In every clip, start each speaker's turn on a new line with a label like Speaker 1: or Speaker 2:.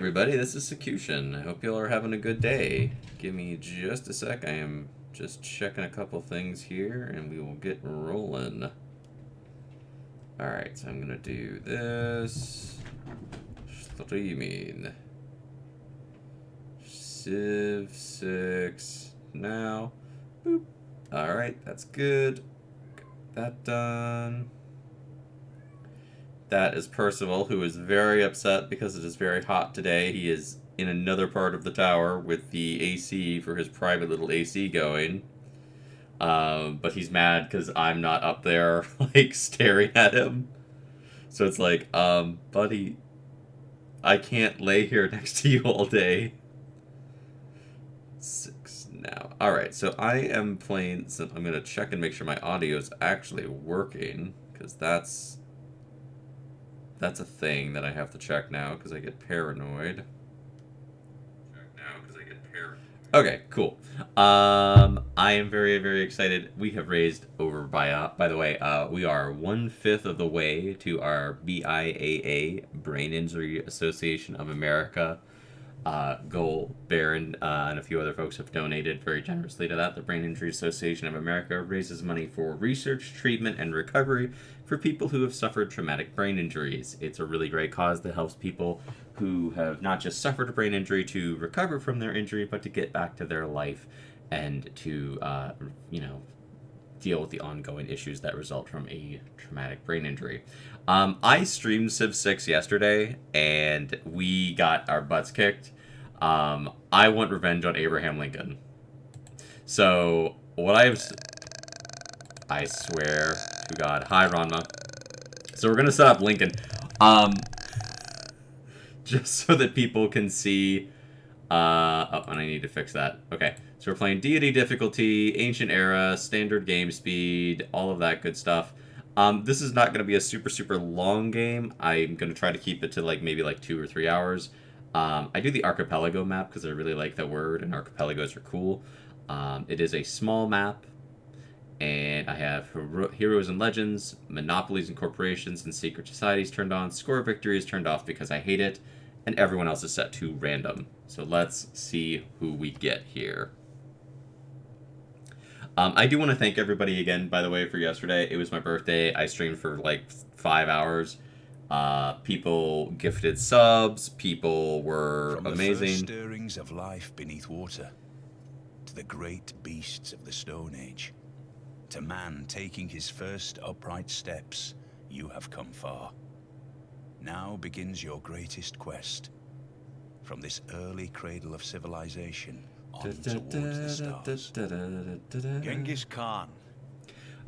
Speaker 1: Everybody, this is Sakutian. I hope y'all are having a good day. Give me just a sec. I am just checking a couple things here and we will get rolling. Alright, so I'm gonna do this. Streaming. Civ 6 now. Boop. Alright, that's good. Got that done. That is Percival, who is very upset because it is very hot today. He is in another part of the tower with the AC for his private little AC going. But he's mad because I'm not up there, like, staring at him. So it's like, buddy, I can't lay here next to you all day. 6 now. Alright, so I am playing, so I'm going to check and make sure my audio is actually working, because that's a thing that I have to check now because I get paranoid. Okay, cool. I am very, very excited. We have raised over by the way, we are 1/5 of the way to our BIAA, Brain Injury Association of America, goal. Baron and a few other folks have donated very generously to that. The Brain Injury Association of America raises money for research, treatment, and recovery for people who have suffered traumatic brain injuries. It's a really great cause that helps people who have not just suffered a brain injury to recover from their injury, but to get back to their life and to, deal with the ongoing issues that result from a traumatic brain injury. I streamed Civ 6 yesterday, and we got our butts kicked. I want revenge on Abraham Lincoln. So, what I swear to God. Hi, Ranma. So we're going to set up Lincoln. Just so that people can see. And I need to fix that. Okay, so we're playing Deity difficulty, Ancient Era, standard game speed, all of that good stuff. This is not going to be a super, super long game. I'm going to try to keep it to maybe 2 or 3 hours. I do the archipelago map because I really like that word, and archipelagos are cool. It is a small map, and I have heroes and legends, monopolies and corporations, and secret societies turned on. Score victory is turned off because I hate it, and everyone else is set to random. So let's see who we get here. I do want to thank everybody again, by the way, for yesterday. It was my birthday. I streamed for 5 hours. People gifted subs. People were
Speaker 2: From the
Speaker 1: amazing.
Speaker 2: first stirrings of life beneath water, to the great beasts of the Stone Age, to man taking his first upright steps, you have come far. Now begins your greatest quest. From this early cradle of civilization on towards the stars. Genghis Khan.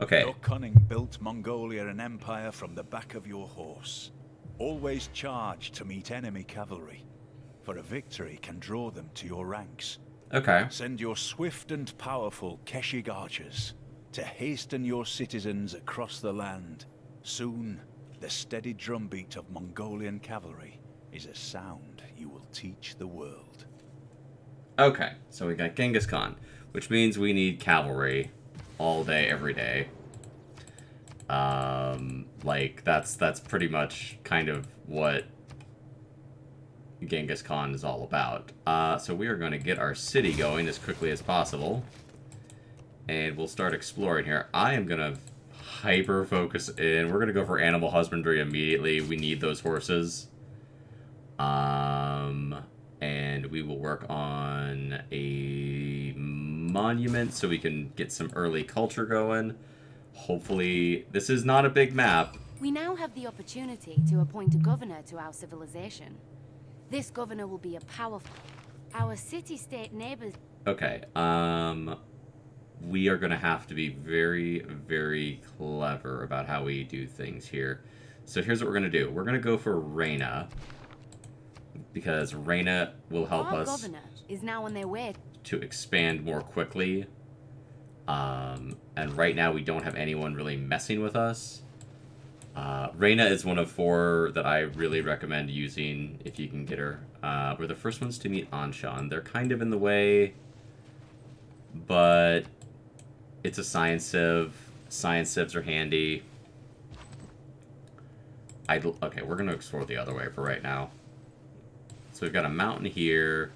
Speaker 1: Okay.
Speaker 2: Your cunning built Mongolia an empire from the back of your horse. Always charge to meet enemy cavalry, for a victory can draw them to your ranks.
Speaker 1: Okay.
Speaker 2: Send your swift and powerful Keshig archers to hasten your citizens across the land. Soon, the steady drumbeat of Mongolian cavalry is a sound you will teach the world.
Speaker 1: Okay, so we got Genghis Khan, which means we need cavalry all day, every day. That's pretty much kind of what Genghis Khan is all about. So we are going to get our city going as quickly as possible. And we'll start exploring here. I am going to hyper-focus in. We're going to go for animal husbandry immediately. We need those horses. And we will work on a monument so we can get some early culture going. Hopefully, this is not a big map.
Speaker 3: We now have the opportunity to appoint a governor to our civilization. This governor will be a powerful... Our city-state neighbors...
Speaker 1: Okay, we are going to have to be very, very clever about how we do things here. So here's what we're going to do. We're going to go for Reina, because Reina will help us
Speaker 3: governor is now on their way
Speaker 1: to expand more quickly. And right now we don't have anyone really messing with us. Reina is one of 4 that I really recommend using if you can get her. We're the first ones to meet Anshan. They're kind of in the way, but it's a science civ. Science civs are handy. Okay, we're going to explore the other way for right now. So we've got a mountain here.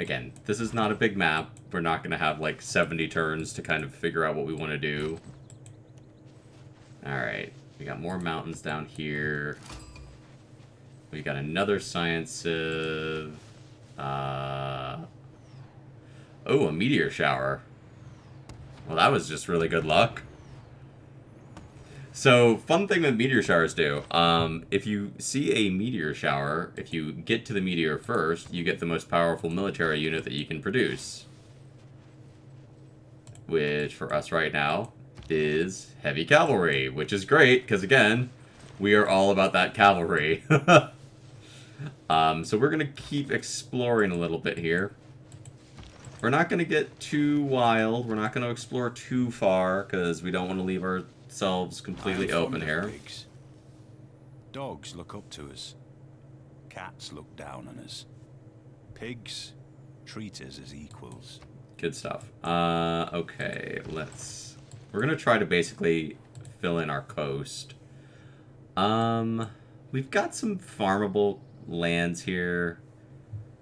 Speaker 1: Again, this is not a big map. We're not going to have like 70 turns to kind of figure out what we want to do. Alright, we got more mountains down here. We got another science civ. Oh, a meteor shower. Well, that was just really good luck. So, fun thing that meteor showers do. If you see a meteor shower, if you get to the meteor first, you get the most powerful military unit that you can produce. Which, for us right now, is heavy cavalry, which is great, because again, we are all about that cavalry. So we're going to keep exploring a little bit here. We're not going to get too wild. We're not going to explore too far, because we don't want to leave ourselves completely open here.
Speaker 2: Pigs. Dogs look up to us. Cats look down on us. Pigs treat us as equals.
Speaker 1: Good stuff. Okay, we're going to try to basically fill in our coast. We've got some farmable lands here.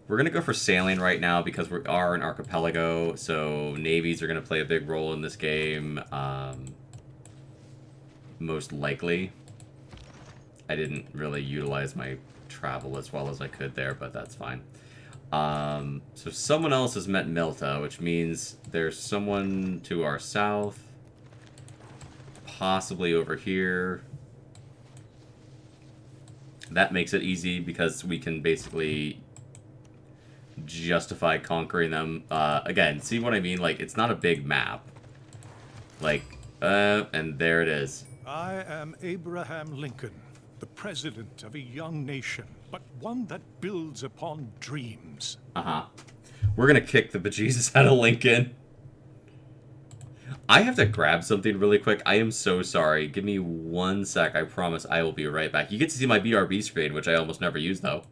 Speaker 1: We're going to go for sailing right now because we are an archipelago, so navies are going to play a big role in this game. Most likely. I didn't really utilize my travel as well as I could there, but that's fine. So someone else has met Milta, which means there's someone to our south. Possibly over here. That makes it easy because we can basically justify conquering them. Again, see what I mean? Like, it's not a big map. Like, and there it is.
Speaker 4: I am Abraham Lincoln, the president of a young nation, but one that builds upon dreams.
Speaker 1: Uh-huh. We're gonna kick the bejesus out of Lincoln. I have to grab something really quick. I am so sorry. Give me 1 sec. I promise I will be right back. You get to see my BRB screen, which I almost never use, though.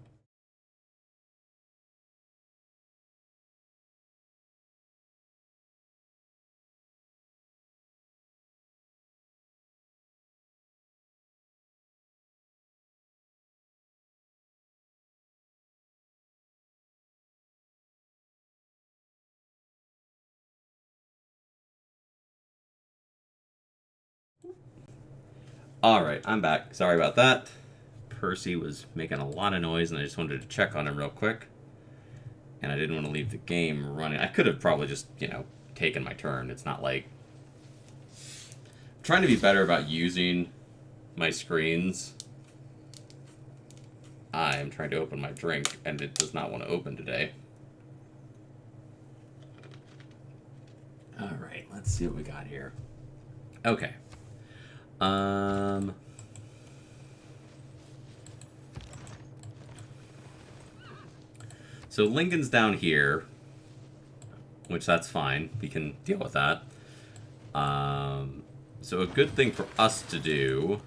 Speaker 1: Alright, I'm back. Sorry about that. Percy was making a lot of noise, and I just wanted to check on him real quick. And I didn't want to leave the game running. I could have probably just, taken my turn. It's not like... I'm trying to be better about using my screens. I am trying to open my drink, and it does not want to open today. Alright, let's see what we got here. Okay. So Lincoln's down here, which that's fine. We can deal with that. So a good thing for us to do...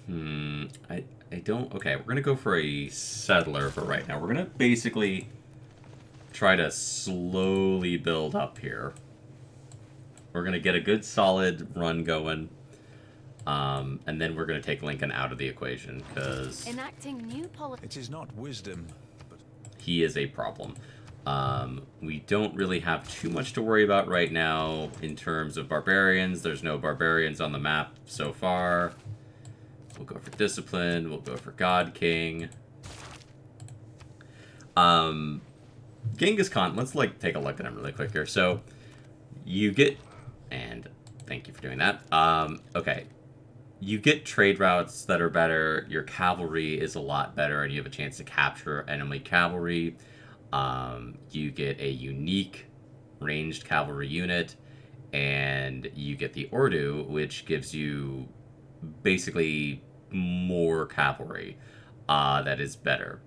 Speaker 1: I don't... Okay, we're going to go for a settler for right now. We're going to basically try to slowly build up here. We're going to get a good solid run going. And then we're going to take Lincoln out of the equation, because...
Speaker 3: Enacting new policy.
Speaker 2: It is not wisdom, but...
Speaker 1: He is a problem. We don't really have too much to worry about right now in terms of barbarians. There's no barbarians on the map so far. We'll go for discipline. We'll go for God King. Genghis Khan, let's take a look at him really quick here. So you get... And thank you for doing that. Okay. You get trade routes that are better. Your cavalry is a lot better, and you have a chance to capture enemy cavalry. You get a unique ranged cavalry unit, and you get the Ordu, which gives you basically more cavalry. That is better.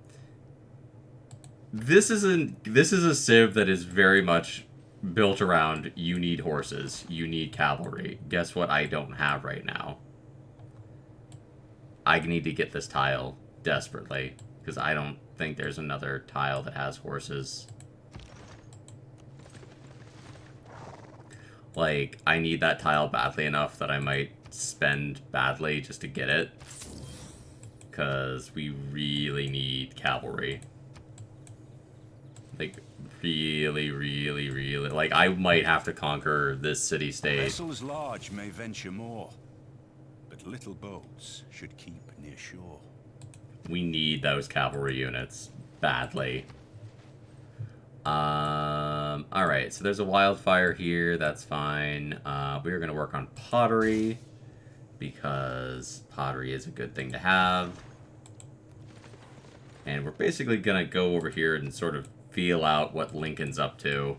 Speaker 1: This is a civ that is very much built around you need horses, you need cavalry. Guess what I don't have right now? I need to get this tile desperately, because I don't think there's another tile that has horses. Like, I need that tile badly enough that I might spend badly just to get it. because we really need cavalry. Like, really, really, really. Like, I might have to conquer this city-state.
Speaker 2: Vessels large may venture more, but little boats should keep near shore.
Speaker 1: We need those cavalry units badly. Alright, so there's a wildfire here. That's fine. We're going to work on pottery, because pottery is a good thing to have. And we're basically going to go over here and sort of feel out what Lincoln's up to.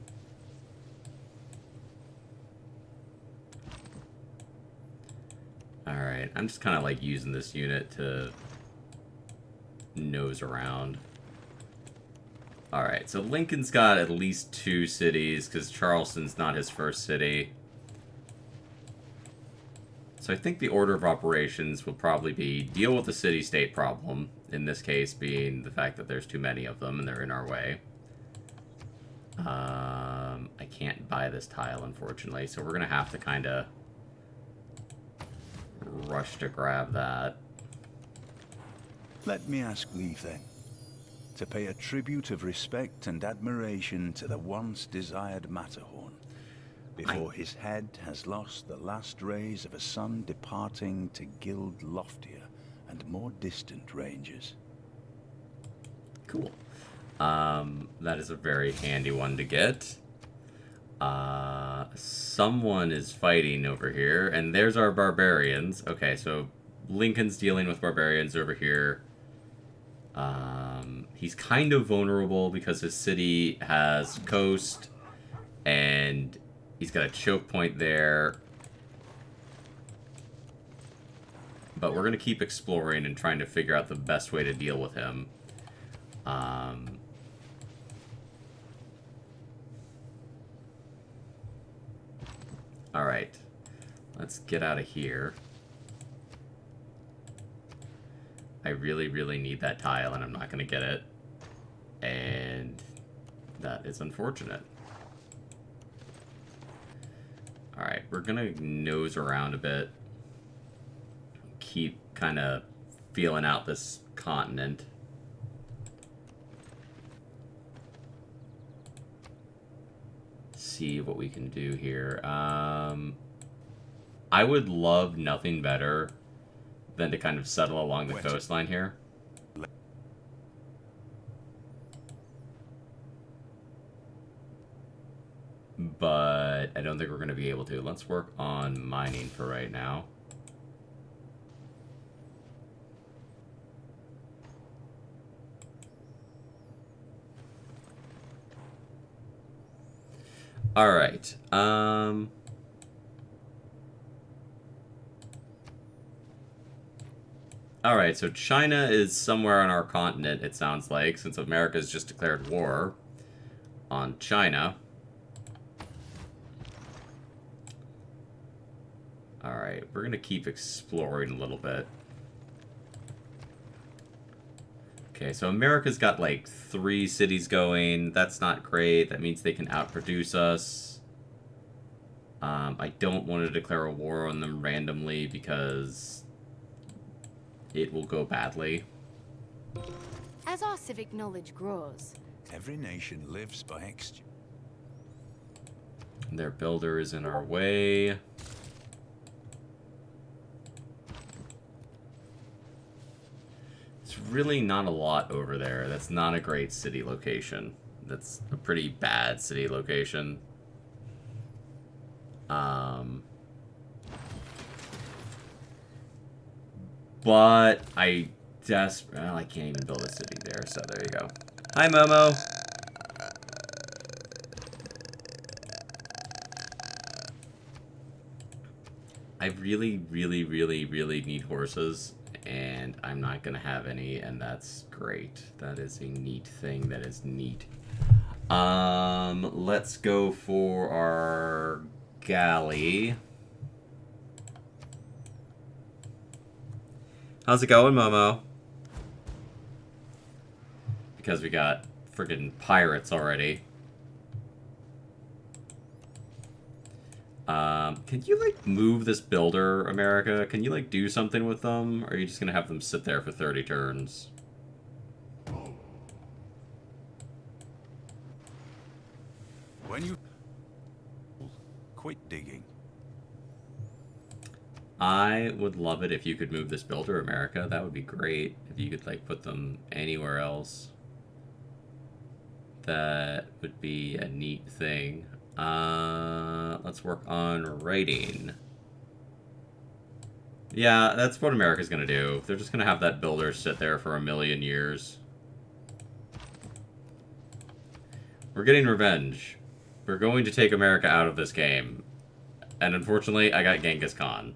Speaker 1: Alright, I'm just kind of like using this unit to nose around. Alright, so Lincoln's got at least 2 cities, because Charleston's not his first city. So I think the order of operations will probably be deal with the city-state problem, in this case being the fact that there's too many of them and they're in our way. I can't buy this tile, unfortunately, so we're going to have to kind of rush to grab that.
Speaker 2: Let me ask leave then, to pay a tribute of respect and admiration to the once desired Matterhorn, before his head has lost the last rays of a sun departing to gild loftier and more distant ranges.
Speaker 1: Cool. That is a very handy one to get. Someone is fighting over here, and there's our barbarians. Okay, so Lincoln's dealing with barbarians over here. He's kind of vulnerable because his city has coast, and he's got a choke point there. But we're going to keep exploring and trying to figure out the best way to deal with him. Alright. Let's get out of here. I really, really need that tile, and I'm not going to get it. And that is unfortunate. Alright, we're going to nose around a bit. Keep kind of feeling out this continent. See what we can do here. I would love nothing better than to kind of settle along the coastline here. But I don't think we're going to be able to. Let's work on mining for right now. Alright. Alright, so China is somewhere on our continent, it sounds like, since America's just declared war on China. Alright, we're gonna keep exploring a little bit. Okay, so America's got like 3 cities going. That's not great. That means they can outproduce us. I don't want to declare a war on them randomly because it will go badly.
Speaker 3: As our civic knowledge grows,
Speaker 2: Every nation lives by exchange.
Speaker 1: Their builder is in our way. It's really not a lot over there. That's not a great city location. That's a pretty bad city location. But I well, I can't even build a city there, so there you go. Hi, Momo. I really, really, really, really need horses, and I'm not gonna have any, and that's great. That is a neat thing. That is neat. Let's go for our galley. How's it going, Momo? Because we got friggin' pirates already. Can you, like, move this builder, America? Can you, like, do something with them? Or are you just gonna have them sit there for 30 turns?
Speaker 2: When you quit digging.
Speaker 1: I would love it if you could move this builder, America. That would be great. If you could, like, put them anywhere else. That would be a neat thing. Let's work on writing. Yeah, that's what America's gonna do. They're just gonna have that builder sit there for a million years. We're getting revenge. We're going to take America out of this game. And unfortunately, I got Genghis Khan.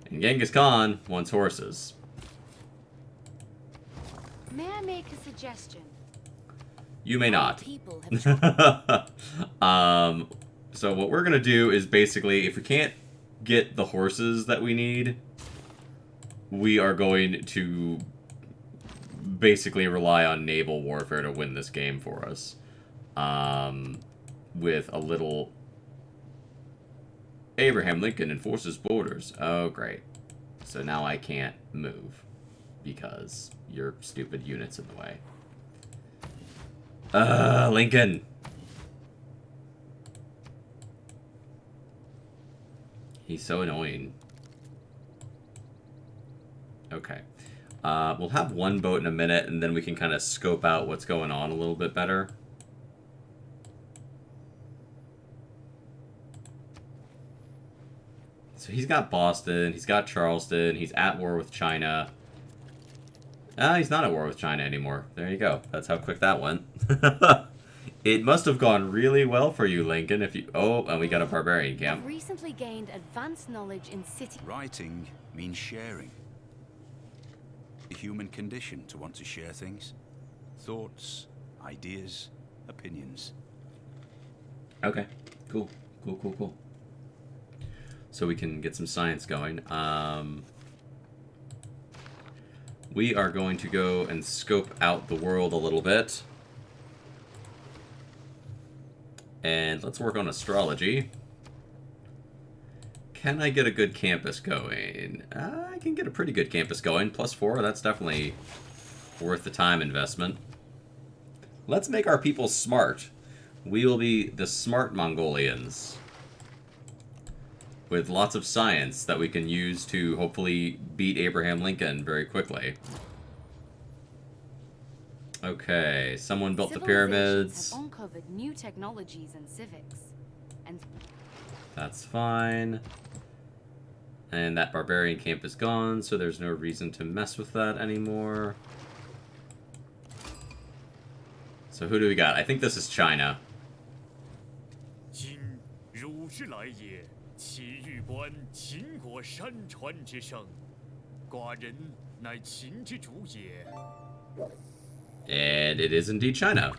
Speaker 1: And Genghis Khan wants horses.
Speaker 3: May I make a suggestion?
Speaker 1: You may not.
Speaker 3: People have
Speaker 1: So what we're gonna do is basically, if we can't get the horses that we need, we are going to basically rely on naval warfare to win this game for us. With a little Abraham Lincoln enforces borders. Oh, great. So now I can't move because your stupid unit's in the way. Lincoln. He's so annoying. Okay. We'll have one boat in a minute, and then we can kind of scope out what's going on a little bit better. So he's got Boston, he's got Charleston, he's at war with China. He's not at war with China anymore. There you go. That's how quick that went. It must have gone really well for you, Lincoln, if you... Oh, and we got a barbarian camp.
Speaker 3: I've recently gained advanced knowledge in city...
Speaker 2: Writing means sharing. The human condition to want to share things. Thoughts, ideas, opinions.
Speaker 1: Okay. Cool. Cool, cool, cool. So we can get some science going. We are going to go and scope out the world a little bit. And let's work on astrology. Can I get a good campus going? I can get a pretty good campus going. +4, that's definitely worth the time investment. Let's make our people smart. We will be the smart Mongolians. With lots of science that we can use to hopefully beat Abraham Lincoln very quickly. Okay, someone built the pyramids.
Speaker 3: Have uncovered new technologies and civics. And
Speaker 1: that's fine. And that barbarian camp is gone, so there's no reason to mess with that anymore. So who do we got? I think this is China.
Speaker 5: 今汝之来也，其欲观秦国山川之盛，寡人乃秦之主也。
Speaker 1: And it is indeed China.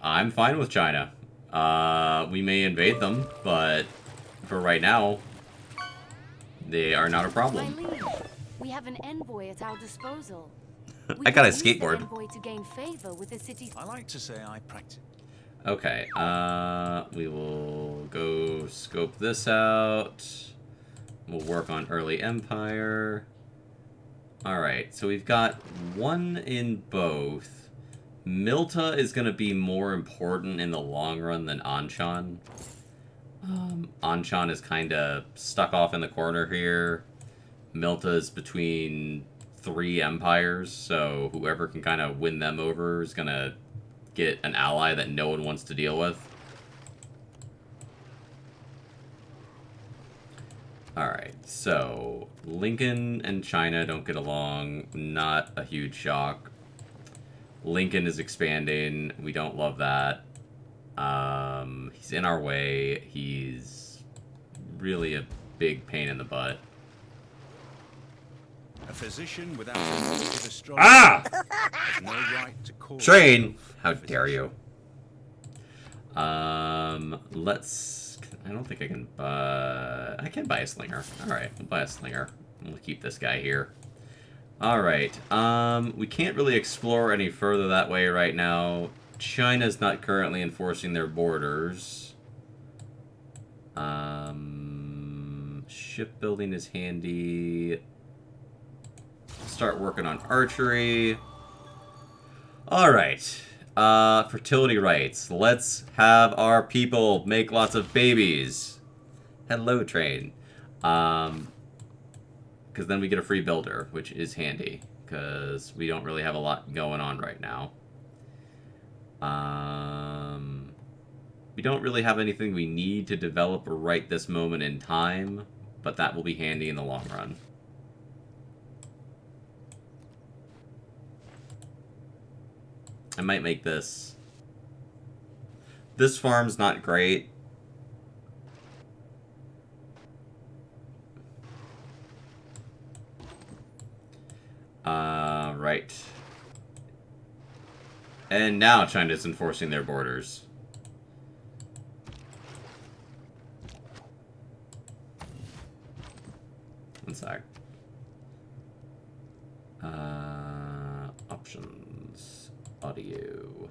Speaker 1: I'm fine with China. We may invade them, but for right now, they are not a
Speaker 3: my
Speaker 1: problem.
Speaker 3: liege, we have an envoy at our disposal.
Speaker 1: I got a
Speaker 3: can use the
Speaker 1: skateboard.
Speaker 3: envoy to gain favor with the city's...
Speaker 2: I like to say I practice.
Speaker 1: Okay, we will go scope this out. We'll work on early empire. Alright, so we've got one in both. Milta is going to be more important in the long run than Anshan. Anshan is kind of stuck off in the corner here. Milta is between 3 empires, so whoever can kind of win them over is going to get an ally that no one wants to deal with. Alright, so Lincoln and China don't get along. Not a huge shock. Lincoln is expanding. We don't love that. He's in our way. He's really a big pain in the butt.
Speaker 2: A physician without a knowledge of astrology has no right to call
Speaker 1: Train!
Speaker 2: himself
Speaker 1: How
Speaker 2: a
Speaker 1: dare
Speaker 2: physician.
Speaker 1: you? Let's... I don't think I can buy... I can buy a slinger. Alright, we'll buy a slinger. We'll keep this guy here. Alright, we can't really explore any further that way right now. China's not currently enforcing their borders. Shipbuilding is handy. Start working on archery. Alright. Fertility rights. Let's have our people make lots of babies. Hello, train. Because then we get a free builder, which is handy. Because we don't really have a lot going on right now. We don't really have anything we need to develop right this moment in time, but that will be handy in the long run. I might make this. This farm's not great. Right. And now China's enforcing their borders. One sec. Options. Audio.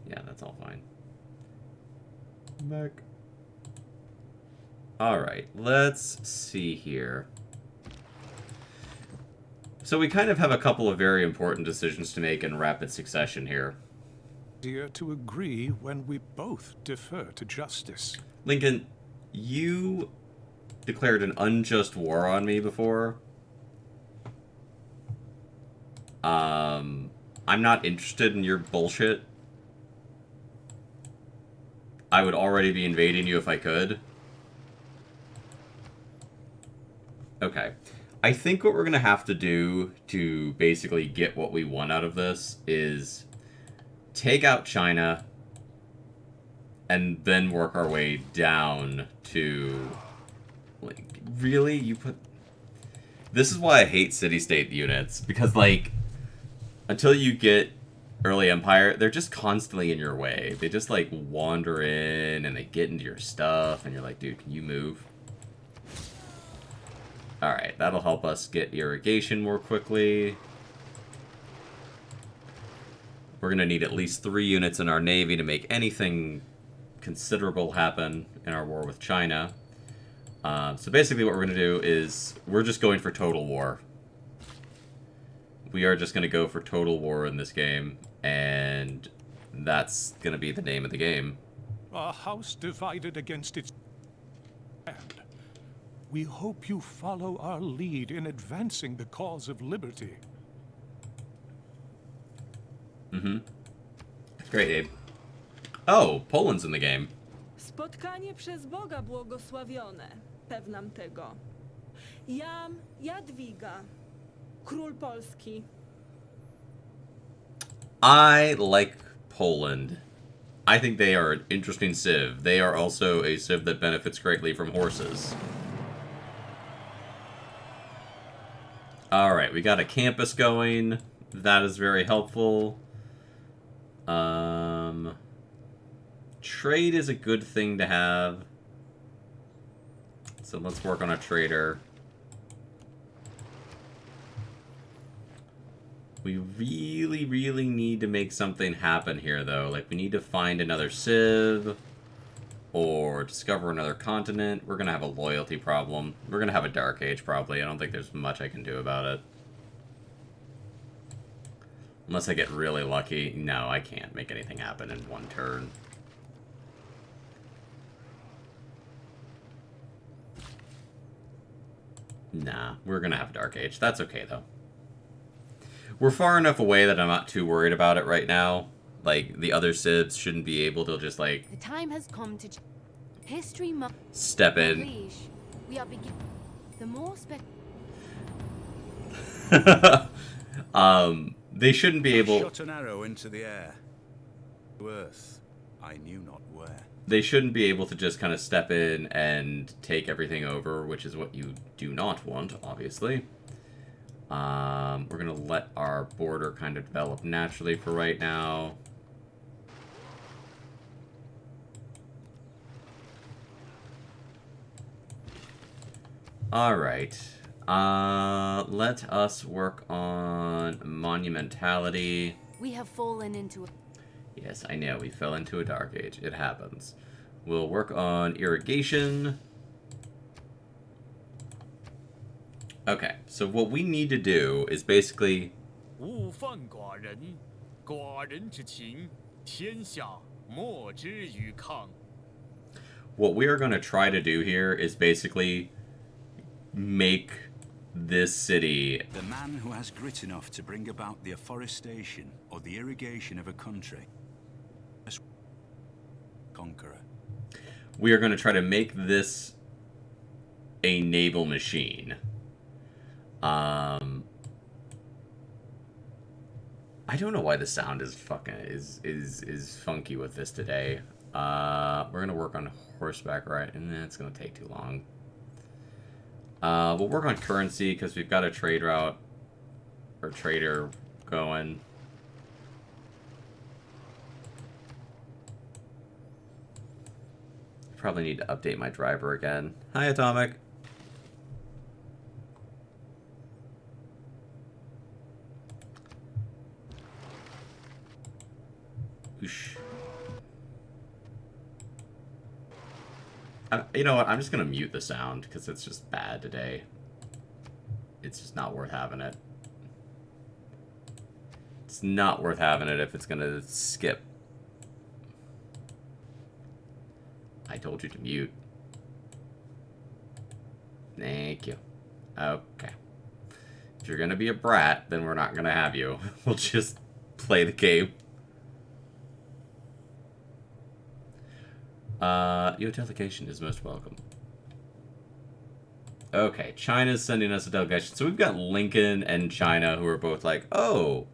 Speaker 1: Yeah, that's all fine. Back. Alright, let's see here. So we kind of have a couple of very important decisions to make in rapid succession here.
Speaker 4: Easier to agree when we both defer to justice.
Speaker 1: Lincoln, you declared an unjust war on me before. I'm not interested in your bullshit. I would already be invading you if I could. Okay. I think what we're going to have to do to basically get what we want out of this is take out China and then work our way down to... Like, really? You put... This is why I hate city-state units, because, like, until you get early Empire, they're just constantly in your way. They just, like, wander in and they get into your stuff, and you're like, dude, can you move? Alright, that'll help us get irrigation more quickly. We're going to need at least 3 units in our navy to make anything considerable happen in our war with China. So basically what we're going to do is we're just going for total war. We are just going to go for total war in this game, and that's going to be the name of the game.
Speaker 4: A house divided against its hand. We hope you follow our lead in advancing the cause of liberty.
Speaker 1: Mm-hmm. Great, Abe. Oh, Poland's in the game.
Speaker 6: Spotkanie przez Boga błogosławione. Pewnam tego. Jadwiga, król Polski.
Speaker 1: I like Poland. I think they are an interesting civ. They are also a civ that benefits greatly from horses. Alright, we got a campus going. That is very helpful. Trade is a good thing to have. So let's work on a trader. We really, really need to make something happen here, though. Like, we need to find another civ, or discover another continent. We're going to have a loyalty problem. We're going to have a Dark Age, probably. I don't think there's much I can do about it. Unless I get really lucky. No, I can't make anything happen in one turn. Nah, we're going to have Dark Age. That's okay, though. We're far enough away that I'm not too worried about it right now. Like, the other civs shouldn't be able to just, like...
Speaker 3: The time has come to... History must...
Speaker 1: Step in.
Speaker 3: We are beginning... The more
Speaker 1: They shouldn't be able...
Speaker 2: Shot an arrow into the air. Worth, I knew not where.
Speaker 1: They shouldn't be able to just kind of step in and take everything over, which is what you do not want, obviously. We're going to let our border kind of develop naturally for right now. Alright. Let us work on monumentality.
Speaker 3: we have fallen into...
Speaker 1: Yes, I know. We fell into a dark age. It happens. We'll work on irrigation. Okay, so what we need to do is basically...
Speaker 5: 勿犯寡人，寡人之情，天下莫之于抗。
Speaker 1: What we are going to try to do here is basically make this city...
Speaker 2: The man who has grit enough to bring about the afforestation or the irrigation of a country. Conqueror.
Speaker 1: We are going to try to make this a naval machine. I don't know why the sound is fucking is funky with this today. We're gonna work on horseback, right? And then it's gonna take too long. We'll work on currency because we've got a trade route or trader going. Probably need to update my driver again. Hi, Atomic. Oosh. You know what? I'm just gonna mute the sound because it's just bad today. It's just not worth having it. It's not worth having it if it's gonna skip. I told you to mute. Thank you. Okay. If you're gonna be a brat, then we're not gonna have you. We'll just play the game. Your delegation is most welcome. Okay, China's sending us a delegation. So we've got Lincoln and China who are both like, oh,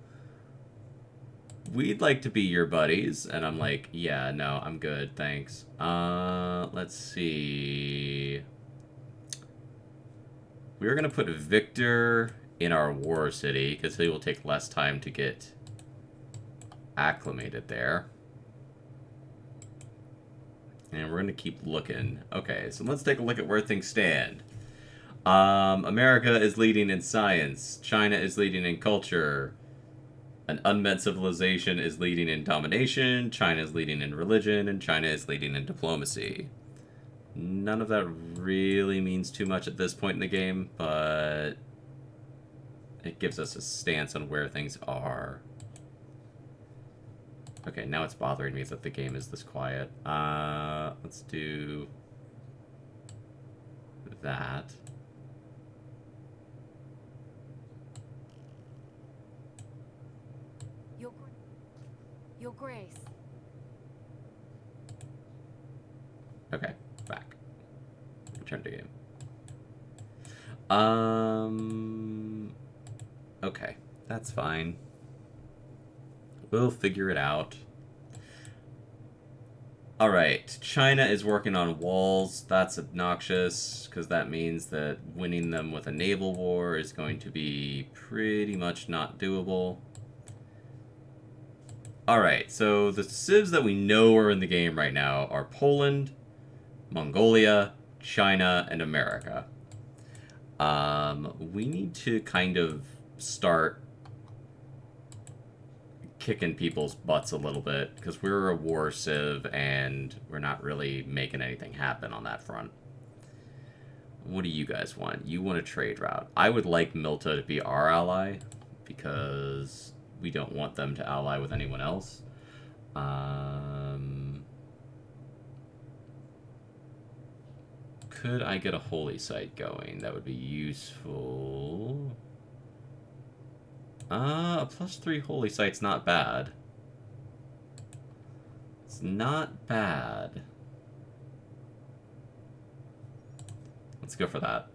Speaker 1: we'd like to be your buddies. And I'm like, yeah, no, I'm good, thanks. Let's see. We're going to put Victor in our war city because he will take less time to get acclimated there. And we're going to keep looking. Okay, so let's take a look at where things stand. America is leading in science. China is leading in culture. An unmet civilization is leading in domination. China is leading in religion. And China is leading in diplomacy. None of that really means too much at this point in the game, but it gives us a stance on where things are. Okay, now it's bothering me that the game is this quiet. Let's do that.
Speaker 3: Your Grace.
Speaker 1: Okay, back. Return to game. Okay, that's fine. We'll figure it out. Alright, China is working on walls. That's obnoxious, because that means that winning them with a naval war is going to be pretty much not doable. Alright, so the civs that we know are in the game right now are Poland, Mongolia, China, and America. We need to kind of start kicking people's butts a little bit, because we're a war civ and we're not really making anything happen on that front. What do you guys want? You want a trade route. I would like Milta to be our ally, because we don't want them to ally with anyone else. Could I get a holy site going? That would be useful. A +3 holy site's not bad. It's not bad. Let's go for that.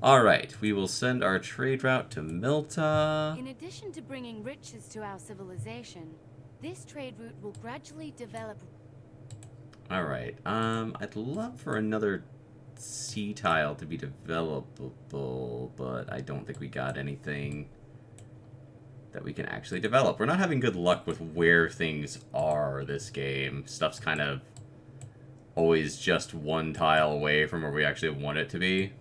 Speaker 1: Alright, we will send our trade route to Milta.
Speaker 3: In addition to bringing riches to our civilization, this trade route will gradually develop.
Speaker 1: Alright, I'd love for another sea tile to be developable, but I don't think we got anything that we can actually develop. We're not having good luck with where things are this game. Stuff's kind of always just one tile away from where we actually want it to be.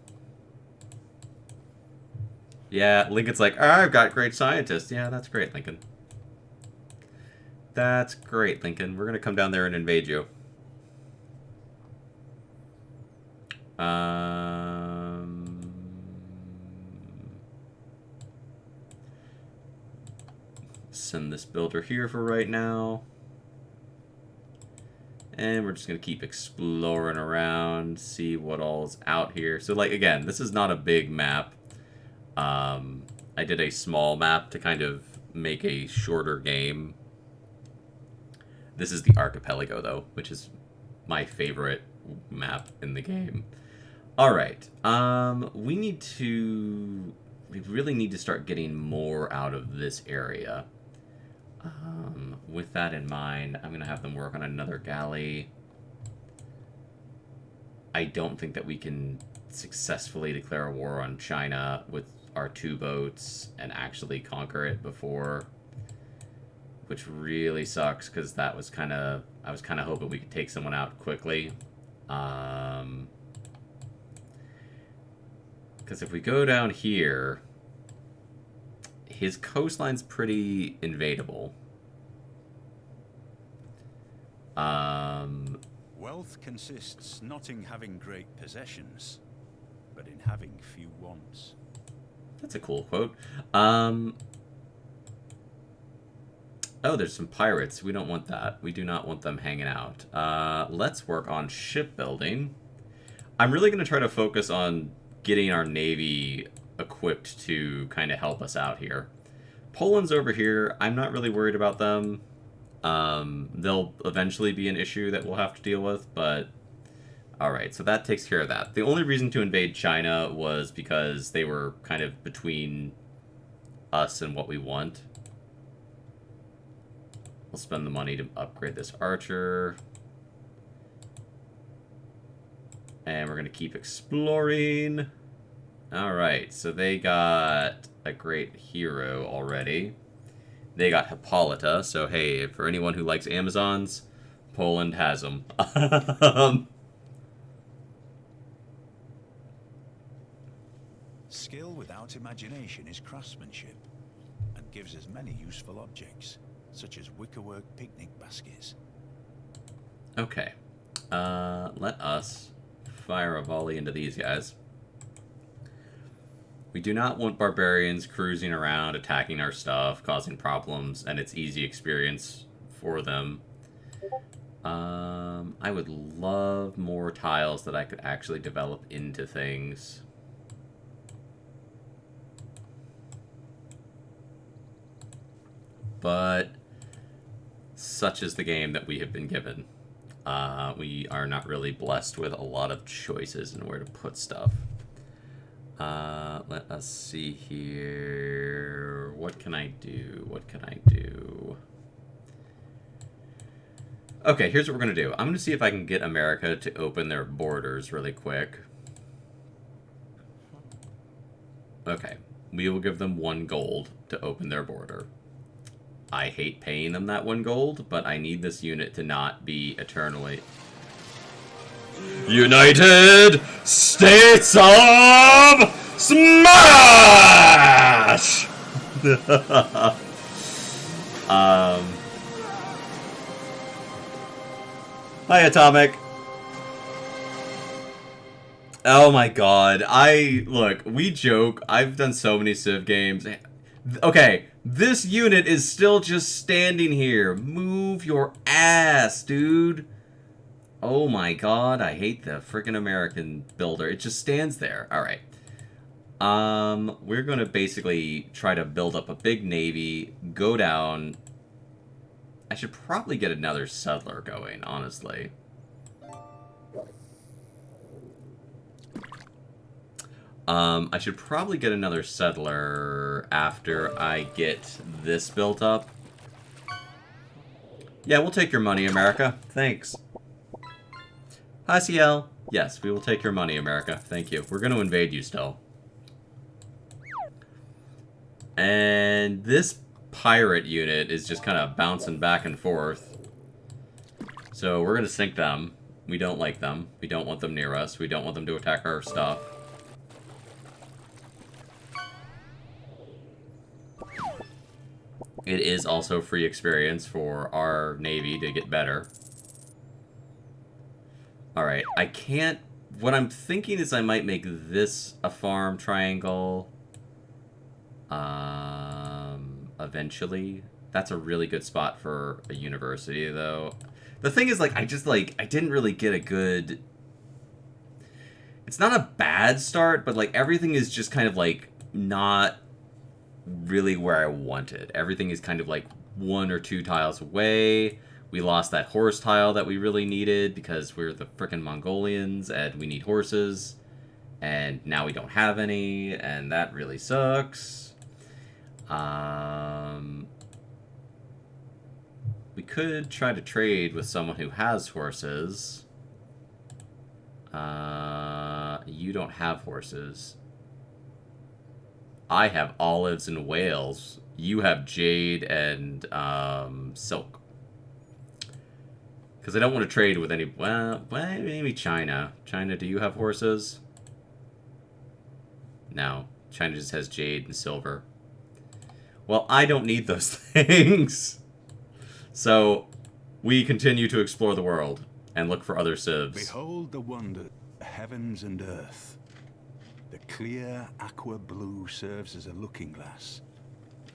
Speaker 1: Yeah, Lincoln's like, oh, I've got great scientists. Yeah, that's great, Lincoln. That's great, Lincoln. We're gonna come down there and invade you. Send this builder here for right now. And we're just going to keep exploring around, see what all's out here. So, like, again, this is not a big map. I did a small map to kind of make a shorter game. This is the archipelago, though, which is my favorite map in the game. Alright, we really need to start getting more out of this area. With that in mind, I'm going to have them work on another galley. I don't think that we can successfully declare a war on China with our 2 boats and actually conquer it before, which really sucks because I was kind of hoping we could take someone out quickly. Because if we go down here, his coastline's pretty invadable.
Speaker 2: Wealth consists not in having great possessions, but in having few wants.
Speaker 1: That's a cool quote. Oh, there's some pirates. We don't want that. We do not want them hanging out. Let's work on shipbuilding. I'm really going to try to focus on getting our navy equipped to kind of help us out here. Poland's over here. I'm not really worried about them. They'll eventually be an issue that we'll have to deal with, but alright, so that takes care of that. The only reason to invade China was because they were kind of between us and what we want. We'll spend the money to upgrade this archer. And we're going to keep exploring. Alright, so they got a great hero already. They got Hippolyta, so hey, for anyone who likes Amazons, Poland has them.
Speaker 2: Skill without imagination is craftsmanship, and gives us many useful objects, such as wickerwork picnic baskets.
Speaker 1: Okay, let us fire a volley into these guys. We do not want barbarians cruising around, attacking our stuff, causing problems, and it's easy experience for them. I would love more tiles that I could actually develop into things. But such is the game that we have been given. We are not really blessed with a lot of choices in where to put stuff. Let us see here. What can I do? What can I do? Okay, here's what we're going to do. I'm going to see if I can get America to open their borders really quick. Okay, we will give them 1 gold to open their border. I hate paying them that 1 gold, but I need this unit to not be eternally... United States of Smash! Hi, Atomic. Oh my god. Look, we joke. I've done so many Civ games. Okay, this unit is still just standing here. Move your ass, dude. Oh my god, I hate the freaking American builder. It just stands there. Alright. We're gonna basically try to build up a big navy, go down. I should probably get another settler going, honestly. I should probably get another settler after I get this built up. Yeah, we'll take your money, America. Thanks. Hi, CL. Yes, we will take your money, America. Thank you. We're going to invade you still. And this pirate unit is just kind of bouncing back and forth. So we're going to sink them. We don't like them. We don't want them near us. We don't want them to attack our stuff. It is also free experience for our Navy to get better. Alright, I can't... What I'm thinking is I might make this a farm triangle. Eventually. That's a really good spot for a university, though. The thing is, like, I didn't really get a good... It's not a bad start, but, like, everything is just kind of, like, not really where I wanted. Everything is kind of, like, 1 or 2 tiles away. We lost that horse tile that we really needed because we're the frickin' Mongolians and we need horses. And now we don't have any, and that really sucks. We could try to trade with someone who has horses. You don't have horses. I have olives and whales. You have jade and silk. Because I don't want to trade with any... Well, maybe China. China, do you have horses? No. China just has jade and silver. Well, I don't need those things. So, we continue to explore the world and look for other civs.
Speaker 2: Behold the wonder, heavens and earth. The clear aqua blue serves as a looking glass.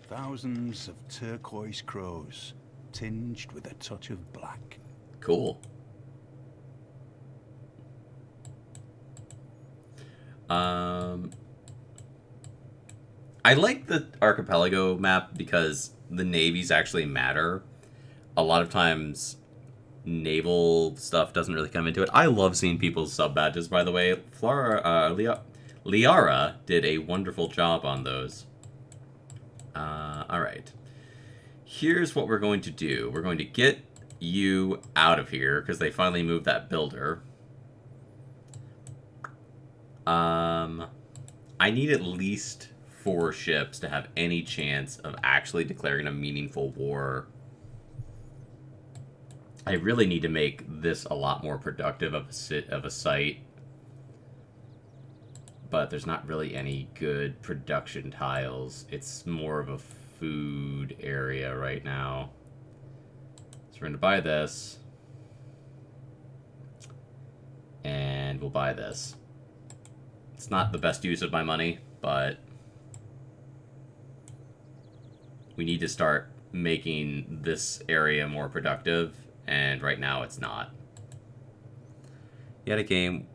Speaker 2: Thousands of turquoise crows, tinged with a touch of black.
Speaker 1: Cool. I like the archipelago map because the navies actually matter. A lot of times, naval stuff doesn't really come into it. I love seeing people's sub badges, by the way. Liara did a wonderful job on those. Alright. Here's what we're going to do. We're going to get you out of here, because they finally moved that builder. I need at least 4 ships to have any chance of actually declaring a meaningful war. I really need to make this a lot more productive of a site. But there's not really any good production tiles. It's more of a food area right now. So we're going to buy this. And we'll buy this. It's not the best use of my money, but we need to start making this area more productive, and right now it's not. You had a game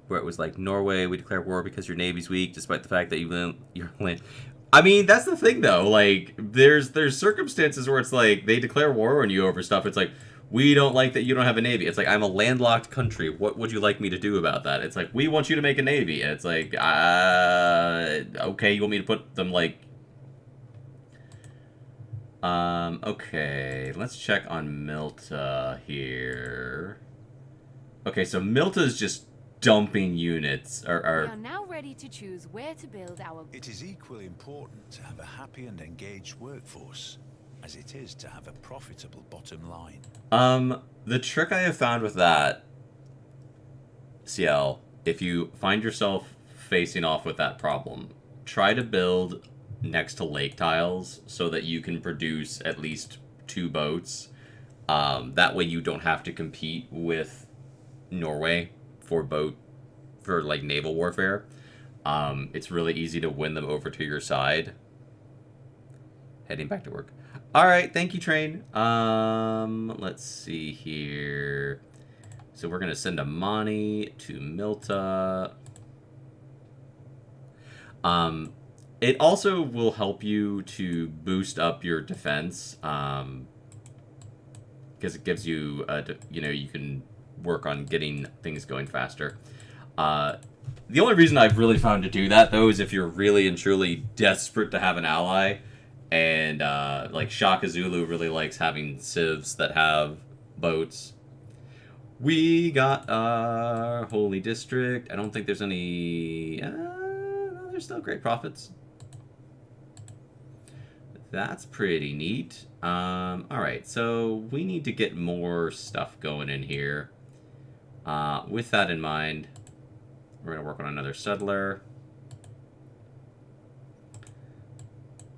Speaker 1: where it was like, Norway, we declare war because your navy's weak, despite the fact that you're land. I mean, that's the thing though. Like, there's circumstances where it's like they declare war on you over stuff. It's like, we don't like that you don't have a navy. It's like, I'm a landlocked country. What would you like me to do about that? It's like, we want you to make a navy. And it's like, okay, you want me to put them like... Okay, let's check on Milta here. Okay, so Milta's just dumping units.
Speaker 3: We are now ready to choose where to build our...
Speaker 2: It is equally important to have a happy and engaged workforce as it is to have a profitable bottom line.
Speaker 1: The trick I have found with that, CL, if you find yourself facing off with that problem, try to build next to lake tiles so that you can produce at least 2 boats. That way you don't have to compete with Norway for like naval warfare. It's really easy to win them over to your side. Heading back to work. Alright, thank you, train. Let's see here. So we're gonna send Amani to Milta. It also will help you to boost up your defense, because it gives you, you can work on getting things going faster. The only reason I've really found to do that, though, is if you're really and truly desperate to have an ally, and, like, Shaka Zulu really likes having civs that have boats. We got our holy district. I don't think there's any... no, there's still great profits. That's pretty neat. Alright, so we need to get more stuff going in here. With that in mind, we're going to work on another settler.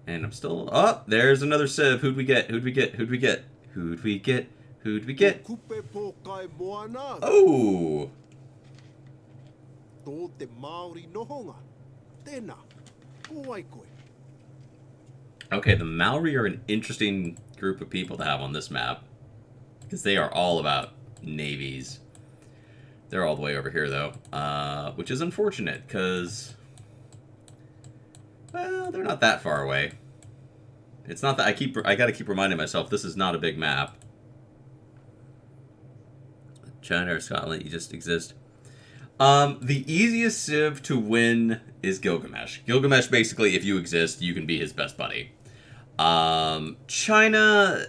Speaker 1: And I'm still... Oh, there's another Civ. Who'd we get? Who'd we get? Who'd we get? Who'd we get? Who'd we get? Oh! Okay, the Maori are an interesting group of people to have on this map. Because they are all about navies. They're all the way over here, though. Which is unfortunate, because... Well, they're not that far away. It's not that I gotta keep reminding myself this is not a big map. China or Scotland, you just exist. The easiest Civ to win is Gilgamesh. Gilgamesh, basically, if you exist, you can be his best buddy. China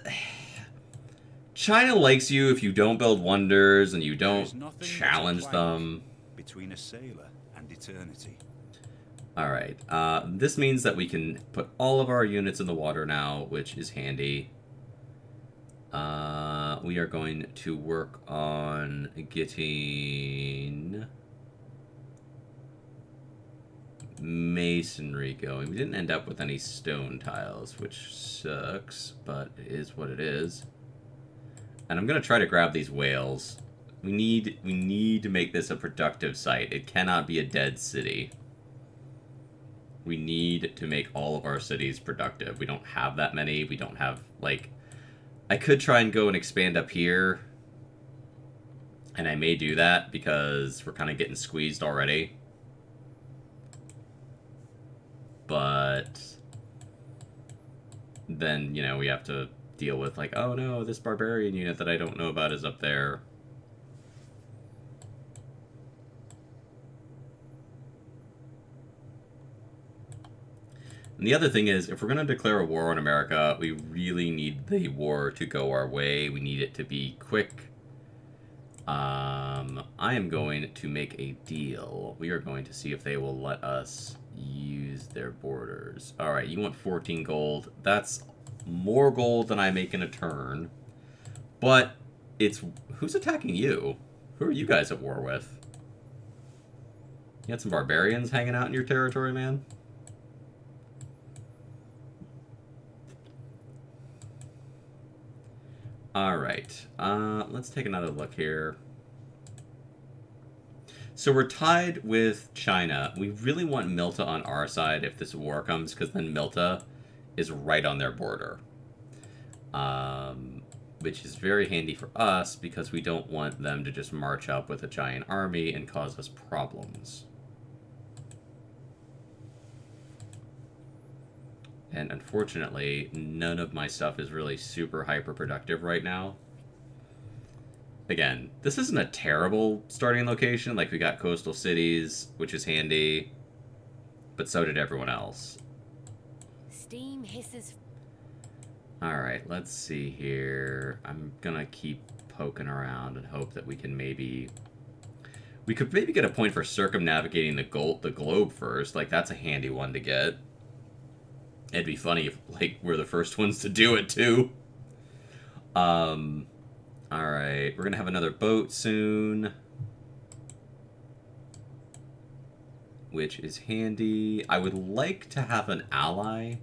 Speaker 1: likes you if you don't build wonders and you don't challenge them.
Speaker 2: Between a sailor and eternity.
Speaker 1: Alright, this means that we can put all of our units in the water now, which is handy. We are going to work on getting masonry going. We didn't end up with any stone tiles, which sucks, but it is what it is. And I'm going to try to grab these whales. We need to make this a productive site. It cannot be a dead city. We need to make all of our cities productive. We don't have that many. We don't have, like... I could try and go and expand up here. And I may do that because we're kind of getting squeezed already. But... then, you know, we have to deal with, like, oh no, this barbarian unit that I don't know about is up there. And the other thing is, if we're going to declare a war on America, we really need the war to go our way. We need it to be quick. I am going to make a deal. We are going to see if they will let us use their borders. Alright, you want 14 gold. That's more gold than I make in a turn. But it's... who's attacking you? Who are you guys at war with? You got some barbarians hanging out in your territory, man? Alright, let's take another look here. So we're tied with China. We really want Milta on our side if this war comes, because then Milta is right on their border. Which is very handy for us, because we don't want them to just march up with a giant army and cause us problems. And unfortunately, none of my stuff is really super hyper productive right now. Again, this isn't a terrible starting location. Like, we got coastal cities, which is handy. But so did everyone else.
Speaker 3: Steam hisses.
Speaker 1: Alright, let's see here. I'm gonna keep poking around and hope that we can maybe... we could maybe get a point for circumnavigating the globe first. Like, that's a handy one to get. It'd be funny if, like, we're the first ones to do it, too. Alright, we're gonna have another boat soon. Which is handy. I would like to have an ally.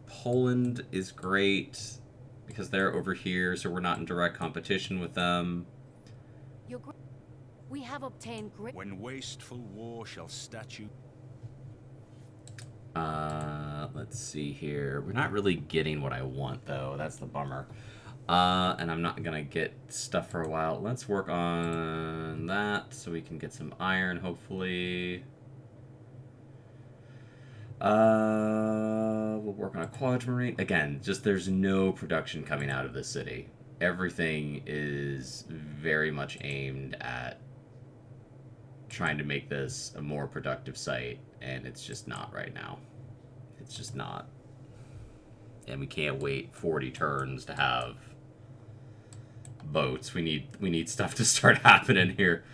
Speaker 1: Poland is great, because they're over here, so we're not in direct competition with them.
Speaker 3: We have obtained great...
Speaker 2: When wasteful war shall statue...
Speaker 1: Let's see here. We're not really getting what I want, though. That's the bummer. And I'm not gonna get stuff for a while. Let's work on that so we can get some iron, hopefully. We'll work on a quadmarine. Again, just there's no production coming out of this city. Everything is very much aimed at trying to make this a more productive site, and it's just not right now. It's just not. And we can't wait 40 turns to have boats. We need stuff to start happening here.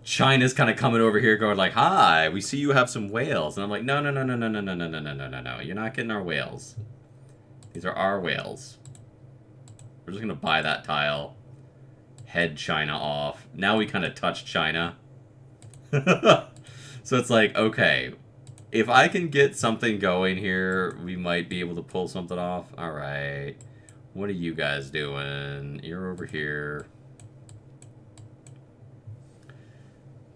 Speaker 1: China's kind of coming over here going like, hi, we see you have some whales. And I'm like, no. You're not getting our whales. These are our whales. We're just going to buy that tile. Head China off. Now we kind of touch China. So it's like, okay, If I can get something going here, we might be able to pull something off. Alright. What are you guys doing? You're over here.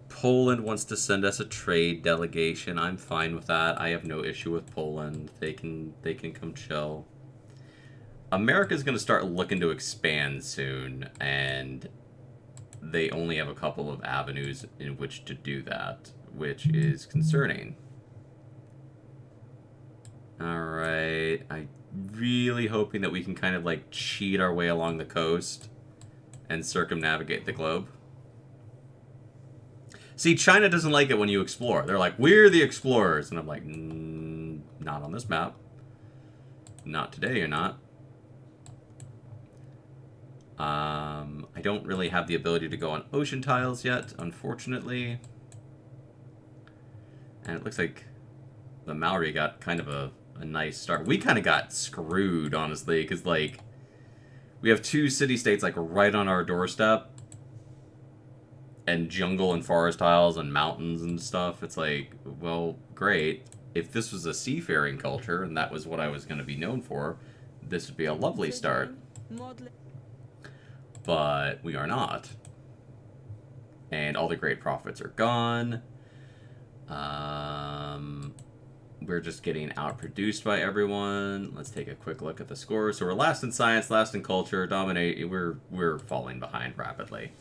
Speaker 1: Poland wants to send us a trade delegation. I'm fine with that. I have no issue with Poland. They can come chill. America's going to start looking to expand soon, and they only have a couple of avenues in which to do that, which is concerning. Alright, I'm really hoping that we can kind of like cheat our way along the coast and circumnavigate the globe. See, China doesn't like it when you explore. They're like, we're the explorers. And I'm like, not on this map. Not today, you're not. I don't really have the ability to go on ocean tiles yet, unfortunately. And it looks like the Maori got kind of a nice start. We kind of got screwed, honestly, because, like, we have two city-states, like, right on our doorstep. And jungle and forest tiles and mountains and stuff. It's like, well, great. If this was a seafaring culture, and that was what I was going to be known for, this would be a lovely start. But we are not. And all the great profits are gone. We're just getting outproduced by everyone. Let's take a quick look at the score. So we're last in science, last in culture, dominate. We're falling behind rapidly.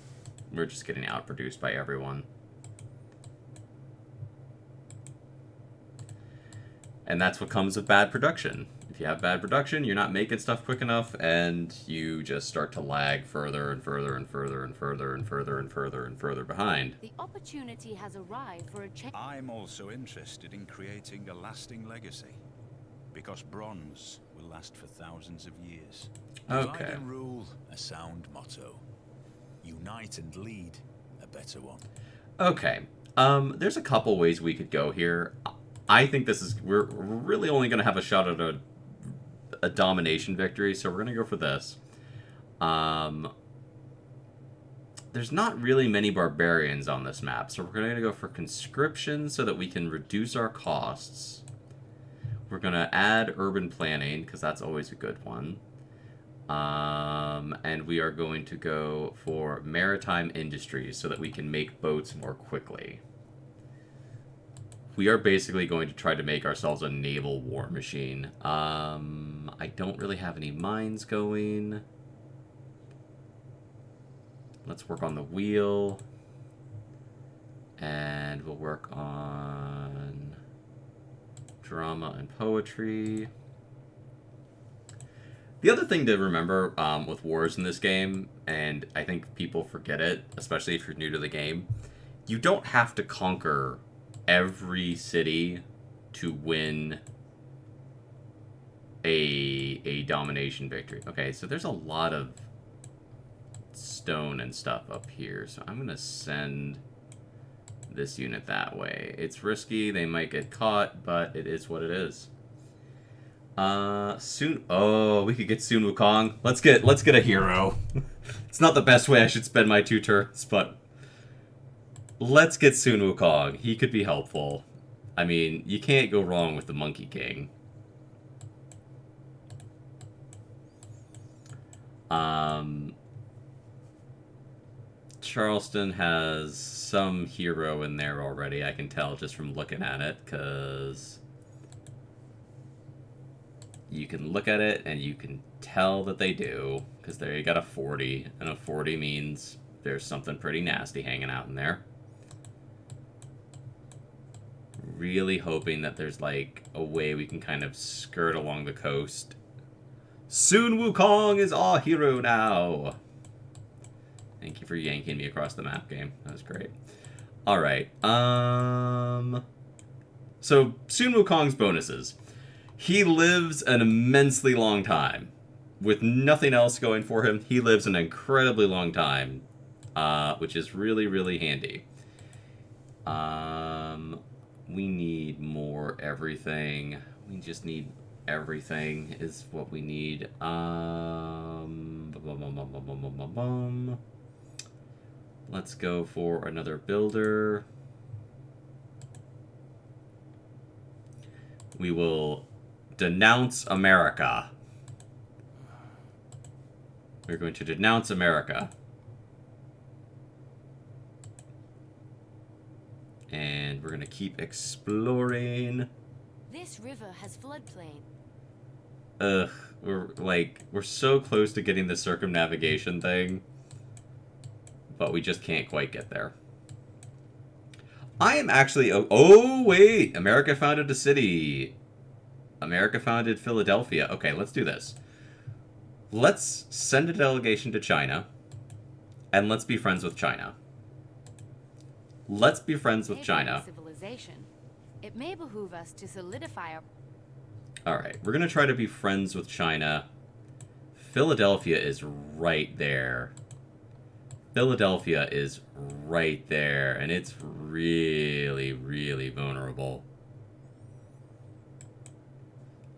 Speaker 1: We're just getting outproduced by everyone. And that's what comes with bad production. If you have bad production, you're not making stuff quick enough, and you just start to lag further and further and further and further and further and further and further behind.
Speaker 3: The opportunity has arrived for a change.
Speaker 2: I'm also interested in creating a lasting legacy, because bronze will last for thousands of years.
Speaker 1: Okay.
Speaker 2: Divide and rule, a sound motto. Unite and lead, a better one.
Speaker 1: Okay. There's a couple ways we could go here. I think this is... We're really only going to have a shot at a domination victory, so we're going to go for this. There's not really many barbarians on this map, so we're going to go for conscription so that we can reduce our costs. We're going to add urban planning, because that's always a good one. And we are going to go for maritime industries so that we can make boats more quickly. We are basically going to try to make ourselves a naval war machine. I don't really have any mines going. Let's work on the wheel. And we'll work on drama and poetry. The other thing to remember with wars in this game, and I think people forget it, especially if you're new to the game, you don't have to conquer every city to win a domination victory. Okay, so there's a lot of stone and stuff up here, so I'm going to send this unit that way. It's risky, they might get caught, but it is what it is. Soon. Oh, we could get Sun Wukong. Let's get a hero. It's not the best way I should spend my 2 turns, but let's get Sun Wukong. He could be helpful. I mean, you can't go wrong with the Monkey King. Charleston has some hero in there already. I can tell just from looking at it, because you can look at it and you can tell that they do, because there you got a 40, and a 40 means there's something pretty nasty hanging out in there. Really hoping that there's like a way we can kind of skirt along the coast. Sun Wukong is our hero now. Thank you for yanking me across the map, game. That was great. Alright, so Sun Wukong's bonuses. He lives an immensely long time. With nothing else going for him, he lives an incredibly long time, which is really, really handy. We need more everything. We just need everything is what we need. Let's go for another builder. We will denounce America. We're going to denounce America. And we're going to keep exploring.
Speaker 3: This river has floodplain.
Speaker 1: Ugh, we're so close to getting the circumnavigation thing, but we just can't quite get there. I am actually, oh wait, America founded a city. America founded Philadelphia. Okay, let's do this. Let's send a delegation to China, and let's be friends with China. Let's be friends with China.
Speaker 3: Civilization. It may behoove us to solidify our...
Speaker 1: Alright, we're going to try to be friends with China. Philadelphia is right there. Philadelphia is right there, and it's really, really vulnerable.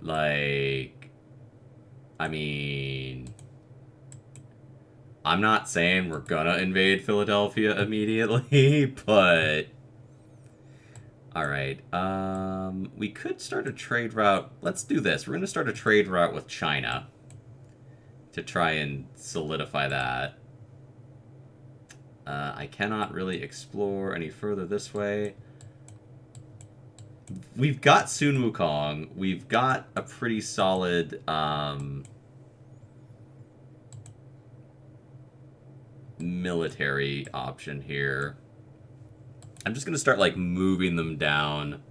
Speaker 1: Like, I mean, I'm not saying we're gonna invade Philadelphia immediately, but... Alright, we could start a trade route. Let's do this. We're going to start a trade route with China to try and solidify that. I cannot really explore any further this way. We've got Sun Wukong. We've got a pretty solid military option here. I'm just going to start, like, moving them down.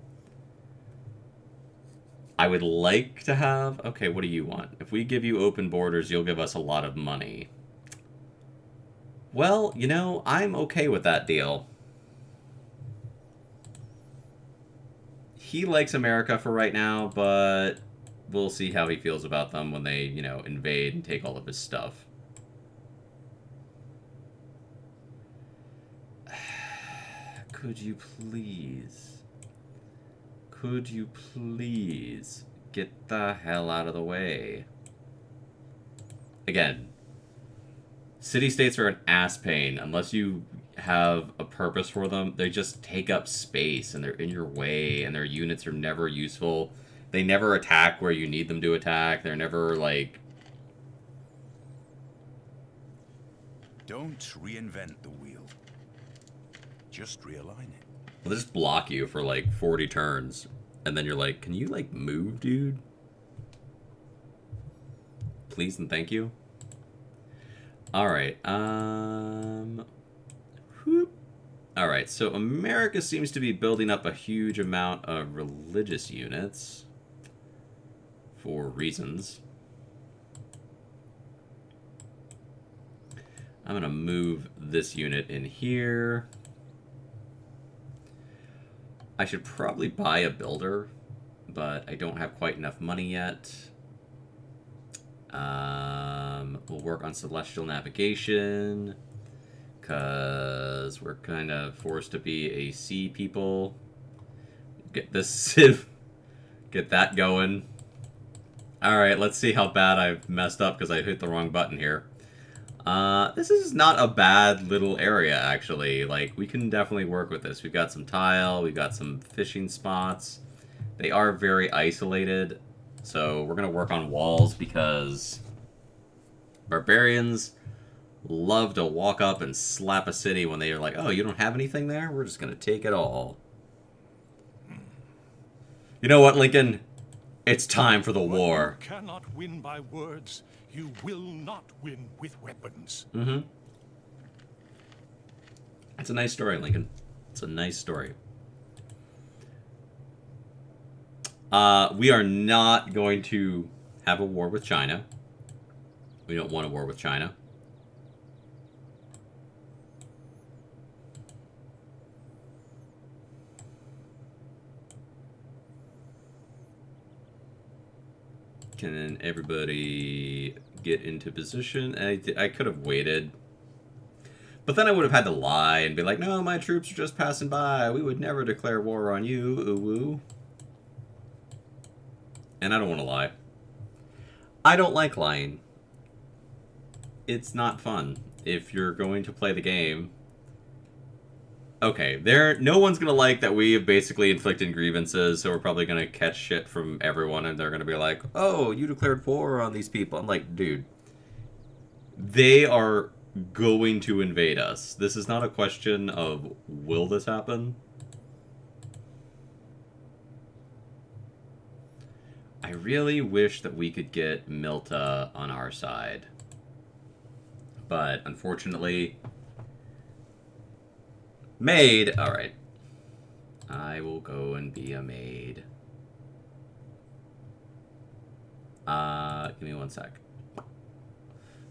Speaker 1: I would like to have... Okay, what do you want? If we give you open borders, you'll give us a lot of money. Well, you know, I'm okay with that deal. He likes America for right now, but we'll see how he feels about them when they, you know, invade and take all of his stuff. Could you please get the hell out of the way? Again, city-states are an ass pain. Unless you have a purpose for them, they just take up space, and they're in your way, and their units are never useful. They never attack where you need them to attack. They're never, like...
Speaker 2: Don't reinvent the wheel. Just realign it.
Speaker 1: They'll just block you for, like, 40 turns. And then you're like, can you, like, move, dude? Please and thank you. Alright, whoop. Alright, so America seems to be building up a huge amount of religious units. For reasons. I'm gonna move this unit in here. I should probably buy a builder, but I don't have quite enough money yet. We'll work on celestial navigation, because we're kind of forced to be a sea people. Get this civ, get that going. Alright, let's see how bad I've messed up because I hit the wrong button here. This is not a bad little area, actually. Like, we can definitely work with this. We've got some tile, we've got some fishing spots. They are very isolated, so we're going to work on walls because barbarians love to walk up and slap a city when they are like, oh, you don't have anything there? We're just going to take it all. You know what, Lincoln? It's time for the war.
Speaker 4: You cannot win by words. You will not win with weapons.
Speaker 1: Mm-hmm. It's a nice story, Lincoln. It's a nice story. We are not going to have a war with China. We don't want a war with China. Can everybody get into position? I could have waited. But then I would have had to lie and be like, no, my troops are just passing by. We would never declare war on you, ooh-woo. And I don't want to lie. I don't like lying. It's not fun. If you're going to play the game, Okay, no one's gonna like that we have basically inflicted grievances, so we're probably gonna catch shit from everyone, and they're gonna be like, "Oh, you declared war on these people." I'm like, dude, they are going to invade us. This is not a question of will this happen. I really wish that we could get Milta on our side, but unfortunately, maid. All right, I will go and be a maid. Give me one sec.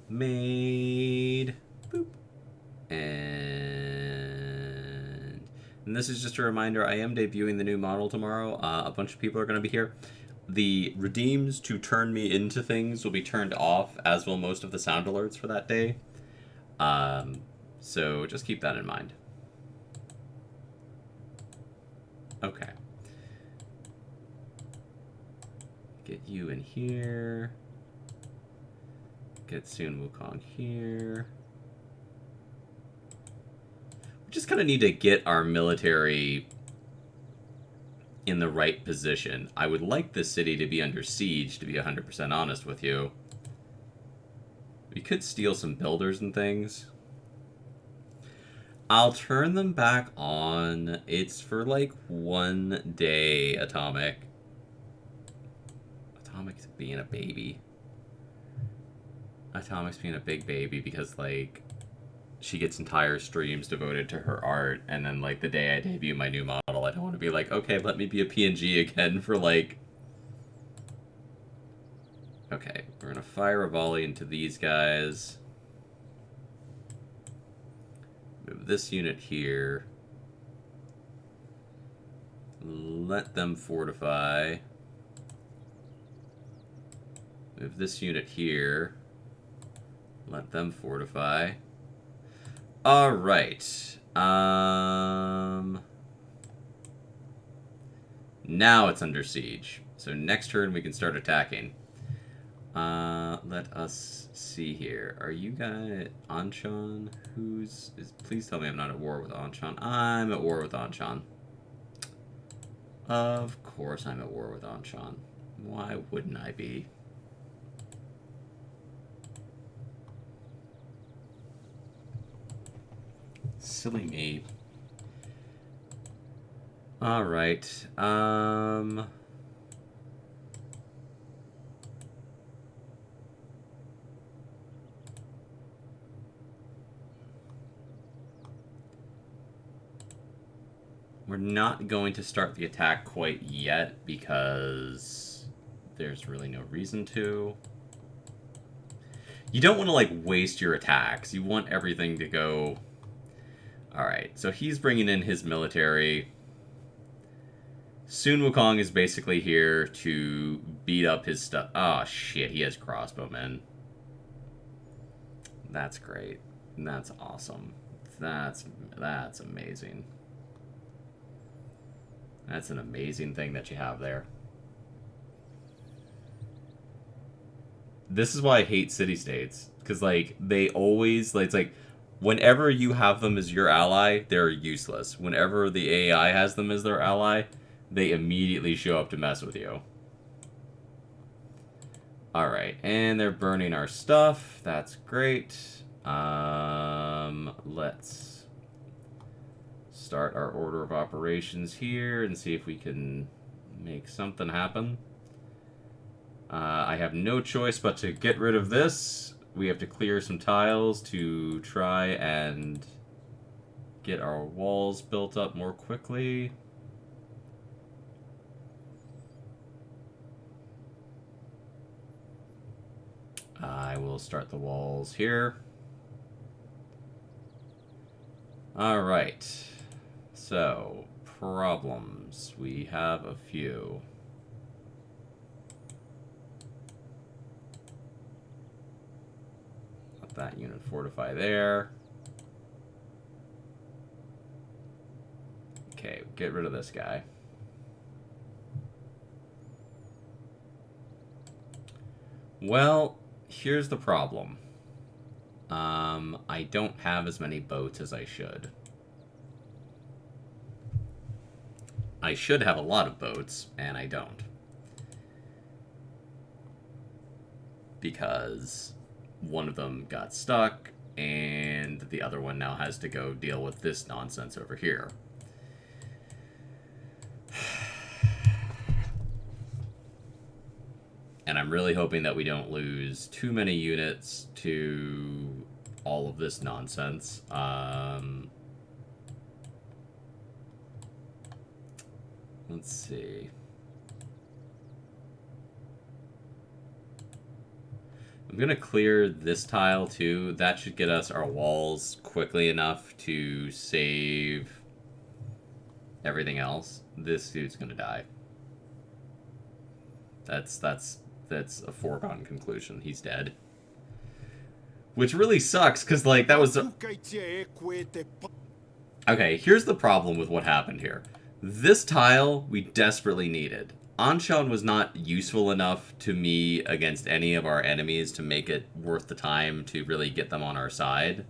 Speaker 1: Maid. Boop. And this is just a reminder, I am debuting the new model tomorrow. A bunch of people are going to be here. The redeems to turn me into things will be turned off, as will most of the sound alerts for that day. So just keep that in mind. Okay. Get you in here. Get Sun Wukong here. We just kind of need to get our military in the right position. I would like this city to be under siege, to be 100% honest with you. We could steal some builders and things. I'll turn them back on. It's for like 1 day, Atomic. Atomic's being a baby. Atomic's being a big baby because, like, she gets entire streams devoted to her art, and then, like, the day I debut my new model, I don't want to be like, okay, let me be a PNG again for, like... Okay, we're gonna fire a volley into these guys. Move this unit here. Let them fortify. Move this unit here. Let them fortify. Alright. Now it's under siege. So next turn we can start attacking. Let us see here. Are you guys... Anshan? Please tell me I'm not at war with Anshan. I'm at war with Anshan. Of course I'm at war with Anshan. Why wouldn't I be? Silly me. Alright. We're not going to start the attack quite yet because there's really no reason to. You don't want to, like, waste your attacks. You want everything to go... Alright, so he's bringing in his military. Sun Wukong is basically here to beat up his stuff. Oh, shit, he has crossbowmen. That's great. That's awesome. That's amazing. That's an amazing thing that you have there. This is why I hate city-states. Because, like, they always... Like, it's like... Whenever you have them as your ally, they're useless. Whenever the AI has them as their ally, they immediately show up to mess with you. Alright, and they're burning our stuff. That's great. Let's start our order of operations here and see if we can make something happen. I have no choice but to get rid of this. We have to clear some tiles to try and get our walls built up more quickly. I will start the walls here. Alright. So, problems. We have a few. Let that unit fortify there. Okay, get rid of this guy. Well, here's the problem. I don't have as many boats as I should. I should have a lot of boats, and I don't. Because one of them got stuck, and the other one now has to go deal with this nonsense over here. And I'm really hoping that we don't lose too many units to all of this nonsense. Let's see. I'm going to clear this tile too. That should get us our walls quickly enough to save everything else. This dude's going to die. That's a foregone conclusion. He's dead. Which really sucks, because, like, that was... Okay, here's the problem with what happened here. This tile, we desperately needed. Anshan was not useful enough to me against any of our enemies to make it worth the time to really get them on our side.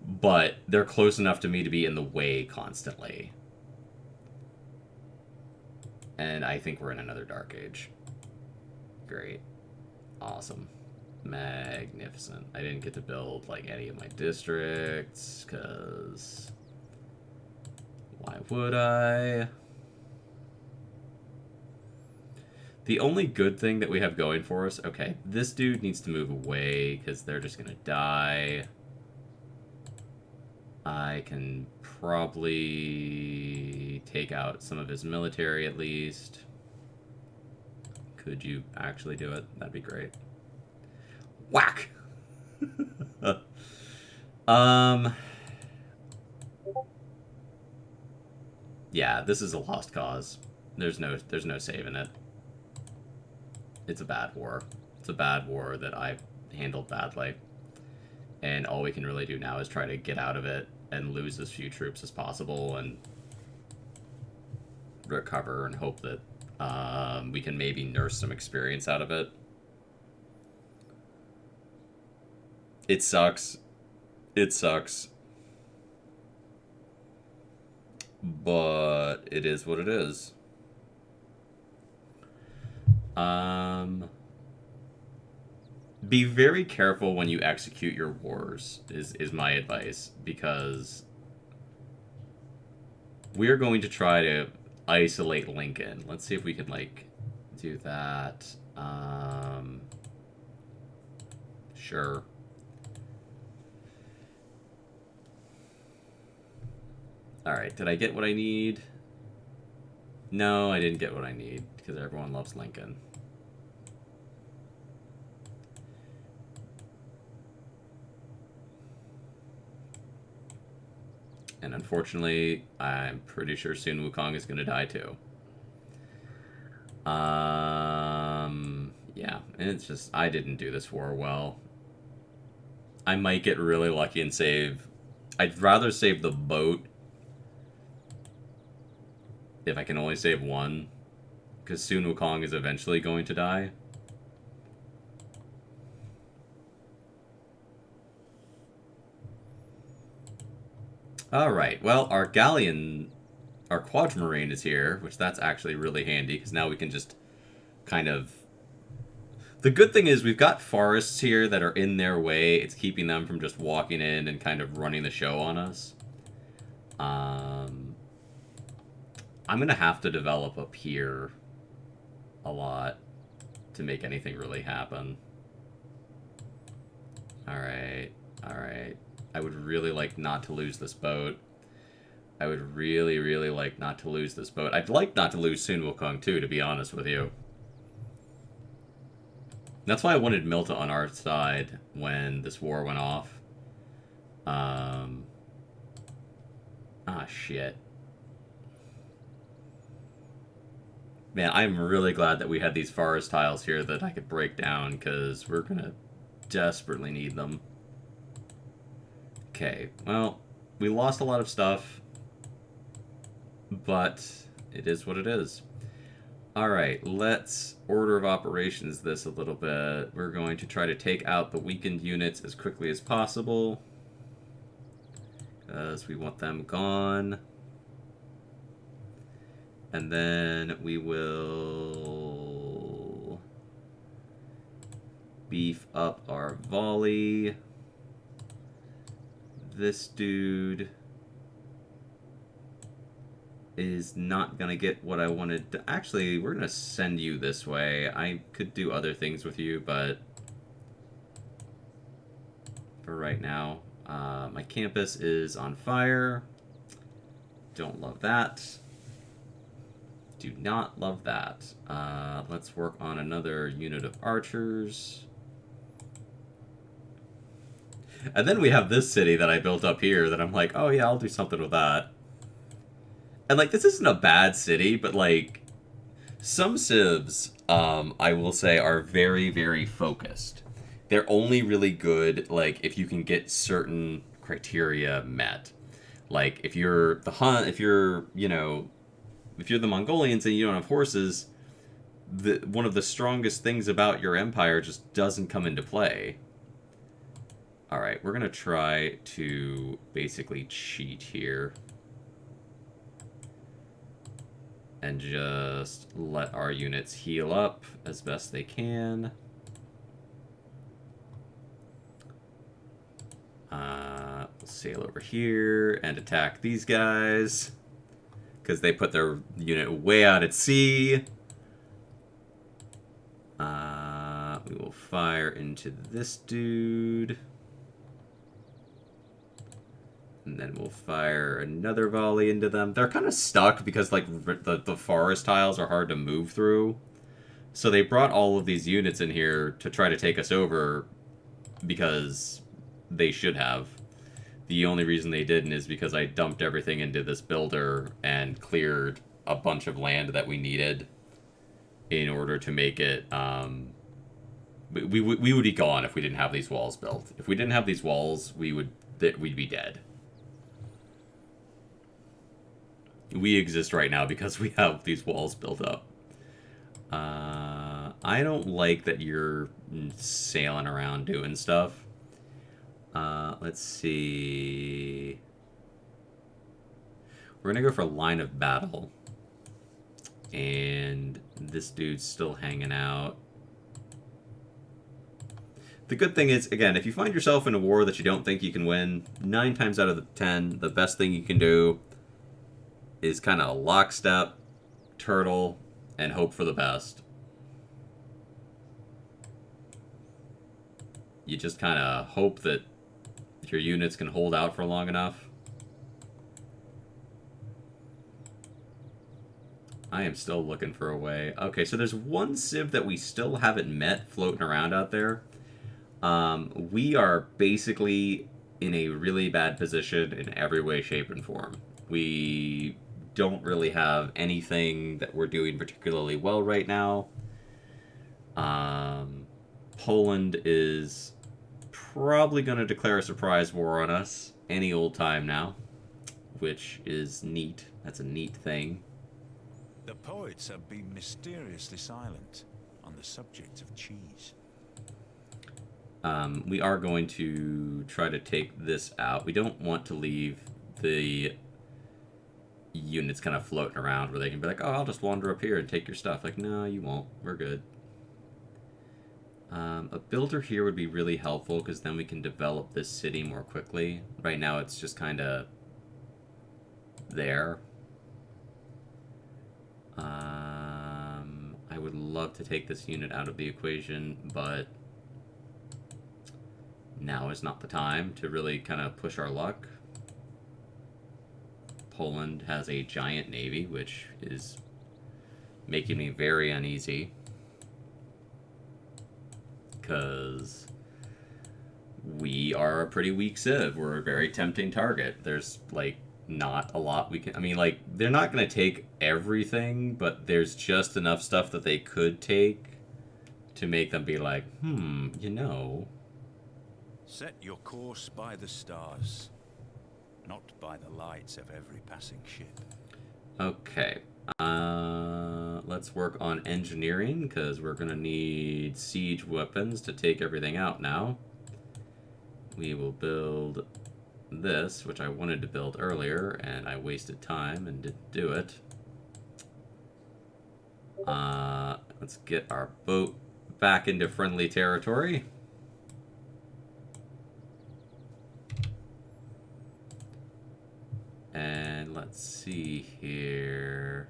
Speaker 1: But they're close enough to me to be in the way constantly. And I think we're in another Dark Age. Great. Awesome. Magnificent. I didn't get to build, like, any of my districts, because... why would I? The only good thing that we have going for us... Okay, this dude needs to move away, because they're just going to die. I can probably take out some of his military, at least. Could you actually do it? That'd be great. Whack! Yeah, this is a lost cause. There's no saving it. It's a bad war. It's a bad war that I handled badly. And all we can really do now is try to get out of it and lose as few troops as possible and recover and hope that we can maybe nurse some experience out of it. It sucks. It sucks. But it is what it is. Be very careful when you execute your wars, is my advice, because we're going to try to isolate Lincoln. Let's see if we can, like, do that. Sure. Alright, did I get what I need? No, I didn't get what I need, because everyone loves Lincoln. And unfortunately, I'm pretty sure Sun Wukong is going to die too. Yeah, and it's just, I didn't do this war well. I might get really lucky and save... I'd rather save the boat if I can only save one, because Sun Wukong is eventually going to die. Alright, well, our galleon, our quadmarine is here, which that's actually really handy, because now we can just kind of... The good thing is we've got forests here that are in their way. It's keeping them from just walking in and kind of running the show on us. I'm going to have to develop up here a lot to make anything really happen. Alright, alright. I would really like not to lose this boat. I would really, really like not to lose this boat. I'd like not to lose Sun Wukong too, to be honest with you. That's why I wanted Milta on our side when this war went off. Ah, shit. Man, I'm really glad that we had these forest tiles here that I could break down, because we're gonna desperately need them. Okay, well, we lost a lot of stuff, but it is what it is. Alright, let's order of operations this a little bit. We're going to try to take out the weakened units as quickly as possible, because we want them gone. And then we will beef up our volley. This dude is not gonna get what I wanted to. Actually, we're gonna send you this way. I could do other things with you, but for right now, my campus is on fire. Don't love that. Do not love that. Let's work on another unit of archers. And then we have this city that I built up here that I'm like, oh yeah, I'll do something with that. And like, this isn't a bad city, but like, some civs, I will say, are very, very focused. They're only really good, like, if you can get certain criteria met. Like, if you're the Hun, if you're the Mongolians and you don't have horses, one of the strongest things about your empire just doesn't come into play. Alright, we're going to try to basically cheat here. And just let our units heal up as best they can. We'll sail over here and attack these guys, because they put their unit way out at sea. We will fire into this dude. And then we'll fire another volley into them. They're kind of stuck because like the forest tiles are hard to move through. So they brought all of these units in here to try to take us over because they should have. The only reason they didn't is because I dumped everything into this builder and cleared a bunch of land that we needed in order to make it... we would be gone if we didn't have these walls built. If we didn't have these walls, we'd be dead. We exist right now because we have these walls built up. I don't like that you're sailing around doing stuff. Let's see. We're gonna go for line of battle. And this dude's still hanging out. The good thing is, again, if you find yourself in a war that you don't think you can win, 9 times out of the 10, the best thing you can do is kind of lockstep, turtle, and hope for the best. You just kind of hope that your units can hold out for long enough. I am still looking for a way. Okay, so there's one civ that we still haven't met floating around out there. We are basically in a really bad position in every way, shape, and form. We don't really have anything that we're doing particularly well right now. Poland is probably going to declare a surprise war on us any old time now, which is neat. That's a neat thing.
Speaker 2: The poets have been mysteriously silent on the subject of cheese.
Speaker 1: We are going to try to take this out. We don't want to leave the units kind of floating around where they can be like, oh, I'll just wander up here and take your stuff. Like, no, you won't. We're good. A builder here would be really helpful because then we can develop this city more quickly. Right now it's just kind of there. I would love to take this unit out of the equation, but now is not the time to really kind of push our luck. Poland has a giant navy, which is making me very uneasy. Because we are a pretty weak civ. We're a very tempting target. There's, like, not a lot we can... I mean, like, they're not going to take everything, but there's just enough stuff that they could take to make them be like, you know...
Speaker 2: Set your course by the stars, not by the lights of every passing ship.
Speaker 1: Okay. Let's work on engineering, because we're going to need siege weapons to take everything out now. We will build this, which I wanted to build earlier, and I wasted time and didn't do it. Let's get our boat back into friendly territory. And let's see here.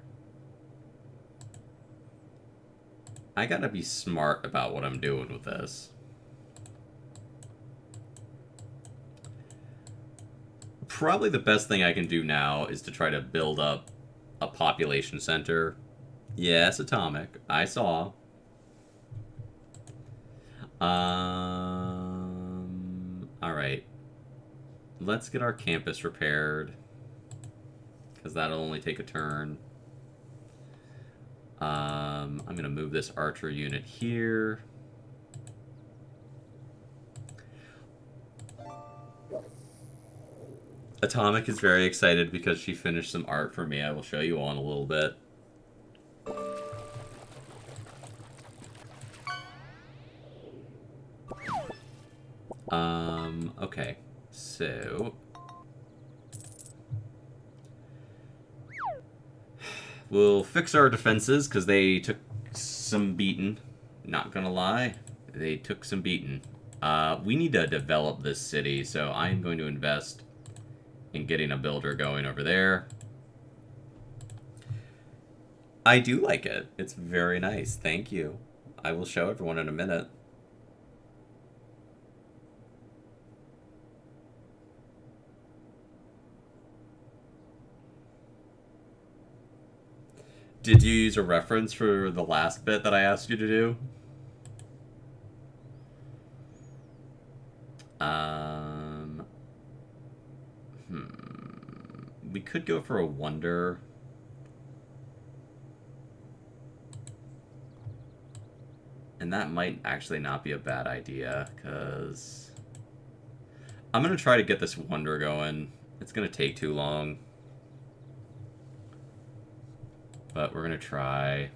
Speaker 1: I gotta be smart about what I'm doing with this. Probably the best thing I can do now is to try to build up a population center. Yes, atomic. I saw. Alright. Let's get our campus repaired. Because that'll only take a turn. I'm going to move this archer unit here. Atomic is very excited because she finished some art for me. I will show you all in a little bit. Okay. So... we'll fix our defenses, because they took some beating. Not gonna lie. They took some beating. We need to develop this city, so I'm going to invest in getting a builder going over there. I do like it. It's very nice. Thank you. I will show everyone in a minute. Did you use a reference for the last bit that I asked you to do? We could go for a wonder. And that might actually not be a bad idea, because I'm going to try to get this wonder going. It's going to take too long. But we're going to try.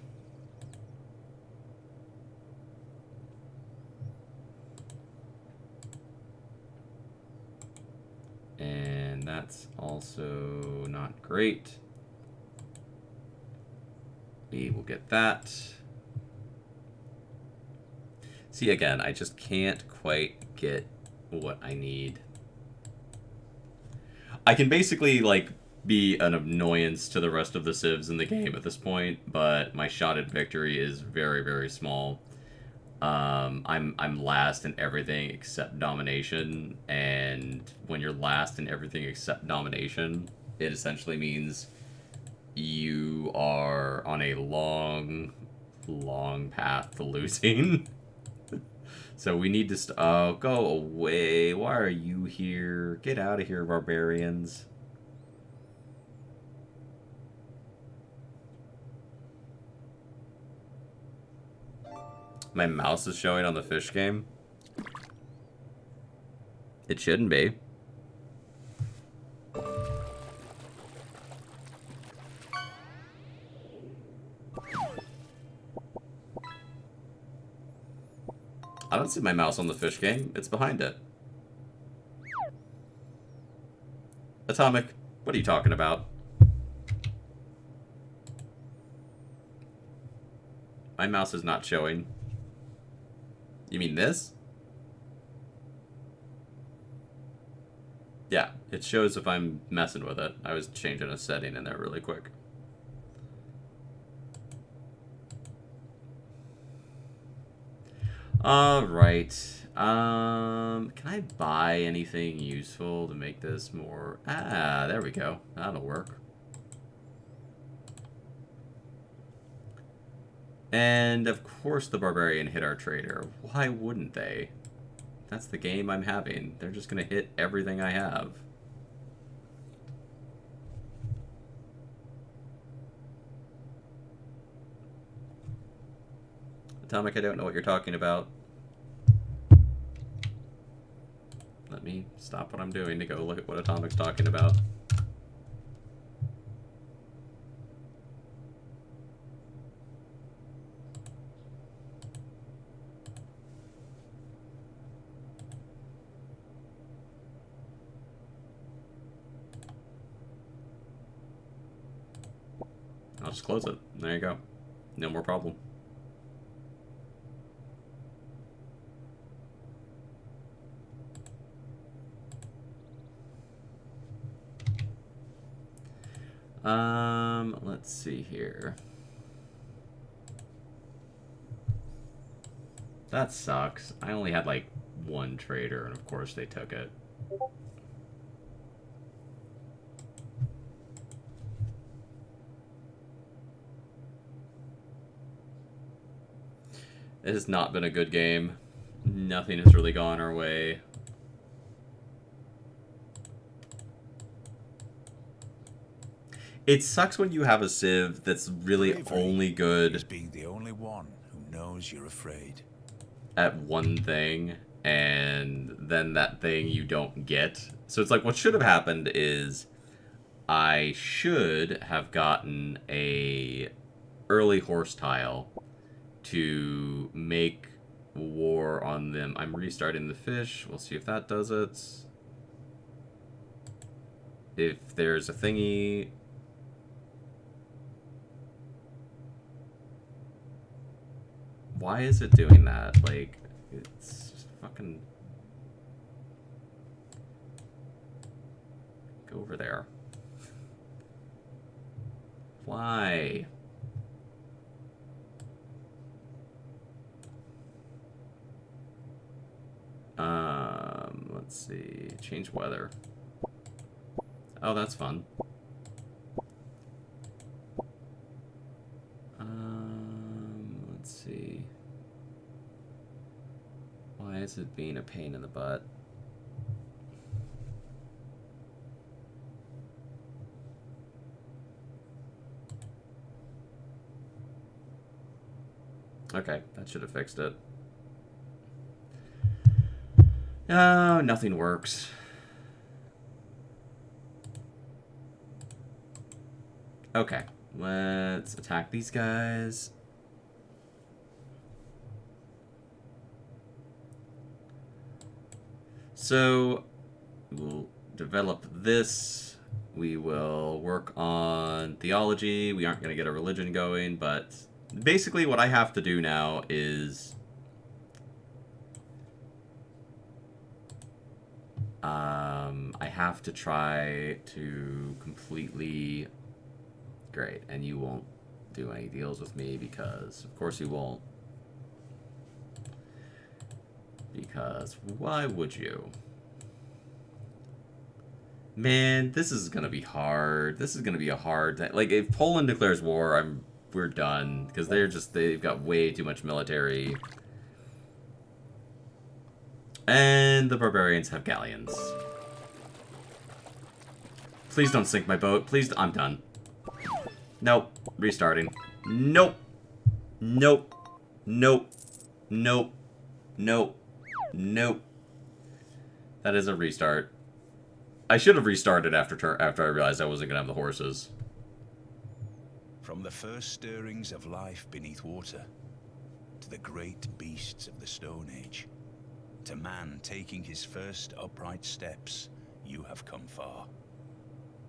Speaker 1: And that's also not great. We will get that. See, again, I just can't quite get what I need. I can basically, like, be an annoyance to the rest of the civs in the game at this point, but my shot at victory is very, very small. I'm last in everything except domination, and when you're last in everything except domination, it essentially means you are on a long, long path to losing. So we need to oh, go away. Why are you here? Get out of here, barbarians. My mouse is showing on the fish game. It shouldn't be. I don't see my mouse on the fish game. It's behind it. Atomic, what are you talking about? My mouse is not showing. You mean this? Yeah, it shows if I'm messing with it. I was changing a setting in there really quick. Alright. Can I buy anything useful to make this more... Ah, there we go. That'll work. And, of course, the barbarian hit our trader. Why wouldn't they? That's the game I'm having. They're just going to hit everything I have. Atomic, I don't know what you're talking about. Let me stop what I'm doing to go look at what Atomic's talking about. I'll just close it. There you go. No more problem. Let's see here. That sucks. I only had like one trader, and of course they took it. It has not been a good game. Nothing has really gone our way. It sucks when you have a Civ that's really
Speaker 2: Bravery
Speaker 1: only
Speaker 2: is
Speaker 1: good
Speaker 2: being the only one who knows you're afraid.
Speaker 1: at one thing, and then that thing you don't get. So it's like, what should have happened is I should have gotten a early horse tile to make war on them. I'm restarting the fish. We'll see if that does it. If there's a thingy... Why is it doing that? Like, it's fucking... Go over there. Why? Let's see. Change weather. Oh, that's fun. Let's see. Why is it being a pain in the butt? Okay, that should have fixed it. No, nothing works. Okay, let's attack these guys. So, we'll develop this. We will work on theology. We aren't going to get a religion going, but basically what I have to do now is... I have to try to completely... Great, and you won't do any deals with me because, of course, you won't. Because why would you? Man, this is gonna be hard. This is gonna be a hard... Like, if Poland declares war, we're done. Because they've got way too much military. And the barbarians have galleons. Please don't sink my boat. Please, I'm done. Nope. Restarting. Nope. Nope. Nope. Nope. Nope. Nope. That is a restart. I should have restarted after I realized I wasn't gonna have the horses.
Speaker 2: From the first stirrings of life beneath water, to the great beasts of the Stone Age, to man taking his first upright steps, you have come far.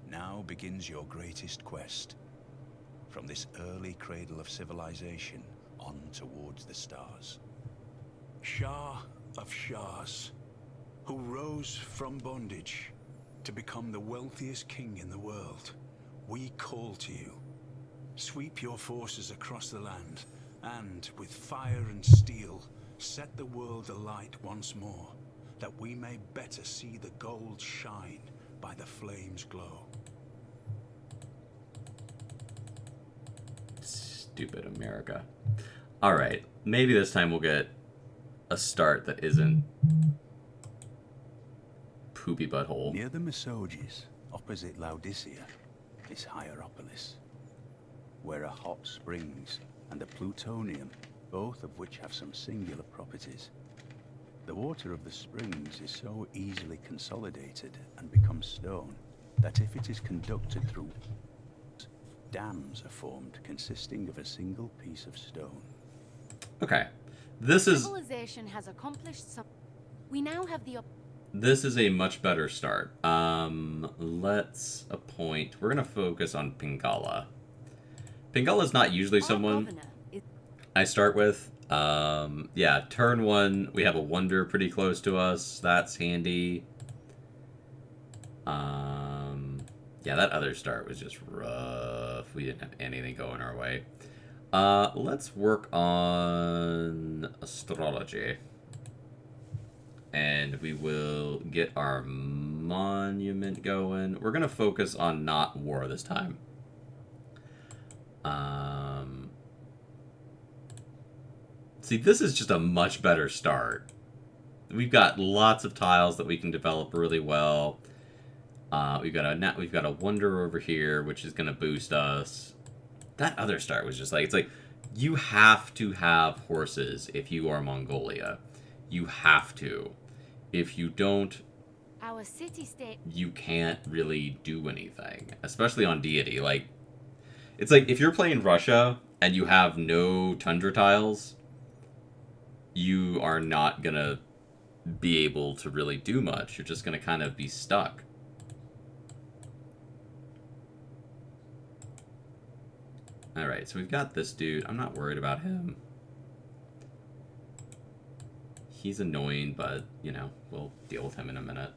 Speaker 2: Now begins your greatest quest. From this early cradle of civilization on towards the stars. Shah of Shahs, who rose from bondage to become the wealthiest king in the world, we call to you. Sweep your forces across the land, and with fire and steel, set the world alight once more, that we may better see the gold shine by the flames' glow.
Speaker 1: Stupid America. Alright, maybe this time we'll get a start that isn't poopy butthole.
Speaker 2: Near the Mesoges, opposite Laodicea, is Hierapolis, where are hot springs and the plutonium, both of which have some singular properties. The water of the springs is so easily consolidated and becomes stone that if it is conducted through, dams are formed consisting of a single piece of stone.
Speaker 1: Okay. This is
Speaker 3: Civilization has accomplished some. We now have the
Speaker 1: This is a much better start. Let's appoint... We're going to focus on Pingala. Pingala's not usually
Speaker 3: Our
Speaker 1: someone...
Speaker 3: governor,
Speaker 1: I start with. Yeah, turn 1, we have a wonder pretty close to us. That's handy. Yeah, that other start was just rough. We didn't have anything going our way. Let's work on astrology. And we will get our monument going. We're going to focus on not war this time. See, this is just a much better start. We've got lots of tiles that we can develop really well. We've got a wonder over here, which is going to boost us. That other start was just like, it's like, you have to have horses if you are Mongolia. You have to. If you don't,
Speaker 3: Our city-state.
Speaker 1: you can't really do anything, especially on deity. Like, it's like if you're playing Russia and you have no tundra tiles, you are not gonna be able to really do much. You're just gonna kind of be stuck. Alright, so we've got this dude. I'm not worried about him. He's annoying, but, you know, we'll deal with him in a minute.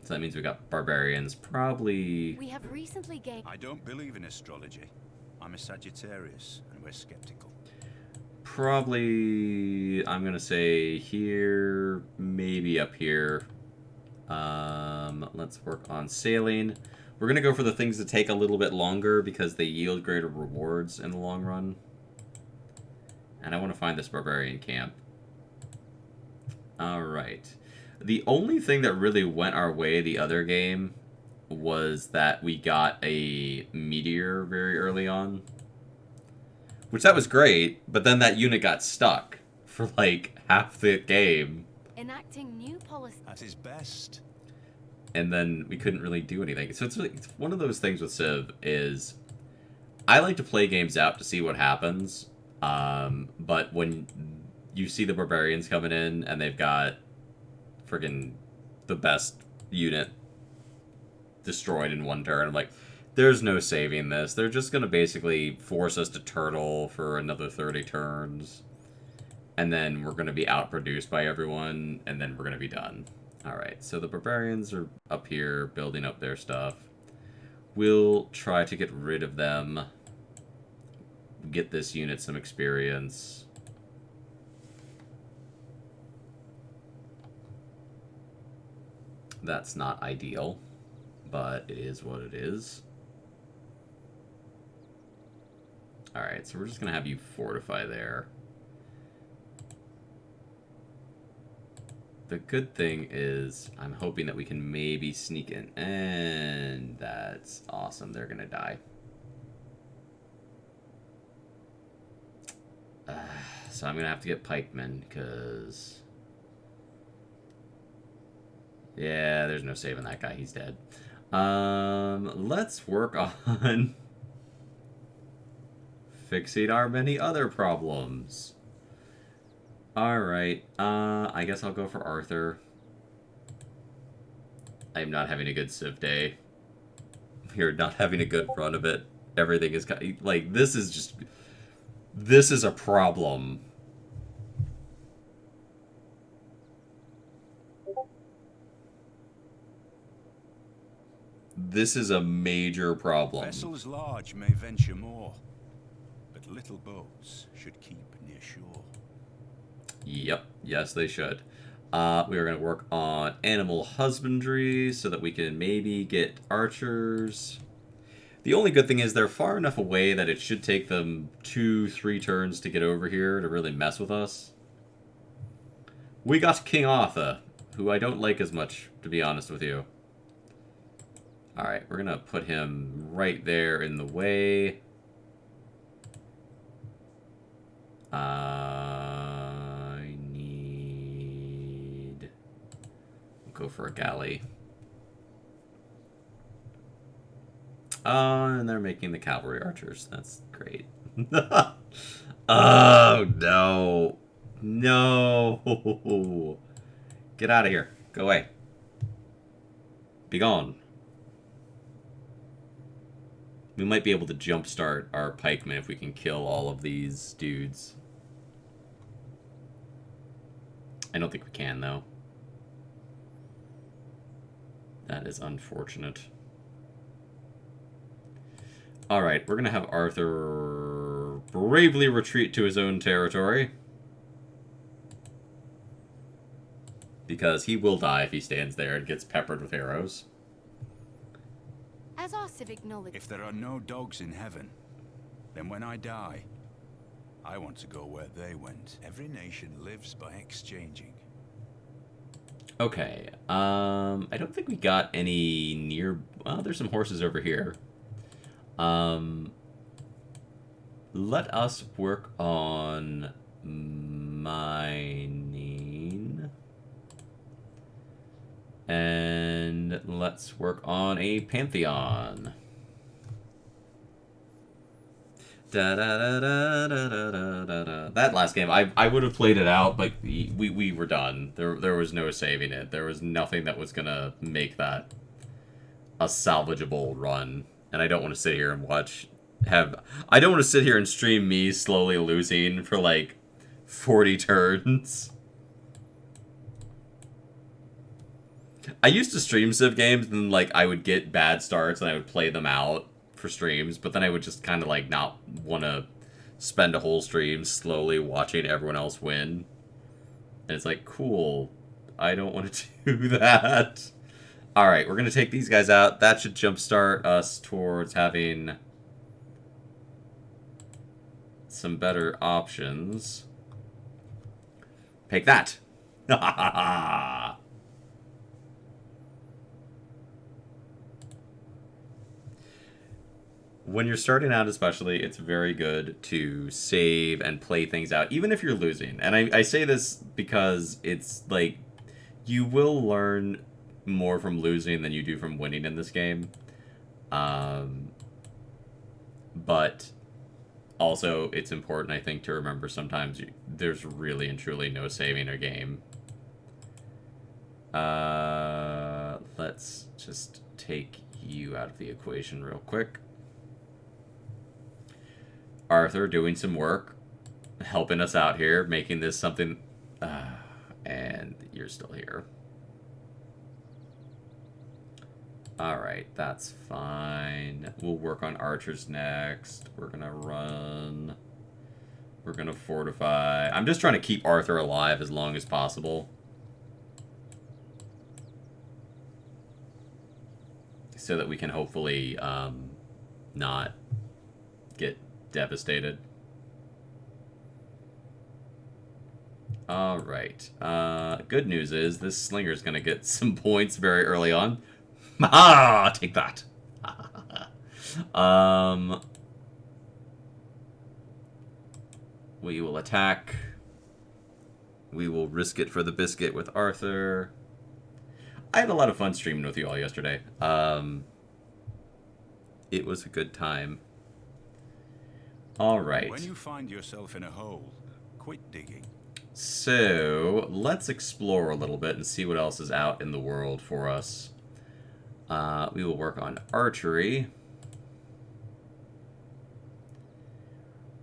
Speaker 1: So that means we got barbarians. Probably...
Speaker 3: We have recently gained.
Speaker 2: I don't believe in astrology. I'm a Sagittarius, and we're skeptical.
Speaker 1: Probably, I'm gonna say here, maybe up here. Let's work on sailing. We're gonna go for the things that take a little bit longer because they yield greater rewards in the long run. And I want to find this barbarian camp. Alright. The only thing that really went our way the other game was that we got a meteor very early on. Which, that was great, but then that unit got stuck for like half the game.
Speaker 3: Enacting new policy.
Speaker 2: At his best.
Speaker 1: And then we couldn't really do anything. So it's one of those things with Civ is I like to play games out to see what happens. But when you see the barbarians coming in and they've got friggin' the best unit destroyed in one turn, I'm like, there's no saving this. They're just going to basically force us to turtle for another 30 turns. And then we're going to be outproduced by everyone, and then we're going to be done. Alright, so the barbarians are up here building up their stuff. We'll try to get rid of them. Get this unit some experience. That's not ideal, but it is what it is. Alright, so we're just going to have you fortify there. The good thing is, I'm hoping that we can maybe sneak in. And that's awesome. They're going to die. So I'm going to have to get pikemen, because... yeah, there's no saving that guy. He's dead. Let's work on... fixing our many other problems. Alright, I guess I'll go for Arthur. I'm not having a good Civ day. We're not having a good run of it. Everything is... like, this is just... this is a problem. This is a major problem.
Speaker 2: Vessels large may venture more, but little boats should keep near shore.
Speaker 1: Yep, yes they should. We are going to work on animal husbandry so that we can maybe get archers. The only good thing is they're far enough away that it should take them 2-3 turns to get over here to really mess with us. We got King Arthur, who I don't like as much, to be honest with you. Alright, we're going to put him right there in the way. I need... we'll go for a galley. And they're making the cavalry archers. That's great. Oh, no. No. Get out of here. Go away. Be gone. We might be able to jumpstart our pikemen if we can kill all of these dudes. I don't think we can, though. That is unfortunate. Alright, we're going to have Arthur bravely retreat to his own territory. Because he will die if he stands there and gets peppered with arrows.
Speaker 3: As our civic knowledge...
Speaker 2: If there are no dogs in heaven, then when I die, I want to go where they went. Every nation lives by exchanging.
Speaker 1: Okay, I don't think we got any near... Well, there's some horses over here. Let us work on mining. And let's work on a pantheon. That last game, I would have played it out, but we were done. There was no saving it. There was nothing that was gonna make that a salvageable run. And I don't want to sit here and I don't want to sit here and stream me slowly losing for like 40 turns. I used to stream Civ games, and like I would get bad starts and I would play them out for streams, but then I would just kind of like not want to spend a whole stream slowly watching everyone else win. And it's like, cool, I don't want to do that. Alright, we're going to take these guys out. That should jumpstart us towards having some better options. Take that! Ha ha ha ha! When you're starting out especially, it's very good to save and play things out, even if you're losing. And I say this because it's like, you will learn more from losing than you do from winning in this game. But also, it's important, I think, to remember sometimes there's really and truly no saving a game. Let's just take you out of the equation real quick. Arthur doing some work, helping us out here, making this something... and you're still here. Alright, that's fine. We'll work on archers next. We're gonna run. We're gonna fortify. I'm just trying to keep Arthur alive as long as possible. So that we can hopefully not get devastated. Alright. Good news is this slinger's gonna get some points very early on. Ah, take that. We will attack. We will risk it for the biscuit with Arthur. I had a lot of fun streaming with you all yesterday. It was a good time. All right.
Speaker 2: When you find yourself in a hole, quit digging.
Speaker 1: So, let's explore a little bit and see what else is out in the world for us. We will work on archery.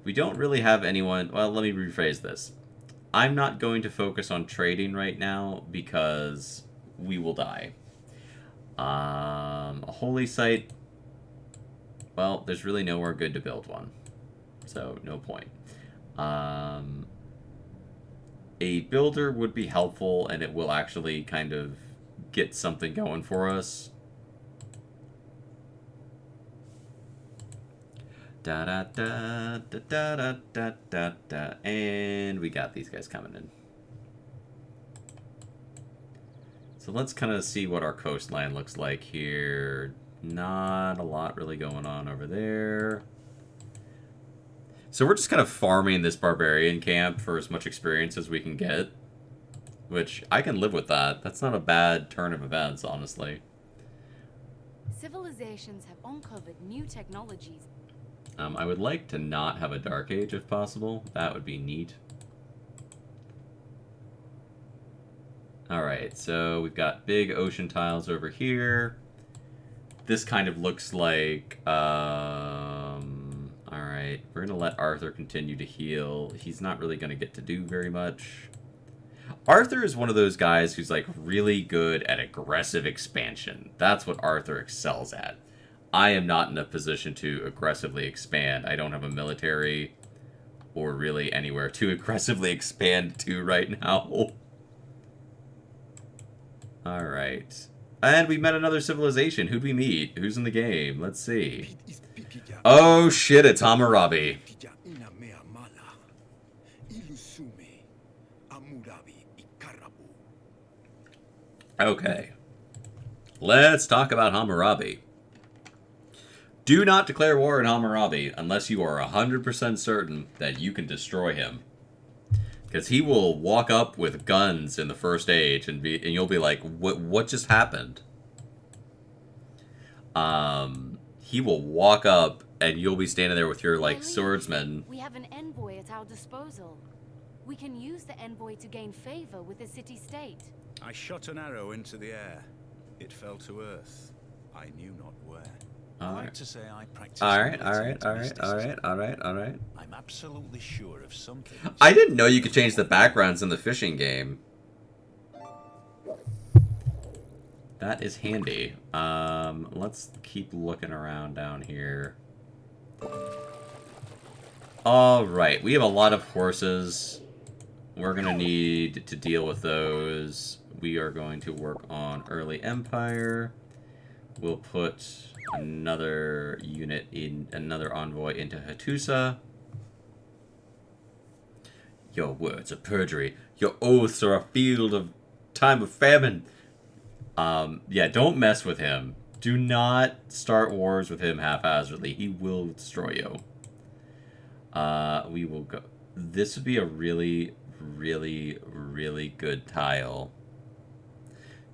Speaker 1: We don't really have anyone... Well, let me rephrase this. I'm not going to focus on trading right now because we will die. A holy site... Well, there's really nowhere good to build one. So, no point. A builder would be helpful, and it will actually kind of get something going for us. Da da da da da da da da da, and we got these guys coming in. So let's kind of see what our coastline looks like here. Not a lot really going on over there. So we're just kind of farming this barbarian camp for as much experience as we can get. Which, I can live with that. That's not a bad turn of events, honestly.
Speaker 3: Civilizations have uncovered new technologies.
Speaker 1: I would like to not have a Dark Age if possible. That would be neat. Alright, so we've got big ocean tiles over here. This kind of looks like... Alright, we're going to let Arthur continue to heal. He's not really going to get to do very much. Arthur is one of those guys who's like really good at aggressive expansion. That's what Arthur excels at. I am not in a position to aggressively expand. I don't have a military or really anywhere to aggressively expand to right now. Alright. And we met another civilization. Who'd we meet? Who's in the game? Let's see. Oh shit, it's Hammurabi. Okay. Let's talk about Hammurabi. Do not declare war on Hammurabi unless you are 100% certain that you can destroy him. Because he will walk up with guns in the first age and you'll be like, what just happened? He will walk up and you'll be standing there with your like swordsman.
Speaker 3: We have an envoy at our disposal. We can use the envoy to gain favor with the city-state.
Speaker 2: I shot an arrow into the air. It fell to earth. I knew not where. I like to say I practice.
Speaker 1: Alright.
Speaker 2: I'm absolutely sure of something.
Speaker 1: I didn't know you could change the backgrounds in the fishing game. That is handy. Let's keep looking around down here. Alright, we have a lot of horses. We're gonna need to deal with those. We are going to work on early empire. We'll put another unit in, another envoy into Hattusa. Your words are perjury. Your oaths are a field of time of famine. Yeah, don't mess with him. Do not start wars with him haphazardly. He will destroy you. We will go. This would be a really good tile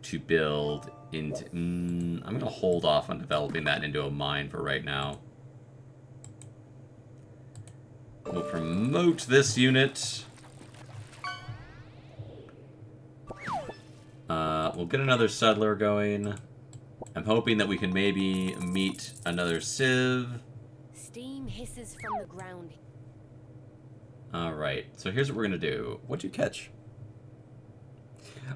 Speaker 1: to build into. I'm going to hold off on developing that into a mine for right now. We'll promote this unit. We'll get another settler going. I'm hoping that we can maybe meet another civ.
Speaker 3: Steam hisses from the ground.
Speaker 1: Alright, so here's what we're going to do. What'd you catch?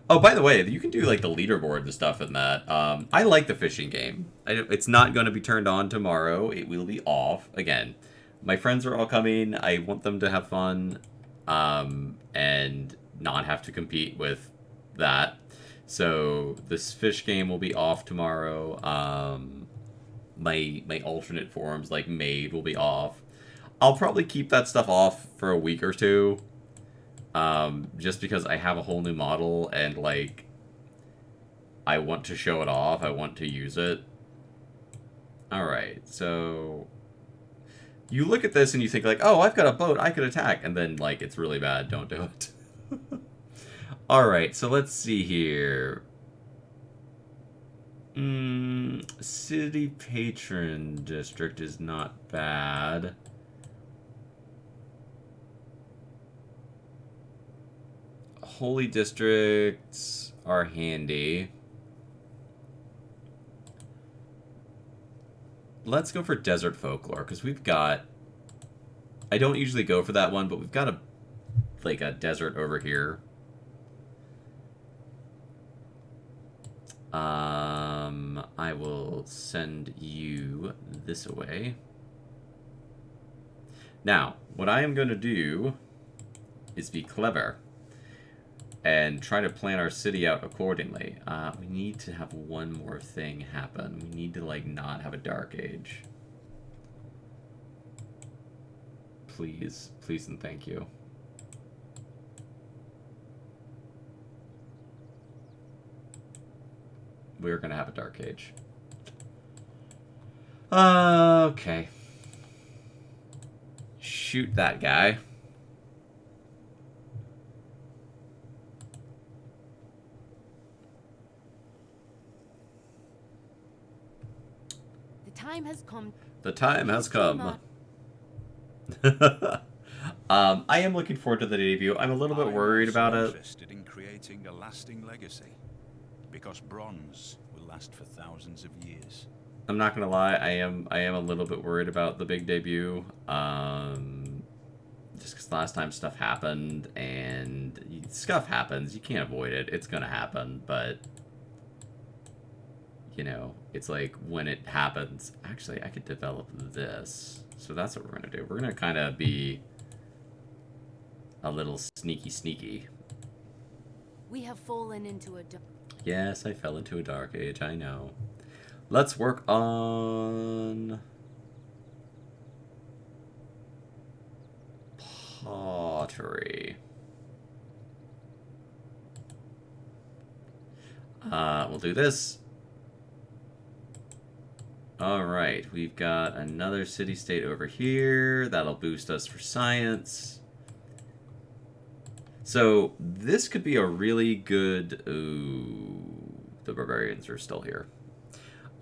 Speaker 1: Oh, by the way, you can do like the leaderboard and stuff in that. I like the fishing game. It's not going to be turned on tomorrow. It will be off. Again, my friends are all coming. I want them to have fun and not have to compete with that. So this fish game will be off tomorrow. My alternate forums like Maid will be off. I'll probably keep that stuff off for a week or two. Just because I have a whole new model and like I want to show it off. I want to use it. Alright, so you look at this and you think like, oh, I've got a boat, I could attack, and then like it's really bad, don't do it. Alright, so let's see here. City Patron District is not bad. Holy districts are handy. Let's go for desert folklore because we've got. I don't usually go for that one, but we've got a desert over here. I will send you this away. Now, what I am going to do is be clever and try to plan our city out accordingly. We need to have one more thing happen. We need to, like, not have a dark age. Please. Please and thank you. We're gonna have a dark age. Okay. Shoot that guy.
Speaker 3: The time has come.
Speaker 1: The time has come. I am looking forward to the debut. I'm a little bit worried about it.
Speaker 2: Interested in creating a lasting legacy, because bronze will last for thousands of years.
Speaker 1: I'm not gonna lie, I am a little bit worried about the big debut. just because last time stuff happened, and stuff happens. You can't avoid it. It's gonna happen, but you know, it's like when it happens. Actually, I could develop this, so that's what we're gonna do. We're gonna kind of be a little sneaky.
Speaker 3: We have fallen into a
Speaker 1: Yes, I fell into a dark age. I know. Let's work on pottery. We'll do this. Alright, we've got another city-state over here. That'll boost us for science. So, this could be a really good... Ooh, the barbarians are still here.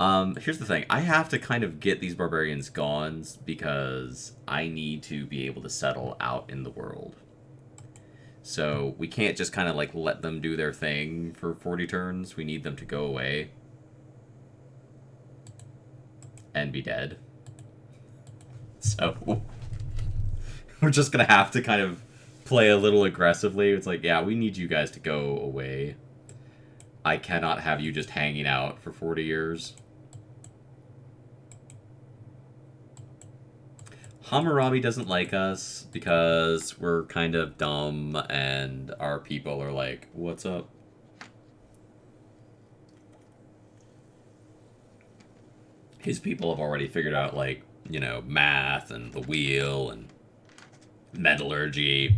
Speaker 1: Here's the thing. I have to kind of get these barbarians gone because I need to be able to settle out in the world. So, we can't just kind of like let them do their thing for 40 turns. We need them to go away. And be dead. So, we're just gonna have to kind of play a little aggressively. It's like, yeah, we need you guys to go away. I cannot have you just hanging out for 40 years. Hammurabi doesn't like us because we're kind of dumb and our people are like, what's up? His people have already figured out, like, you know, math and the wheel and metallurgy.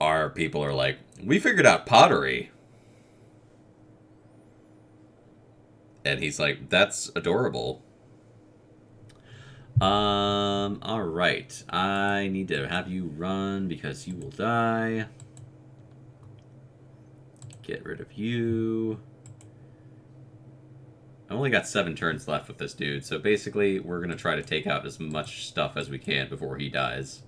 Speaker 1: Our people are like, we figured out pottery. And he's like, that's adorable. Alright. I need to have you run because you will die. Get rid of you. I only got 7 turns left with this dude, so basically we're going to try to take out as much stuff as we can before he dies.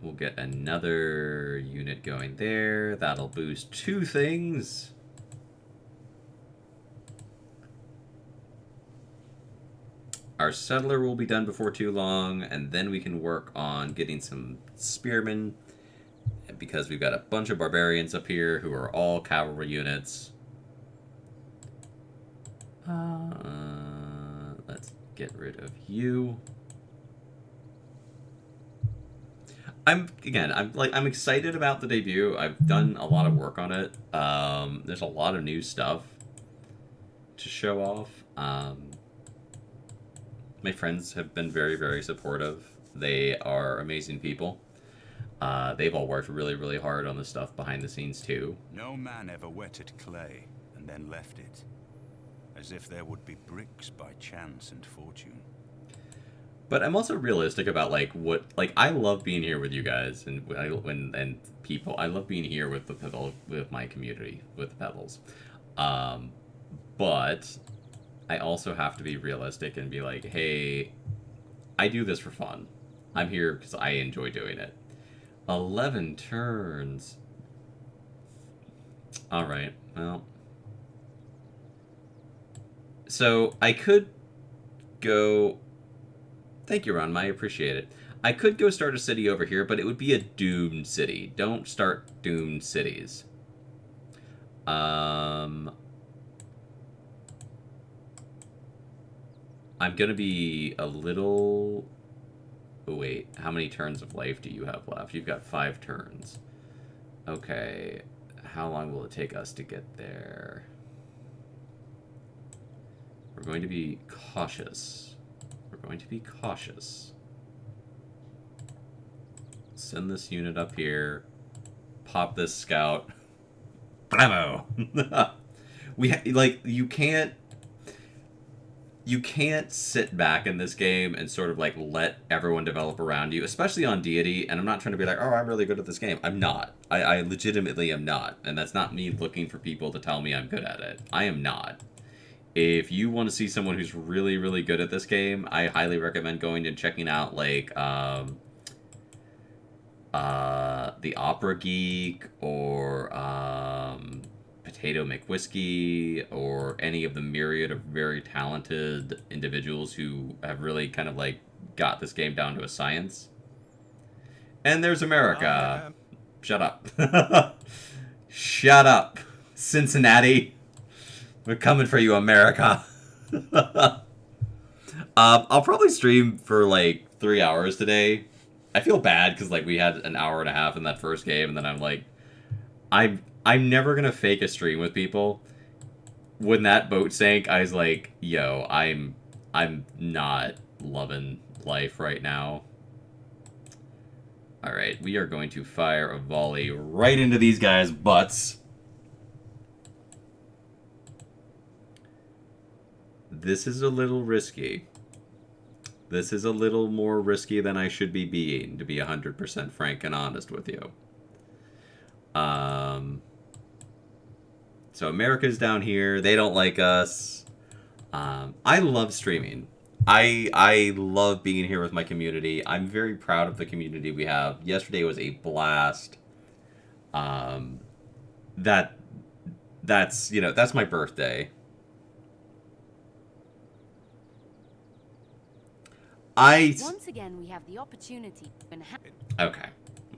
Speaker 1: We'll get another unit going there. That'll boost 2 things. Our settler will be done before too long, and then we can work on getting some spearmen, because we've got a bunch of barbarians up here who are all cavalry units. Let's get rid of you. I'm excited about the debut. I've done a lot of work on it. There's a lot of new stuff to show off. My friends have been very, very supportive. They are amazing people. They've all worked really, really hard on the stuff behind the scenes too.
Speaker 2: No man ever wetted clay and then left it, as if there would be bricks by chance and fortune.
Speaker 1: But I'm also realistic about I love being here with you guys and people. I love being here with with my community, with the Pebbles. But I also have to be realistic and be like, hey, I do this for fun. I'm here because I enjoy doing it. 11 turns. Alright, well. So, I could go... Thank you, Ron. I appreciate it. I could go start a city over here, but it would be a doomed city. Don't start doomed cities. I'm gonna be a little... Oh, wait. How many turns of life do you have left? You've got 5 turns. Okay. How long will it take us to get there? We're going to be cautious. We're going to be cautious. Send this unit up here. Pop this scout. Blammo! You can't sit back in this game and sort of like let everyone develop around you, especially on Deity. And I'm not trying to be like, oh, I'm really good at this game. I'm not. I legitimately am not. And that's not me looking for people to tell me I'm good at it. I am not. If you want to see someone who's really, really good at this game, I highly recommend going and checking out like the Opera Geek or Potato McWhiskey or any of the myriad of very talented individuals who have really kind of like got this game down to a science. And there's America. Shut up. Shut up, Cincinnati. We're coming for you, America. I'll probably stream for like 3 hours today. I feel bad because like we had an hour and a half in that first game, and then I'm like, I'm never gonna fake a stream with people. When that boat sank, I was like, yo, I'm not loving life right now. Alright, we are going to fire a volley right into these guys' butts. This is a little risky. This is a little more risky than I should be being, to be 100% frank and honest with you. So America's down here. They don't like us. I love streaming. I love being here with my community. I'm very proud of the community we have. Yesterday was a blast. That's my birthday.
Speaker 3: Once again, we have the opportunity to
Speaker 1: Okay.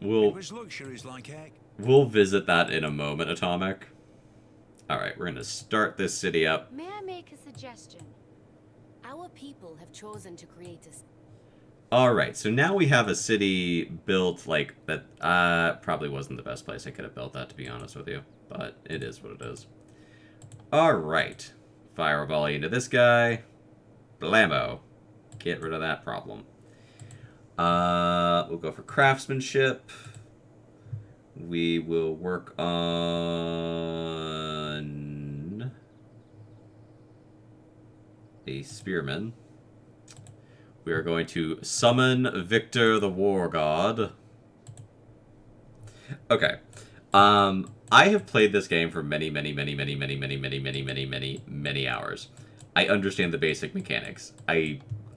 Speaker 2: It was luxuries like heck.
Speaker 1: We'll visit that in a moment, Atomic. Alright, we're gonna start this city up.
Speaker 3: May I make a suggestion? Our people have chosen to create a...
Speaker 1: Alright, so now we have a city built like that. Probably wasn't the best place I could have built that, to be honest with you. But it is what it is. Alright. Fire a volley into this guy. Blammo. Get rid of that problem. We'll go for craftsmanship. We will work on a spearman. We are going to summon Victor the War God. Okay. I have played this game for many hours. I understand the basic mechanics.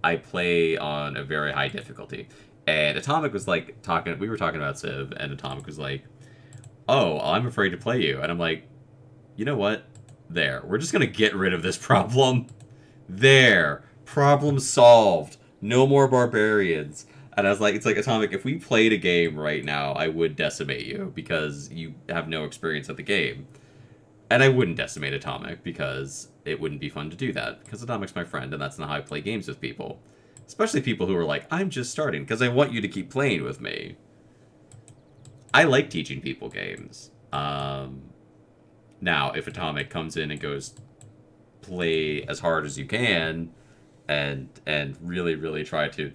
Speaker 1: I play on a very high difficulty. And Atomic was like we were talking about Civ, and Atomic was like, oh, I'm afraid to play you. And I'm like, you know what? There. We're just going to get rid of this problem. There. Problem solved. No more barbarians. And I was like, it's like, Atomic, if we played a game right now, I would decimate you because you have no experience at the game. And I wouldn't decimate Atomic because it wouldn't be fun to do that. Because Atomic's my friend, and that's not how I play games with people. Especially people who are like, I'm just starting, because I want you to keep playing with me. I like teaching people games. Now, if Atomic comes in and goes, play as hard as you can, and really try to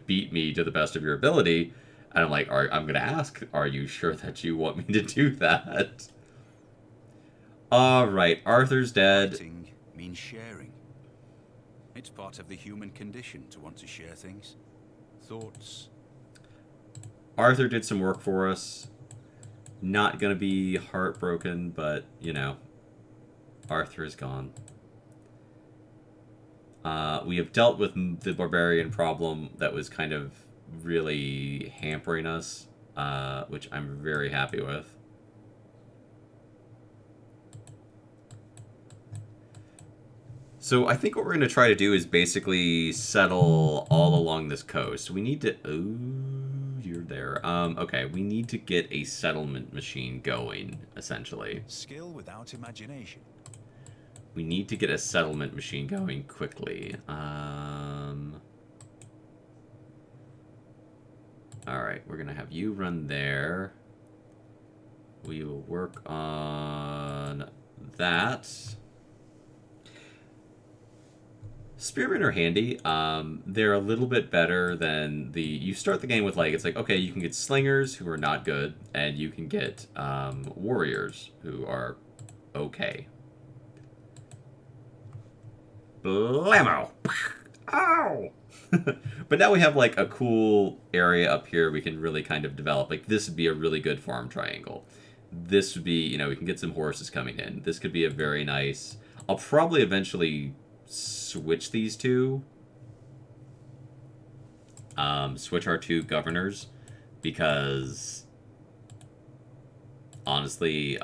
Speaker 1: beat me to the best of your ability, and I'm like, I'm going to ask, are you sure that you want me to do that? Alright, Arthur's dead.
Speaker 2: Fighting means sharing. It's part of the human condition to want to share things. Thoughts.
Speaker 1: Arthur did some work for us. Not gonna be heartbroken, but, you know, Arthur is gone. We have dealt with the barbarian problem that was kind of really hampering us, which I'm very happy with. So I think what we're going to try to do is basically settle all along this coast. We need to... Oh, you're there. Okay, we need to get a settlement machine going, essentially.
Speaker 2: Skill without imagination.
Speaker 1: We need to get a settlement machine going quickly. Alright, we're going to have you run there. We will work on that. Spearmen are handy. They're a little bit better than the... You start the game with, like, it's like, okay, you can get slingers, who are not good, and you can get warriors, who are okay. Blammo! Ow! But now we have, like, a cool area up here we can really kind of develop. Like, this would be a really good farm triangle. This would be, you know, we can get some horses coming in. This could be a very nice... I'll probably eventually... switch these two. Switch our two governors, because honestly,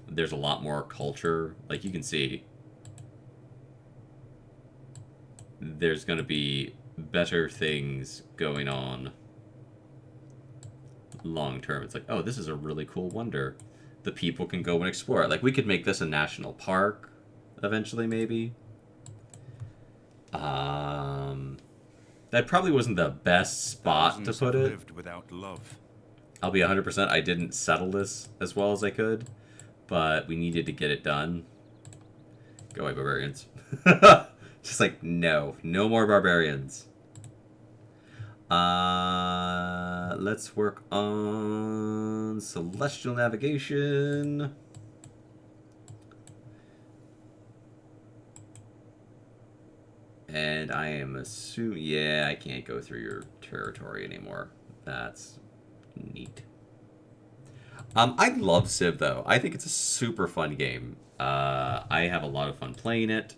Speaker 1: there's a lot more culture. Like you can see, there's going to be better things going on long term. It's like, oh, this is a really cool wonder. The people can go and explore it. Like, we could make this a national park eventually, maybe. That probably wasn't the best spot to put it.
Speaker 2: Lived without love.
Speaker 1: I'll be 100%. I didn't settle this as well as I could, but we needed to get it done. Go away, barbarians. Just like, no more barbarians. Let's work on celestial navigation. And I am assuming, yeah, I can't go through your territory anymore. That's neat. I love Civ though. I think it's a super fun game. I have a lot of fun playing it.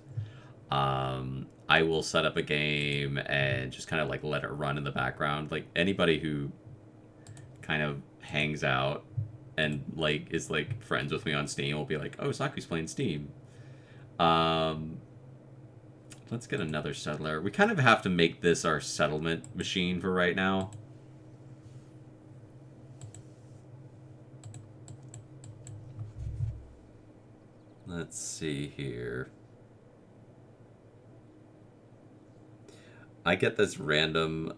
Speaker 1: I will set up a game and just kind of like let it run in the background. Like anybody who kind of hangs out and like is like friends with me on Steam will be like, "Oh, Saku's playing Steam." Let's get another settler. We kind of have to make this our settlement machine for right now. Let's see here. I get this random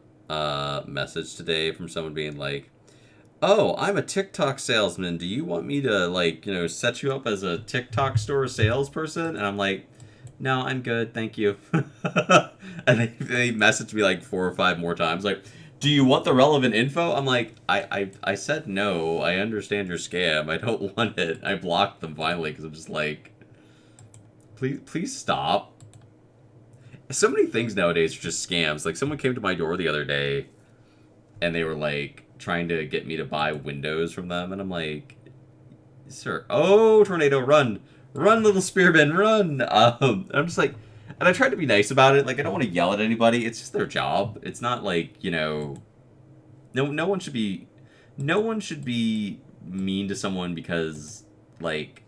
Speaker 1: message today from someone being like, "Oh, I'm a TikTok salesman. Do you want me to, like, set you up as a TikTok store salesperson?" And I'm like, "No, I'm good, thank you." And they messaged me like 4 or 5 more times, like, "Do you want the relevant info?" I'm like, I said no. I understand your scam. I don't want it. I blocked them finally because I'm just like, please stop. So many things nowadays are just scams. Like, someone came to my door the other day, and they were like trying to get me to buy windows from them, and I'm like, "Sir, oh, tornado, run, little spearman, run!" I'm just like, and I tried to be nice about it. Like, I don't want to yell at anybody. It's just their job. It's not like, no one should be mean to someone because like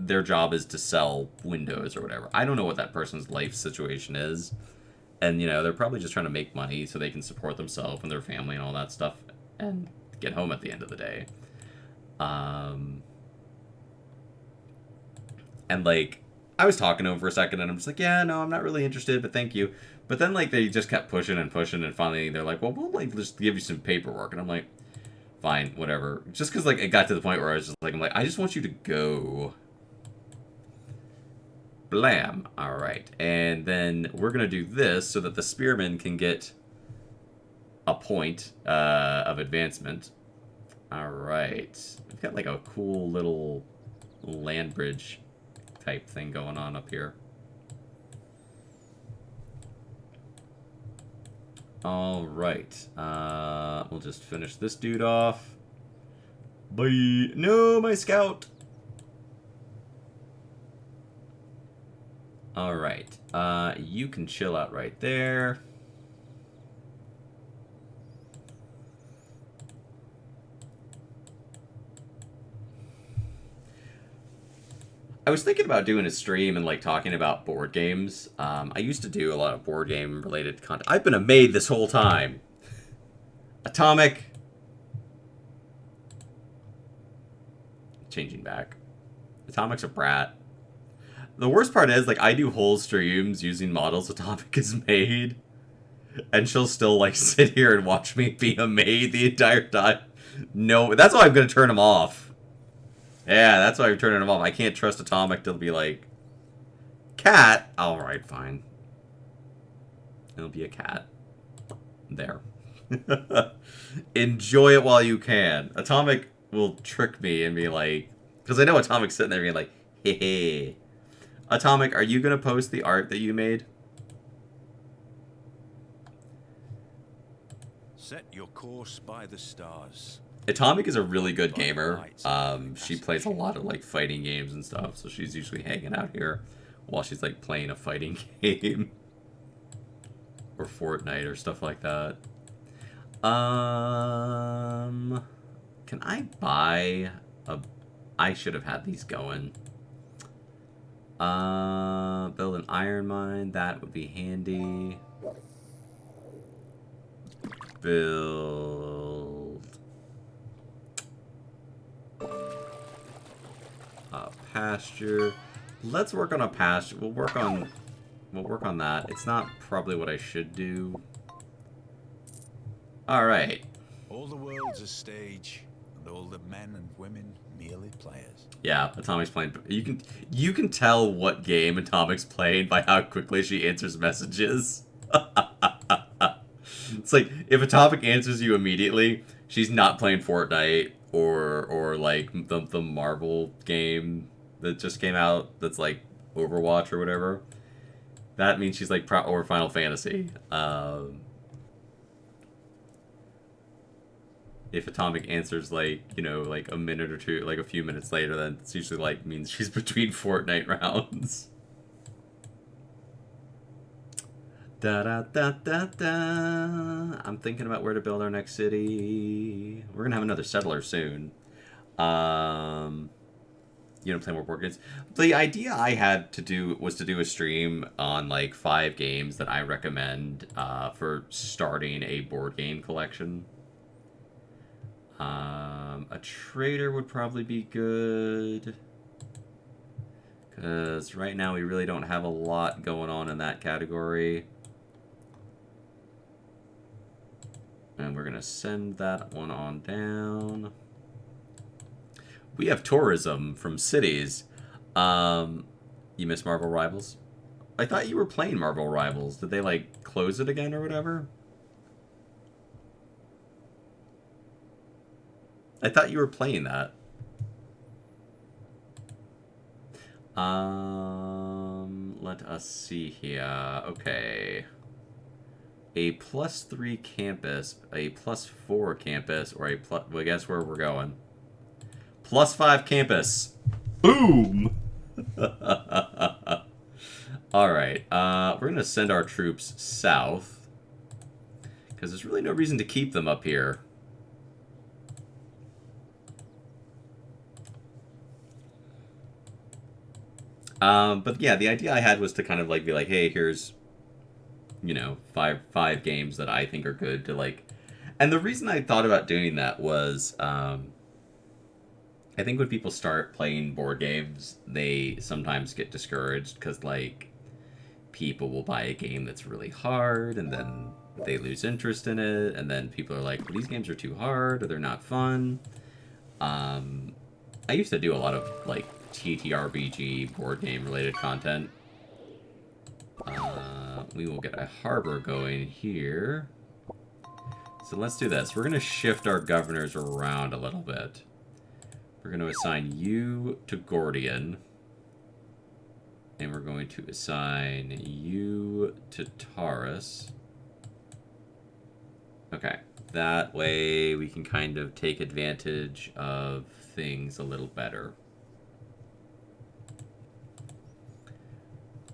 Speaker 1: their job is to sell windows or whatever. I don't know what that person's life situation is. And, they're probably just trying to make money so they can support themselves and their family and all that stuff and get home at the end of the day. And, like, I was talking to them for a second and I'm just like, "Yeah, no, I'm not really interested, but thank you." But then, like, they just kept pushing and finally they're like, "Well, we'll, like, just give you some paperwork." And I'm like, "Fine, whatever." Just because, like, it got to the point where I was just like, I just want you to go. Blam. Alright. And then we're going to do this so that the spearmen can get a point of advancement. Alright. We've got like a cool little land bridge type thing going on up here. Alright. We'll just finish this dude off. Bye. No, my scout! Alright, you can chill out right there. I was thinking about doing a stream and like talking about board games. I used to do a lot of board game related content. I've been a maid this whole time. Atomic. Changing back. Atomic's a brat. The worst part is, like, I do whole streams using models Atomic has made, and she'll still, like, sit here and watch me be a maid the entire time. No, that's why I'm gonna turn him off. Yeah, that's why I'm turning him off. I can't trust Atomic to be like, "Cat?" Alright, fine. It'll be a cat. There. Enjoy it while you can. Atomic will trick me and be like, because I know Atomic's sitting there being like, "Hey. Atomic, are you going to post the art that you made?"
Speaker 2: Set your course by the stars.
Speaker 1: Atomic is a really good gamer. She plays a lot of like fighting games and stuff, so she's usually hanging out here while she's like playing a fighting game. Or Fortnite or stuff like that. Can I buy a... I should have had these going. Build an iron mine. That would be handy. build a pasture. Let's work on a pasture. We'll work on that. It's not probably what I should do. All right.
Speaker 2: All the world's a stage, and all the men and women merely players.
Speaker 1: Yeah, Atomic's playing. You can tell what game Atomic's playing by how quickly she answers messages. It's like if Atomic answers you immediately, she's not playing Fortnite or like the Marvel game that just came out. That's like Overwatch or whatever. That means she's like or Final Fantasy. If Atomic answers like, you know, like a minute or two, like a few minutes later, then it's usually like means she's between Fortnite rounds. Da da da da da. I'm thinking about where to build our next city. We're gonna have another settler soon. You know, play more board games. The idea I had to do was to do a stream on like 5 games that I recommend for starting a board game collection. A trader would probably be good. Because right now we really don't have a lot going on in that category. And we're going to send that one on down. We have tourism from cities. You miss Marvel Rivals? I thought you were playing Marvel Rivals. Did they, like, close it again or whatever? I thought you were playing that. Let us see here. Okay. A +3 campus, a +4 campus, or a plus... Well, guess where we're going. +5 campus. Boom! Alright, we're going to send our troops south. Because there's really no reason to keep them up here. But yeah, the idea I had was to kind of like be like, hey, here's, you know, five games that I think are good to like. And the reason I thought about doing that was, I think when people start playing board games, they sometimes get discouraged because like people will buy a game that's really hard and then they lose interest in it, and then people are like, well, these games are too hard or they're not fun. I used to do a lot of like TTRPG board game related content. We will get a harbor going here. So let's do this. We're going to shift our governors around a little bit. We're going to assign you to Gordian. And we're going to assign you to Taurus. Okay. That way we can kind of take advantage of things a little better.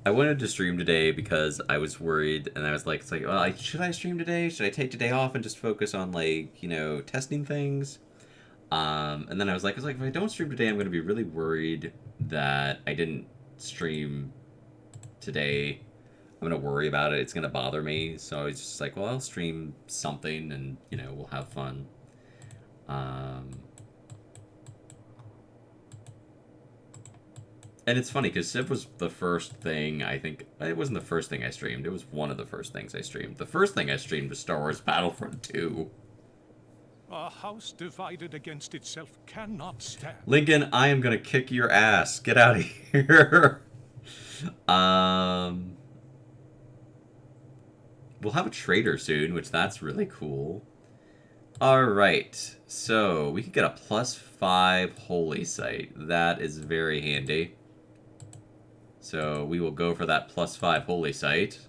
Speaker 1: I wanted to stream today because I was worried, and I was like, it's like, well, should I stream today? Should I take today off and just focus on, like, you know, testing things? And then I was like, if I don't stream today, I'm going to be really worried that I didn't stream today. I'm going to worry about it. It's going to bother me. So I was just like, well, I'll stream something and, you know, we'll have fun. And it's funny, because Civ was the first thing, I think... It wasn't the first thing I streamed. It was one of the first things I streamed. The first thing I streamed was Star Wars Battlefront 2.
Speaker 4: A house divided against itself cannot stand.
Speaker 1: Lincoln, I am going to kick your ass. Get out of here. We'll have a trader soon, which that's really cool. Alright, so we can get a +5 holy site. That is very handy. So we will go for that +5 holy site.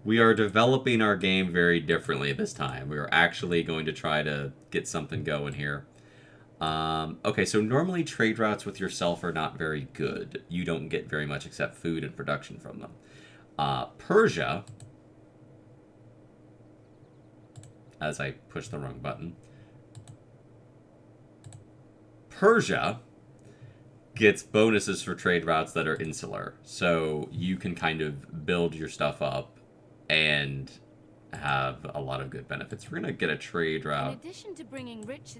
Speaker 1: We are developing our game very differently this time. We are actually going to try to get something going here. Okay, so normally trade routes with yourself are not very good. You don't get very much except food and production from them. Persia, as I push the wrong button, Persia gets bonuses for trade routes that are insular. So you can kind of build your stuff up and have a lot of good benefits. We're going to get a trade
Speaker 3: In
Speaker 1: route
Speaker 3: addition to bringing rich...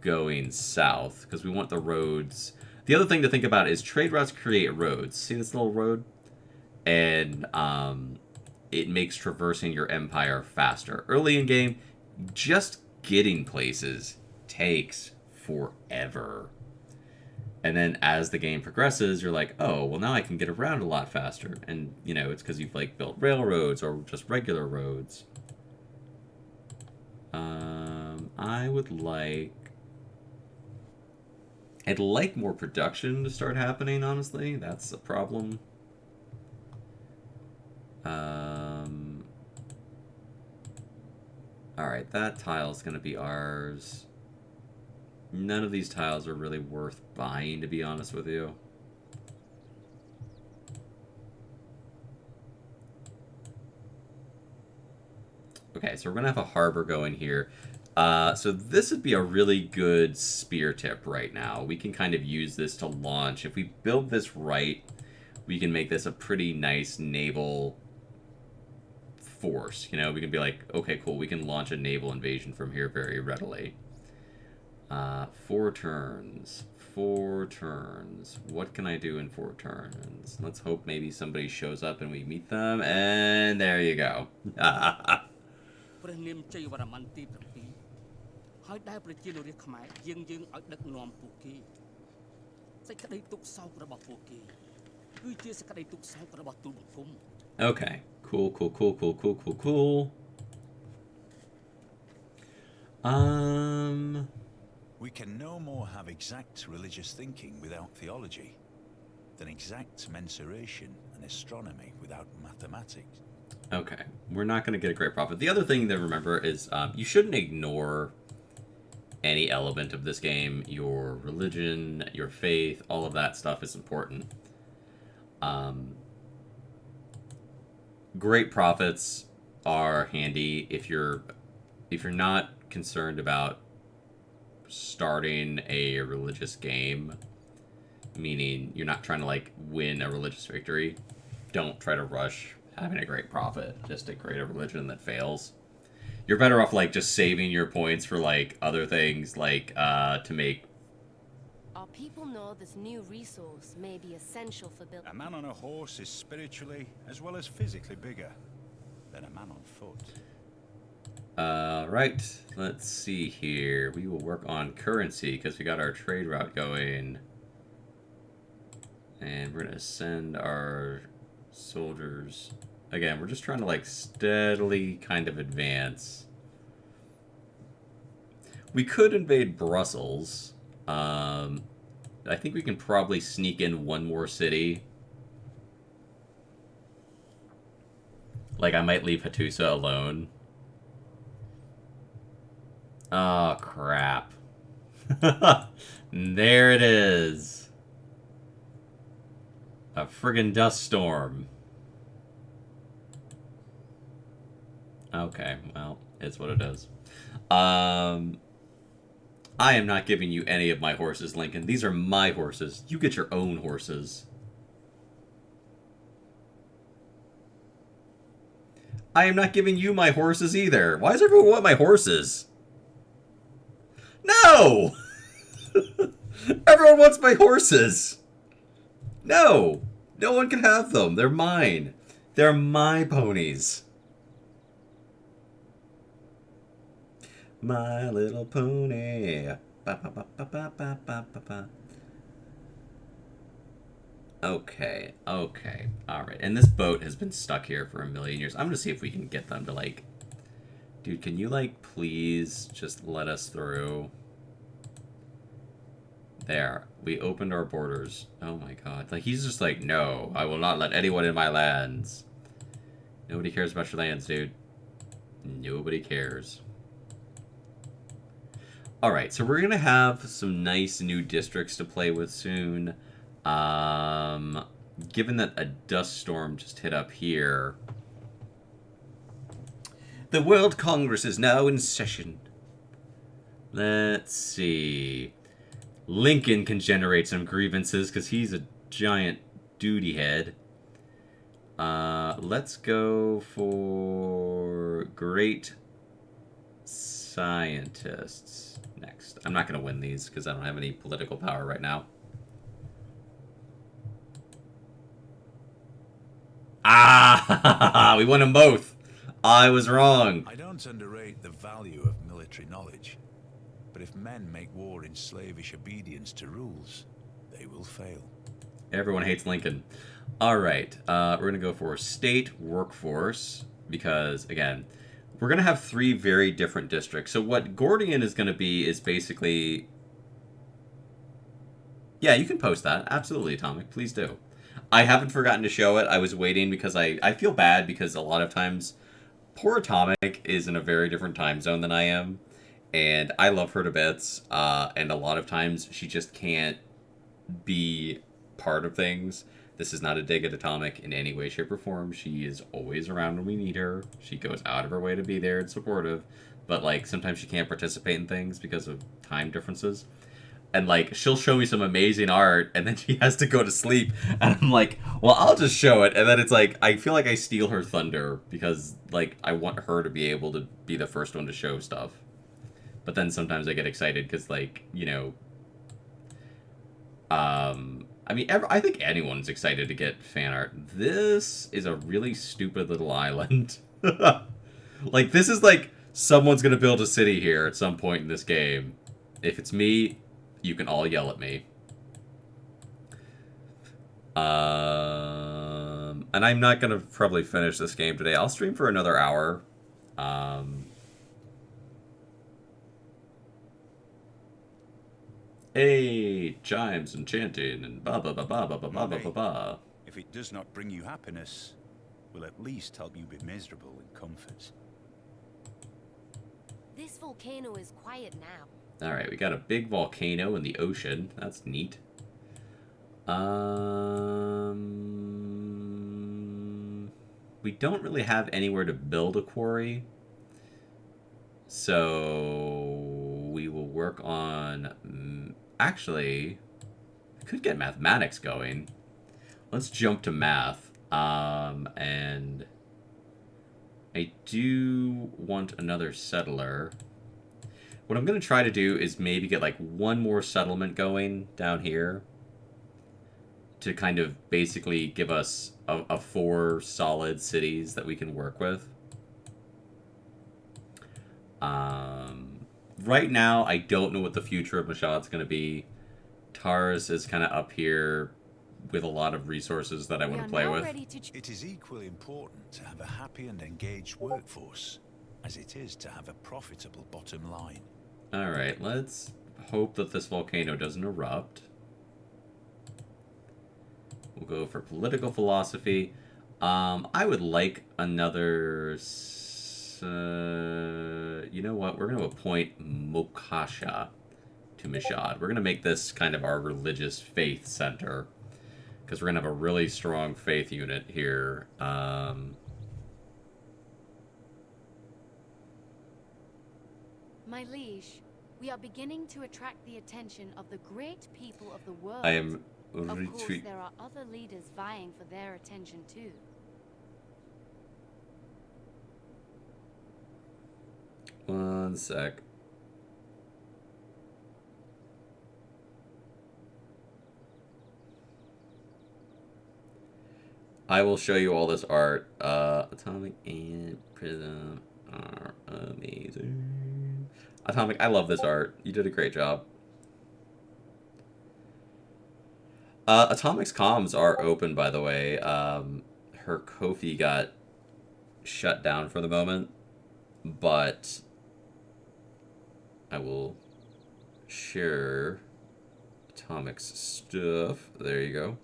Speaker 1: going south, because we want the roads. The other thing to think about is trade routes create roads. See this little road? And it makes traversing your empire faster. Early in game, just getting places takes forever. And then as the game progresses, you're like, oh, well, now I can get around a lot faster. And, you know, it's because you've, like, built railroads or just regular roads. I would like... I'd like more production to start happening, honestly. That's a problem. Alright, that tile's going to be ours. None of these tiles are really worth buying, to be honest with you. Okay, so we're going to have a harbor going here. So this would be a really good spear tip right now. We can kind of use this to launch. If we build this right, we can make this a pretty nice naval force. You know, we can be like, okay, cool, we can launch a naval invasion from here very readily. 4 turns. 4 turns. What can I do in 4 turns? Let's hope maybe somebody shows up and we meet them. And there you go. Okay. Cool, cool, cool, cool, cool, cool, cool.
Speaker 2: We can no more have exact religious thinking without theology than exact mensuration and astronomy without mathematics.
Speaker 1: Okay, we're not going to get a great profit. The other thing to remember is you shouldn't ignore any element of this game. Your religion, your faith, all of that stuff is important. Great profits are handy if you're not concerned about starting a religious game, meaning you're not trying to like win a religious victory. Don't try to rush having a great profit just to create a religion that fails. You're better off like just saving your points for like other things, like to make...
Speaker 3: Our people know this new resource may be essential for building...
Speaker 2: A man on a horse is spiritually as well as physically bigger than a man on foot.
Speaker 1: Right, let's see here. We will work on currency because we got our trade route going. And we're going to send our soldiers... Again, we're just trying to like steadily kind of advance. We could invade Brussels. I think we can probably sneak in one more city. Like, I might leave Hattusa alone. Oh, crap. There it is. A friggin' dust storm. Okay, well, it's what it is. I am not giving you any of my horses, Lincoln. These are my horses. You get your own horses. I am not giving you my horses either. Why does everyone want my horses? No! Everyone wants my horses. No! No one can have them. They're mine. They're my ponies. My Little Pony. Ba, ba, ba, ba, ba, ba, ba, ba. Okay, okay, alright. And this boat has been stuck here for a million years. I'm gonna see if we can get them to, like... Dude, can you, like, please just let us through? There. We opened our borders. Oh my god. Like, he's just like, no, I will not let anyone in my lands. Nobody cares about your lands, dude. Nobody cares. Alright, so we're gonna have some nice new districts to play with soon. Given that a dust storm just hit up here... The World Congress is now in session. Let's see. Lincoln can generate some grievances because he's a giant duty head. Let's go for great scientists next. I'm not going to win these because I don't have any political power right now. Ah! We won them both. I was wrong.
Speaker 2: I don't underrate the value of military knowledge, but if men make war in slavish obedience to rules, they will fail.
Speaker 1: Everyone hates Lincoln. All right, we're going to go for state workforce because, again, we're going to have 3 very different districts. So what Gordian is going to be is basically... Yeah, you can post that. Absolutely, Atomic. Please do. I haven't forgotten to show it. I was waiting because I feel bad because a lot of times poor Atomic is in a very different time zone than I am. And I love her to bits. And a lot of times she just can't be part of things. This is not a dig at Atomic in any way, shape, or form. She is always around when we need her. She goes out of her way to be there and supportive. But, like, sometimes she can't participate in things because of time differences. And, like, she'll show me some amazing art, and then she has to go to sleep. And I'm like, well, I'll just show it. And then it's like, I feel like I steal her thunder because, like, I want her to be able to be the first one to show stuff. But then sometimes I get excited because, like, you know... I mean, I think anyone's excited to get fan art. This is a really stupid little island. Like, this is like, someone's gonna build a city here at some point in this game. If it's me, you can all yell at me. And I'm not gonna probably finish this game today. I'll stream for another hour. Hey, chimes and chanting and ba ba ba ba ba ba ba ba ba ba.
Speaker 2: If it does not bring you happiness, will at least help you be miserable in comfort.
Speaker 3: This volcano is quiet now.
Speaker 1: All right, we got a big volcano in the ocean. That's neat. We don't really have anywhere to build a quarry. So we will work on... Actually, we could get mathematics going. Let's jump to math. And I do want another settler. What I'm going to try to do is maybe get like one more settlement going down here to kind of basically give us a 4 solid cities that we can work with. Right now, I don't know what the future of Mashad's going to be. Tars is kind of up here with a lot of resources that I want to play with.
Speaker 2: It is equally important to have a happy and engaged workforce as it is to have a profitable bottom line.
Speaker 1: All right, let's hope that this volcano doesn't erupt. We'll go for political philosophy. I would like another... you know what? We're going to appoint Mokasha to Mashad. We're going to make this kind of our religious faith center. Because we're going to have a really strong faith unit here.
Speaker 3: My liege, we are beginning to attract the attention of the great people of the world.
Speaker 1: I am...
Speaker 3: Of course, there are other leaders vying for their attention too.
Speaker 1: One sec. I will show you all this art. Atomic and Prism are amazing. Atomic, I love this art. You did a great job. Atomic's comms are open, by the way. Her Ko-fi got shut down for the moment, but I will share Atomic's stuff. There you go.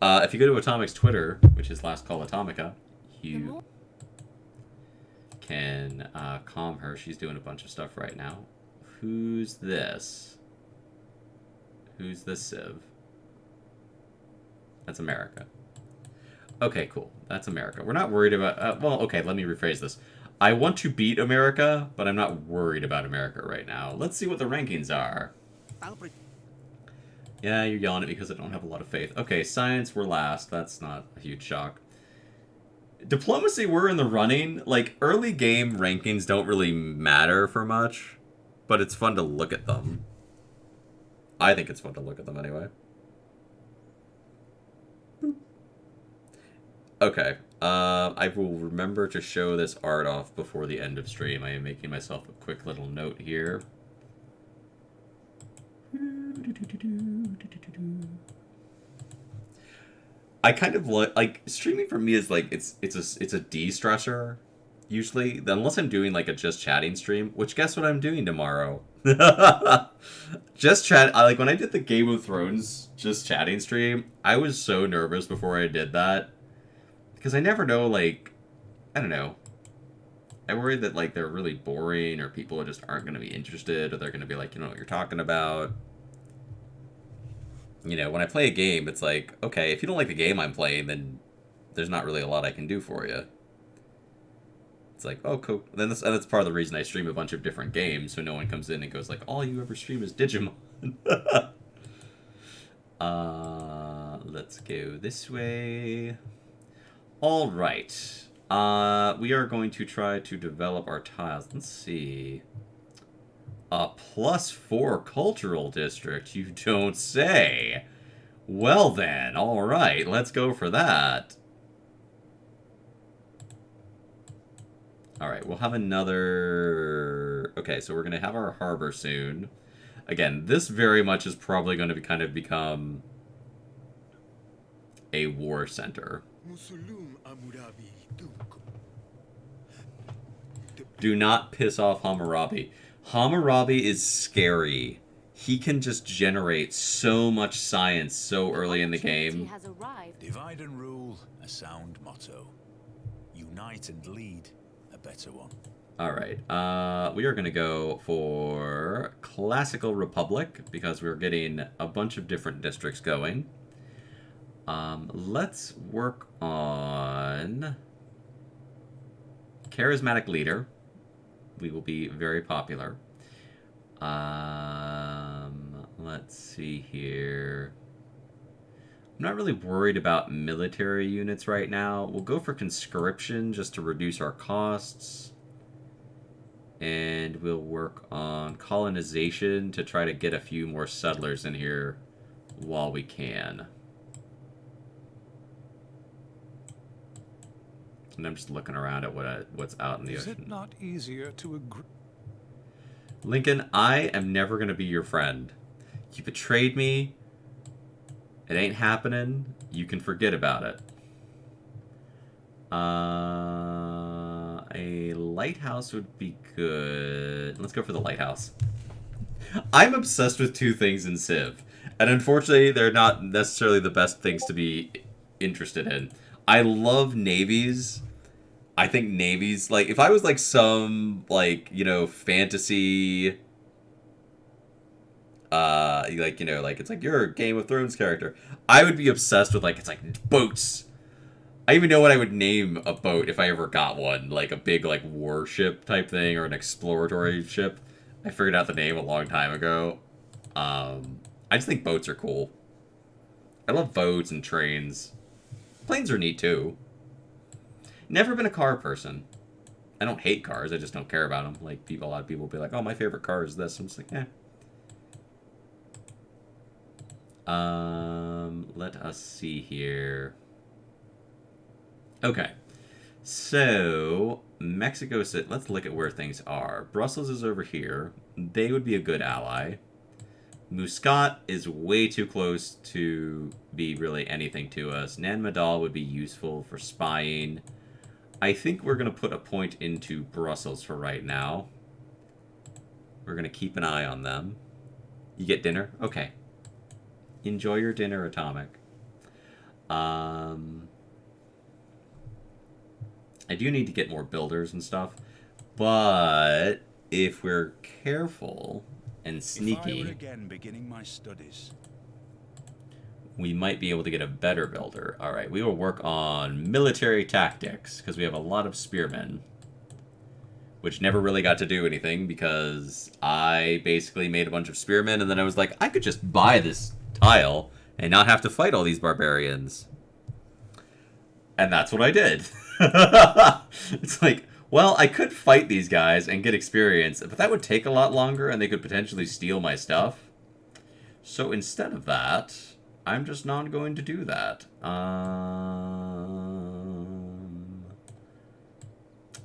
Speaker 1: If you go to Atomic's Twitter, which is last call Atomica, you can calm her. She's doing a bunch of stuff right now. Who's this? Who's this Civ? That's America. Okay, cool. That's America. We're not worried about... well, okay, let me rephrase this. I want to beat America, but I'm not worried about America right now. Let's see what the rankings are. Yeah, you're yelling at me because I don't have a lot of faith. Okay, science, we're last. That's not a huge shock. Diplomacy, we're in the running. Like, early game rankings don't really matter for much, but it's fun to look at them. I think it's fun to look at them anyway. Okay. I will remember to show this art off before the end of stream. I am making myself a quick little note here. I kind of like streaming for me is like it's a de-stressor usually, unless I'm doing like a just chatting stream, which guess what I'm doing tomorrow? Just chat. Like when I did the Game of Thrones just chatting stream, I was so nervous before I did that because I never know, like, I don't know. I worry that like they're really boring or people just aren't going to be interested or they're going to be like, you know what you're talking about. You know, when I play a game, it's like, okay, if you don't like the game I'm playing, then there's not really a lot I can do for you. It's like, oh, cool. Then that's part of the reason I stream a bunch of different games, so no one comes in and goes like, all you ever stream is Digimon. Let's go this way. All right. We are going to try to develop our tiles. Let's see. A +4 cultural district, you don't say. Well then, all right, let's go for that. All right, we'll have another... Okay, so we're going to have our harbor soon. Again, this very much is probably going to kind of become a war center. Do not piss off Hammurabi. Hammurabi is scary. He can just generate so much science so early in the game.
Speaker 3: Has arrived.
Speaker 2: Divide and rule, a sound motto. Unite and lead, a better one.
Speaker 1: Alright, we are going to go for Classical Republic, because we're getting a bunch of different districts going. Let's work on Charismatic Leader. We will be very popular. Let's see here. I'm not really worried about military units right now. We'll go for conscription just to reduce our costs. And we'll work on colonization to try to get a few more settlers in here while we can. And I'm just looking around at what's out in the ocean.
Speaker 4: Is it not easier to agree?
Speaker 1: Lincoln, I am never going to be your friend. You betrayed me. It ain't happening. You can forget about it. A lighthouse would be good. Let's go for the lighthouse. I'm obsessed with two things in Civ. And unfortunately, they're not necessarily the best things to be interested in. I love navies. I think navies, like, if I was like some, like, you know, fantasy, like, you know, like, it's like you're a Game of Thrones character, I would be obsessed with, like, it's like boats. I even know what I would name a boat if I ever got one, like a big, like, warship type thing or an exploratory ship. I figured out the name a long time ago. I just think boats are cool. I love boats and trains. Planes are neat, too. Never been a car person. I don't hate cars, I just don't care about them. Like, a lot of people will be like, oh, my favorite car is this. I'm just like, eh. Let us see here. Okay. So, Mexico City, let's look at where things are. Brussels is over here. They would be a good ally. Muscat is way too close to be really anything to us. Nan Madal would be useful for spying. I think we're going to put a point into Brussels for right now. We're going to keep an eye on them. You get dinner? Okay. Enjoy your dinner, Atomic. I do need to get more builders and stuff. But if we're careful and sneaky,
Speaker 2: If I were again beginning my studies,
Speaker 1: we might be able to get a better builder. All right, we will work on military tactics because we have a lot of spearmen, which never really got to do anything because I basically made a bunch of spearmen and then I was like, I could just buy this tile and not have to fight all these barbarians. And that's what I did. It's like, well, I could fight these guys and get experience, but that would take a lot longer, and they could potentially steal my stuff. So instead of that, I'm just not going to do that.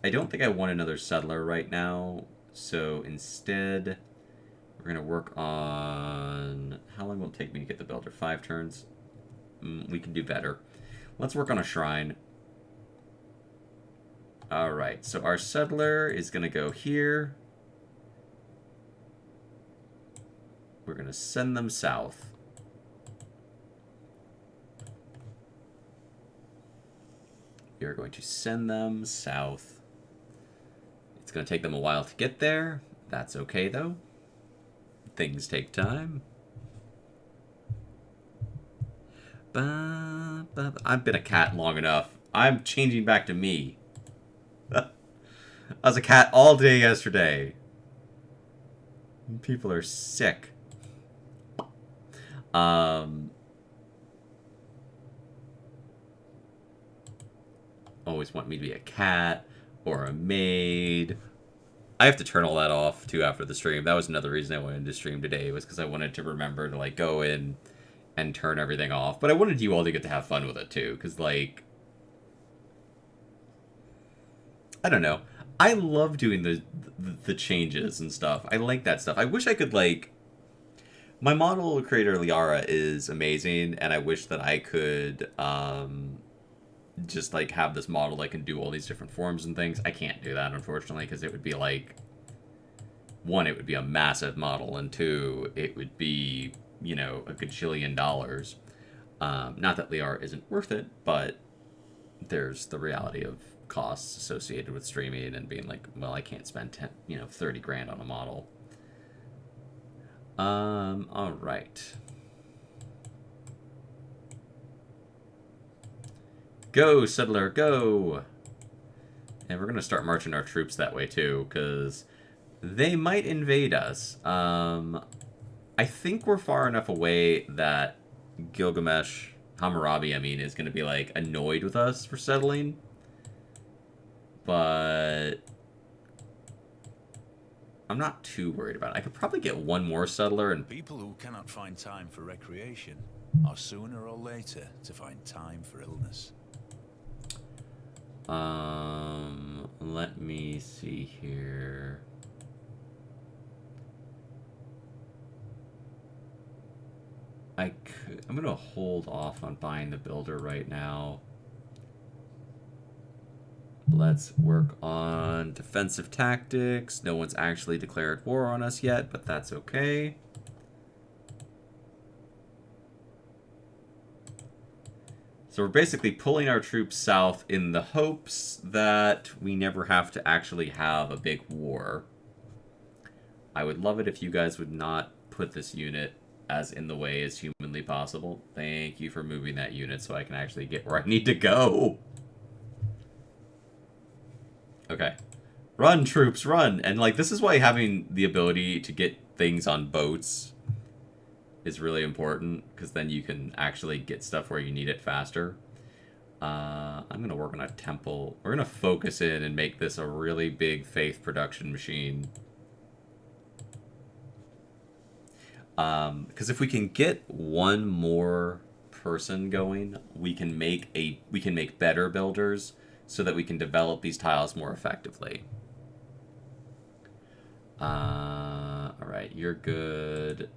Speaker 1: I don't think I want another settler right now, so instead, we're going to work on... How long will it take me to get the builder? 5 turns? We can do better. Let's work on a shrine. Alright, so our settler is going to go here. We're going to send them south. We are going to send them south. It's going to take them a while to get there. That's okay, though. Things take time. I've been a cat long enough. I'm changing back to me. I was a cat all day yesterday. People are sick. Always want me to be a cat or a maid. I have to turn all that off too after the stream. That was another reason I wanted to stream today, was because I wanted to remember to like go in and turn everything off. But I wanted you all to get to have fun with it too, because like, I don't know. I love doing the changes and stuff. I like that stuff. I wish I could like... My model creator Liara is amazing, and I wish that I could just like have this model that can do all these different forms and things. I can't do that, unfortunately, because it would be like... 1, it would be a massive model, and 2, it would be, you know, a gajillion dollars. Not that Liara isn't worth it, but there's the reality of costs associated with streaming and being like, well, I can't spend 30 grand on a model. All right. Go, settler, go! And we're going to start marching our troops that way, too, because they might invade us. I think we're far enough away that Hammurabi, is going to be, like, annoyed with us for settling. But I'm not too worried about it. I could probably get one more settler and...
Speaker 2: People who cannot find time for recreation are sooner or later to find time for illness.
Speaker 1: Let me see here. I'm gonna hold off on buying the builder right now. Let's work on defensive tactics. No one's actually declared war on us yet, but that's okay. So we're basically pulling our troops south in the hopes that we never have to actually have a big war. I would love it if you guys would not put this unit as in the way as humanly possible. Thank you for moving that unit so I can actually get where I need to go. Okay. Run, troops, run! And, like, this is why having the ability to get things on boats is really important, because then you can actually get stuff where you need it faster. I'm going to work on a temple. We're going to focus in and make this a really big faith production machine. Because if we can get one more person going, we can make better builders so that we can develop these tiles more effectively. Alright, you're good.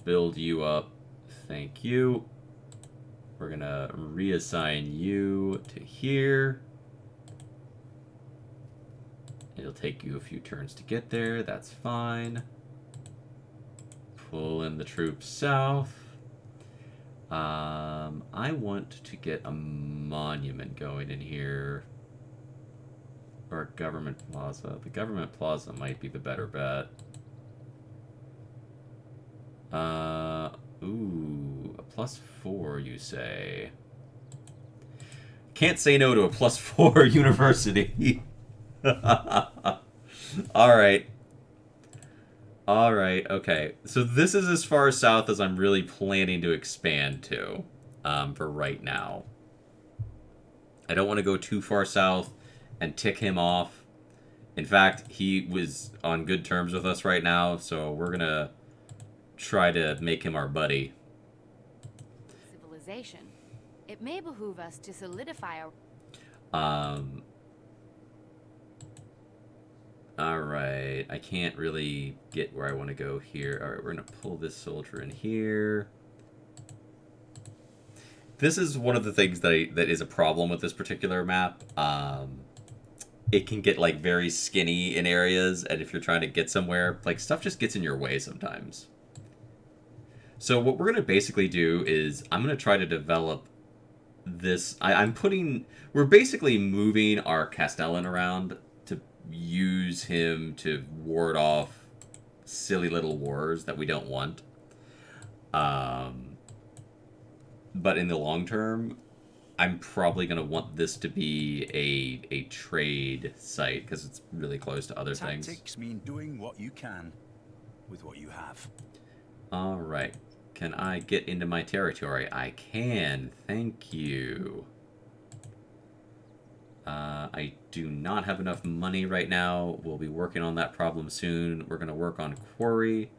Speaker 1: Build you up. Thank you. We're gonna reassign you to here. It'll take you a few turns to get there. That's fine. Pull in the troops south. I want to get a monument going in here. Or a government plaza. The government plaza might be the better bet. Ooh, a +4, you say? Can't say no to a +4 university. Alright. Alright, okay. So this is as far south as I'm really planning to expand to, for right now. I don't want to go too far south and tick him off. In fact, he was on good terms with us right now, so we're going to try to make him our buddy.
Speaker 3: Civilization. It may behoove us to solidify our...
Speaker 1: Alright, I can't really get where I want to go here. Alright, we're going to pull this soldier in here. This is one of the things that is a problem with this particular map. It can get, like, very skinny in areas, and if you're trying to get somewhere, like, stuff just gets in your way sometimes. So what we're going to basically do is, I'm going to try to develop this... We're basically moving our Castellan around to use him to ward off silly little wars that we don't want. But in the long term, I'm probably going to want this to be a trade site because it's really close to other things.
Speaker 2: Tactics mean doing what you can with what you have.
Speaker 1: All right. Can I get into my territory? I can. Thank you. I do not have enough money right now. We'll be working on that problem soon. We're going to work on quarry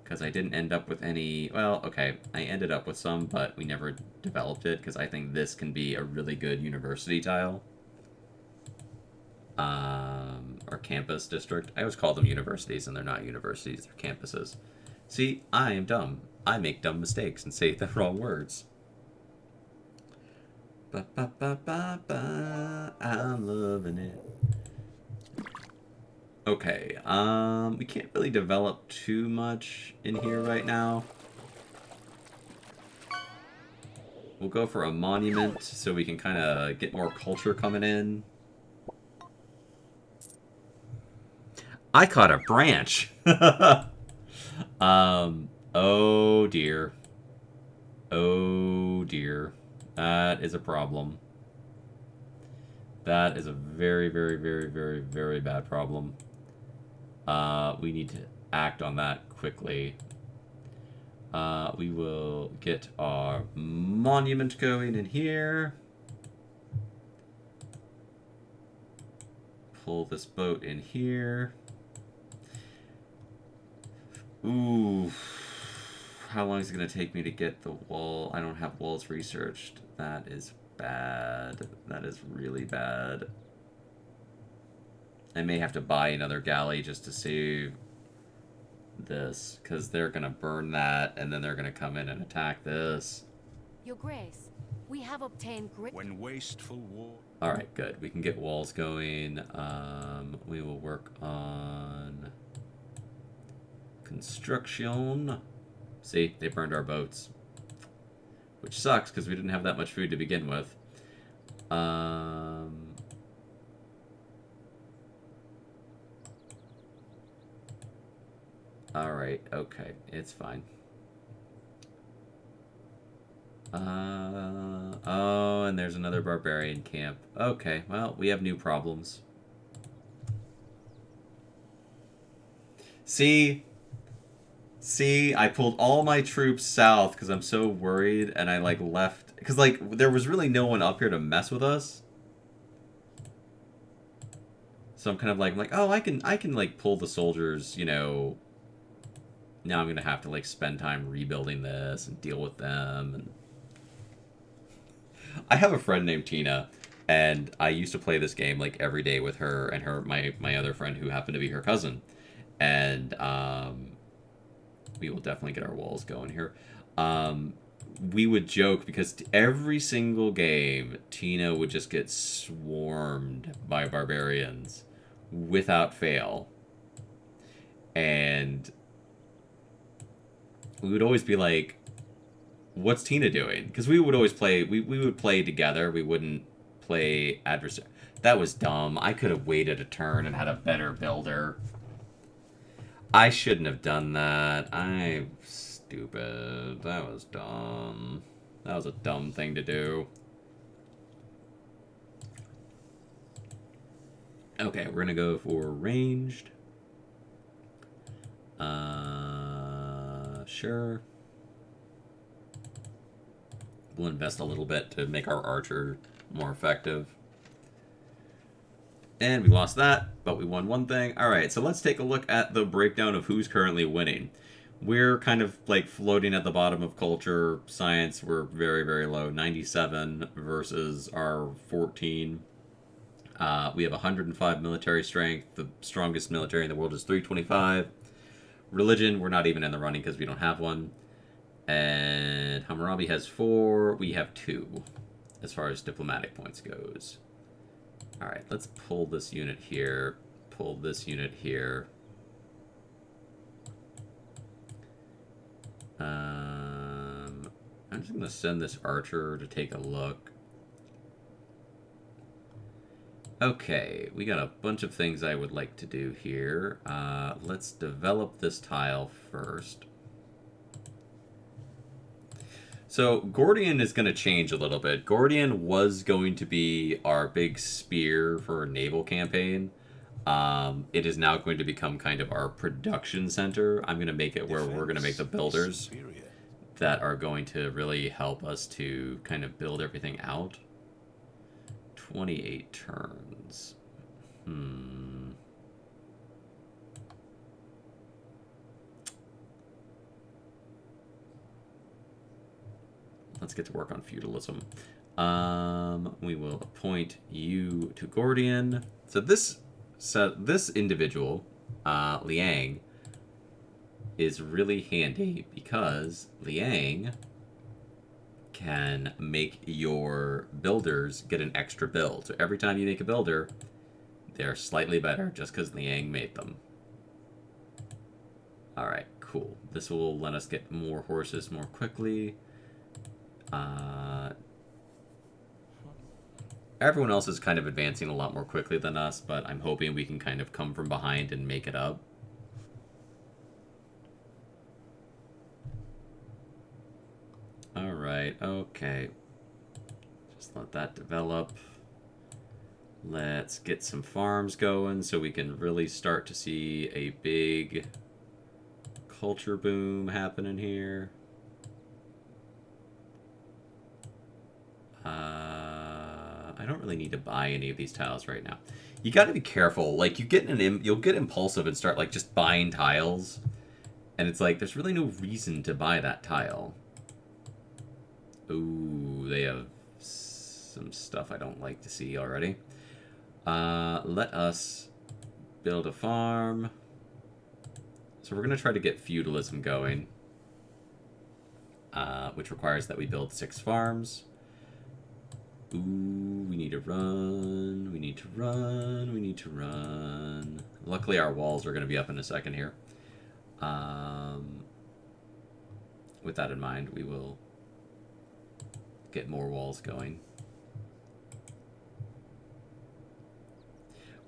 Speaker 1: because I didn't end up with any... Well, okay, I ended up with some, but we never developed it because I think this can be a really good university tile. Or campus district. I always call them universities, and they're not universities, they're campuses. See, I am dumb. I make dumb mistakes and say the wrong words. Ba, ba, ba, ba, ba. I'm loving it. Okay, we can't really develop too much in here right now. We'll go for a monument so we can kind of get more culture coming in. I caught a branch. Oh dear. Oh dear. That is a problem. That is a very, very, very, very, very bad problem. We need to act on that quickly. We will get our monument going in here. Pull this boat in here. Ooh. How long is it going to take me to get the wall? I don't have walls researched. That is bad. That is really bad. I may have to buy another galley just to save this, because they're going to burn that, and then they're going to come in and attack this.
Speaker 3: Your Grace, we have obtained great...
Speaker 2: When wasteful war...
Speaker 1: Alright, good. We can get walls going. We will work on construction. See, they burned our boats. Which sucks, because we didn't have that much food to begin with. Alright, okay. It's fine. Oh, and there's another barbarian camp. Okay, well, we have new problems. See, I pulled all my troops south because I'm so worried, and I, like, left... Because, like, there was really no one up here to mess with us. So I'm kind of like, oh, I can, like, pull the soldiers, you know... Now I'm going to have to, like, spend time rebuilding this and deal with them. And I have a friend named Tina, and I used to play this game, like, every day with her and my other friend who happened to be her cousin. And, we will definitely get our walls going here. We would joke because every single game, Tina would just get swarmed by barbarians without fail. And we would always be like, what's Tina doing? Because we would always play, we would play together. We wouldn't play adversary. That was dumb. I could have waited a turn and had a better builder. I shouldn't have done that. I'm stupid. That was dumb. That was a dumb thing to do. Okay, we're gonna go for ranged. Sure. We'll invest a little bit to make our archer more effective. And we lost that, but we won one thing. All right, so let's take a look at the breakdown of who's currently winning. We're kind of like floating at the bottom of culture. Science, we're very, very low. 97 versus our 14. We have 105 military strength. The strongest military in the world is 325. Religion, we're not even in the running because we don't have one. And Hammurabi has 4. We have 2 as far as diplomatic points goes. All right, let's pull this unit here. Pull this unit here. I'm just going to send this archer to take a look. Okay, we got a bunch of things I would like to do here. Let's develop this tile first. So Gordian is going to change a little bit. Gordian was going to be our big spear for a naval campaign. It is now going to become kind of our production center. I'm going to make it where we're going to make the builders that are going to really help us to kind of build everything out. 28 turns. Let's get to work on feudalism. We will appoint you to Gordian. So this individual, Liang, is really handy because Liang can make your builders get an extra build. So every time you make a builder, they're slightly better just because Liang made them. All right, cool. This will let us get more horses more quickly. Everyone else is kind of advancing a lot more quickly than us, but I'm hoping we can kind of come from behind and make it up. Alright, okay. Just let that develop. Let's get some farms going so we can really start to see a big culture boom happening here. I don't really need to buy any of these tiles right now. You got to be careful. Like you'll get impulsive and start like just buying tiles, and it's like there's really no reason to buy that tile. Ooh, they have some stuff I don't like to see already. Let us build a farm. So we're gonna try to get feudalism going, which requires that we build 6 farms. Ooh, we need to run, we need to run, we need to run. Luckily our walls are going to be up in a second here. With that in mind, we will get more walls going.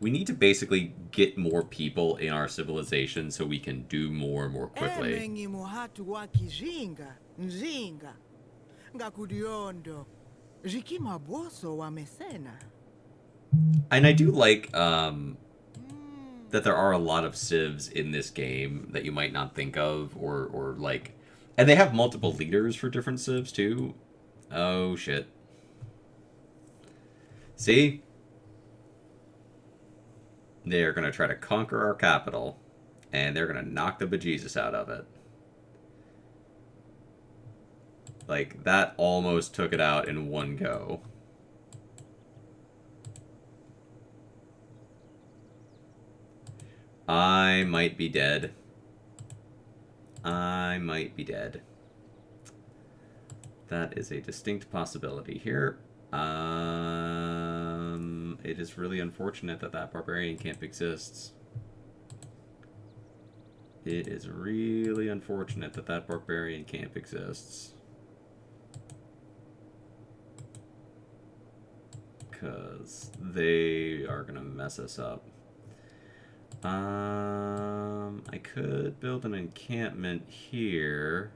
Speaker 1: We need to basically get more people in our civilization so we can do more quickly. And I do like that there are a lot of civs in this game that you might not think of, or like, and they have multiple leaders for different civs too. Oh shit. See? They're gonna try to conquer our capital, and they're gonna knock the bejesus out of it. Like, that almost took it out in one go. I might be dead. I might be dead. That is a distinct possibility here. It is really unfortunate that that barbarian camp exists. It is really unfortunate that that barbarian camp exists. Because they are going to mess us up. I could build an encampment here.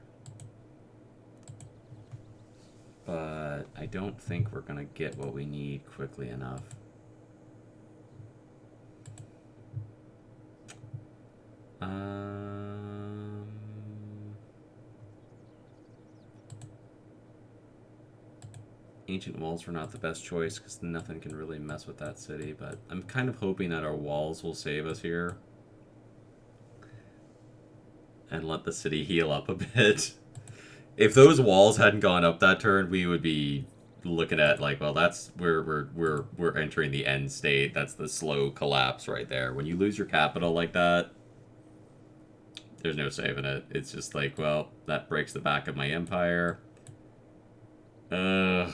Speaker 1: But I don't think we're going to get what we need quickly enough. Ancient walls were not the best choice because nothing can really mess with that city, but I'm kind of hoping that our walls will save us here. And let the city heal up a bit. If those walls hadn't gone up that turn, we would be looking at like, well, that's we're entering the end state. That's the slow collapse right there. When you lose your capital like that, there's no saving it. It's just like, well, that breaks the back of my empire. Ugh.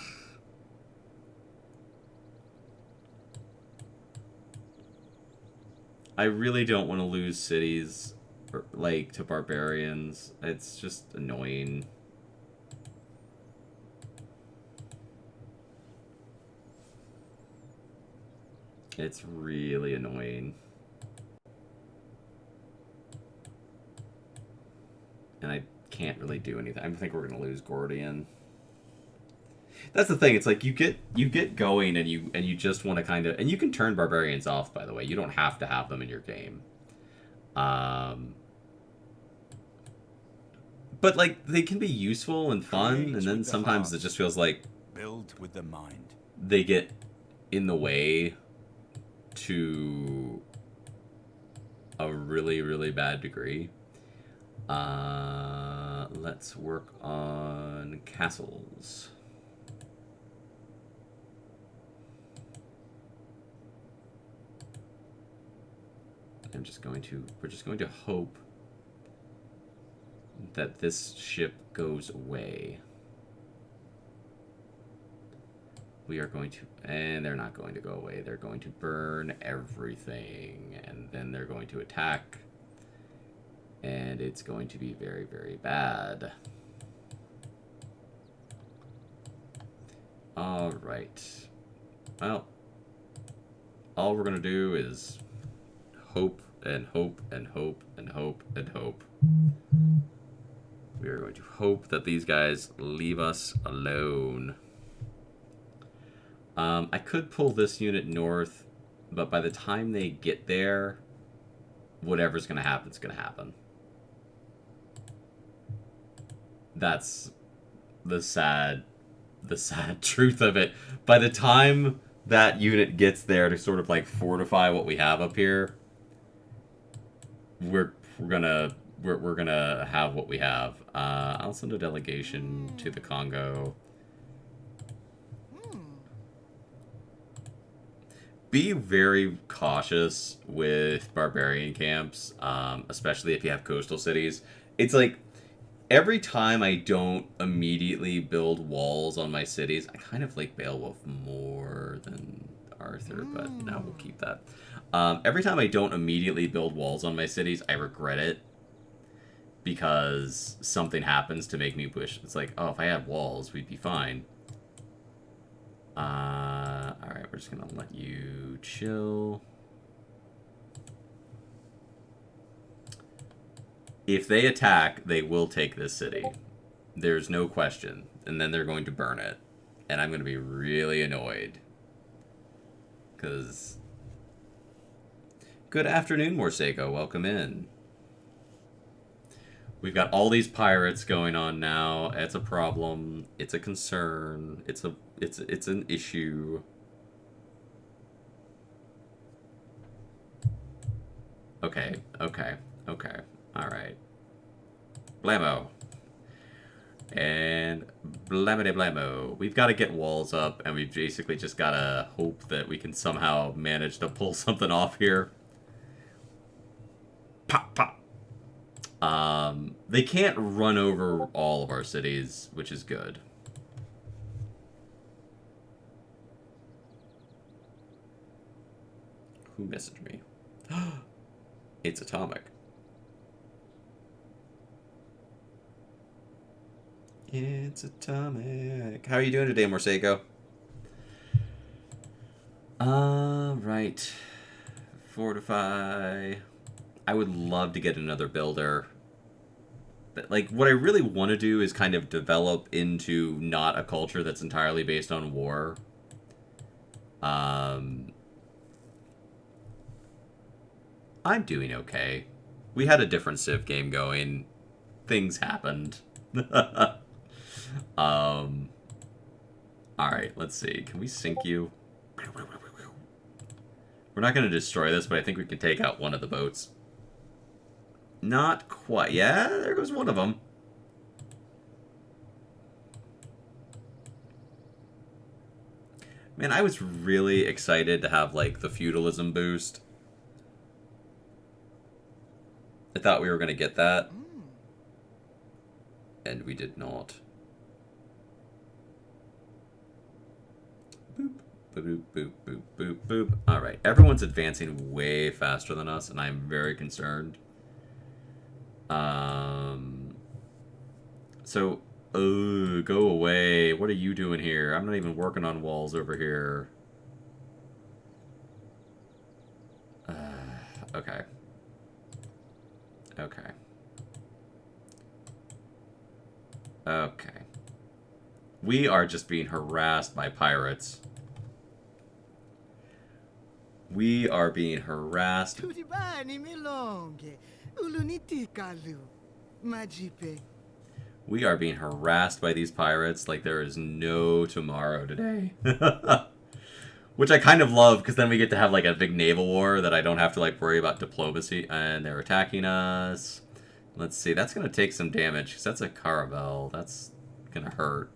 Speaker 1: I really don't want to lose cities like to barbarians. It's just annoying. It's really annoying. And I can't really do anything. I think we're gonna lose Gordian. That's the thing. It's like you get going and you just want to kind of, and you can turn barbarians off, by the way. You don't have to have them in your game. But like they can be useful and fun, and then sometimes it just feels like
Speaker 2: build with the mind.
Speaker 1: They get in the way to a really, really bad degree. Let's work on castles. We're just going to hope that this ship goes away. We are going to, and they're not going to go away. They're going to burn everything, and then they're going to attack, and it's going to be very, very bad. All right. Well, all we're going to do is hope and hope and hope and hope and hope. We are going to hope that these guys leave us alone. I could pull this unit north, but by the time they get there, whatever's going to happen is going to happen. That's the sad truth of it. By the time that unit gets there to sort of like fortify what we have up here, we're gonna have what we have. I'll send a delegation to the Congo. Be very cautious with barbarian camps, especially if you have coastal cities. It's like every time I don't immediately build walls on my cities, I kind of like Beowulf more than Arthur, but now we'll keep that. Every time I don't immediately build walls on my cities, I regret it because something happens to make me wish. It's like, oh, if I had walls, we'd be fine. Alright, we're just gonna let you chill. If they attack, they will take this city. There's no question. And then they're going to burn it. And I'm going to be really annoyed. Because... Good afternoon, Morseco. Welcome in. We've got all these pirates going on now. It's a problem. It's a concern. It's an issue. Okay. Alright. Blammo. And blamity blammo. We've got to get walls up, and we've basically just got to hope that we can somehow manage to pull something off here. Pop, pop. They can't run over all of our cities, which is good. Who messaged me? It's Atomic. It's Atomic. How are you doing today, Morseco? Right. Fortify. I would love to get another builder. But, like, what I really want to do is kind of develop into not a culture that's entirely based on war. I'm doing okay. We had a different Civ game going. Things happened. Alright, let's see. Can we sink you? We're not going to destroy this, but I think we can take out one of the boats. Not quite. Yeah, there goes one of them. Man, I was really excited to have, like, the feudalism boost. I thought we were going to get that. And we did not. Boop, boop, boop, boop, boop, boop. Alright, everyone's advancing way faster than us, and I'm very concerned. So, go away. What are you doing here? I'm not even working on walls over here. Okay. Okay. Okay. We are just being harassed by pirates. We are being harassed. We are being harassed by these pirates like there is no tomorrow today. Which I kind of love, because then we get to have like a big naval war that I don't have to like worry about diplomacy. And they're attacking us. Let's see, that's going to take some damage, because that's a caravel. That's going to hurt.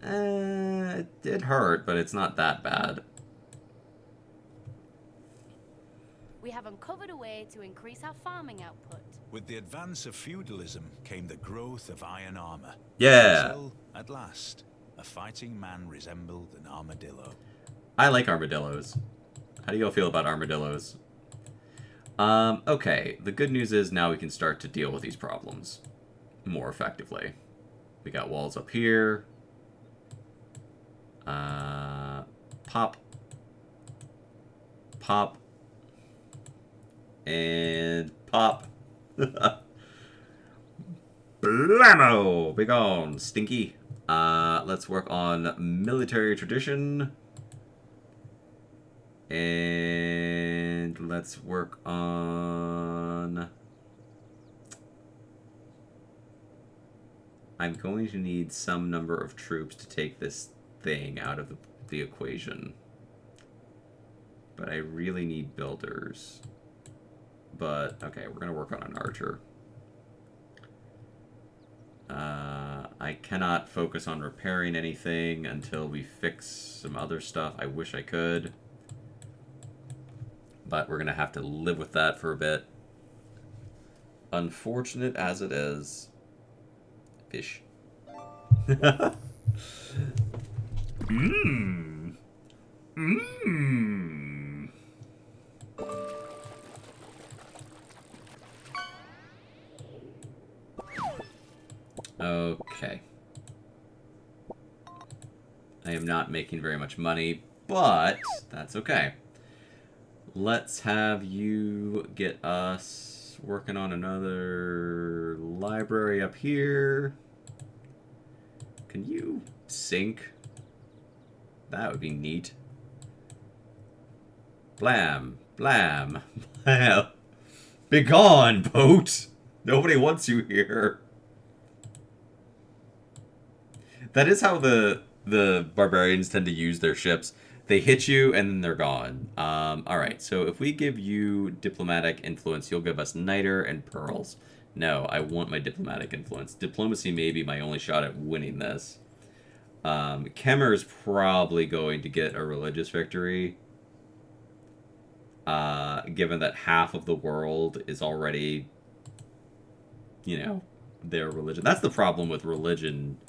Speaker 1: It did hurt, but it's not that bad.
Speaker 3: We have uncovered a way to increase our farming output.
Speaker 2: With the advance of feudalism came the growth of iron armor.
Speaker 1: Yeah.
Speaker 2: Until, at last, a fighting man resembled an armadillo.
Speaker 1: I like armadillos. How do you all feel about armadillos? Okay. The good news is now we can start to deal with these problems more effectively. We got walls up here. Pop. Pop. And pop. Blammo! Begone, stinky. Let's work on military tradition. And let's work on... I'm going to need some number of troops to take this thing out of the equation. But I really need builders. But, okay, we're going to work on an archer. I cannot focus on repairing anything until we fix some other stuff. I wish I could. But we're going to have to live with that for a bit. Unfortunate as it is. Fish. Mmm. Mmm. Okay. I am not making very much money, but that's okay. Let's have you get us working on another library up here. Can you sink? That would be neat. Blam, blam, blam. Begone, boat! Nobody wants you here. That is how the barbarians tend to use their ships. They hit you and then they're gone. Alright, so if we give you diplomatic influence, you'll give us niter and pearls. No, I want my diplomatic influence. Diplomacy may be my only shot at winning this. Kemmer's probably going to get a religious victory. Given that half of the world is already, you know, their religion. That's the problem with religion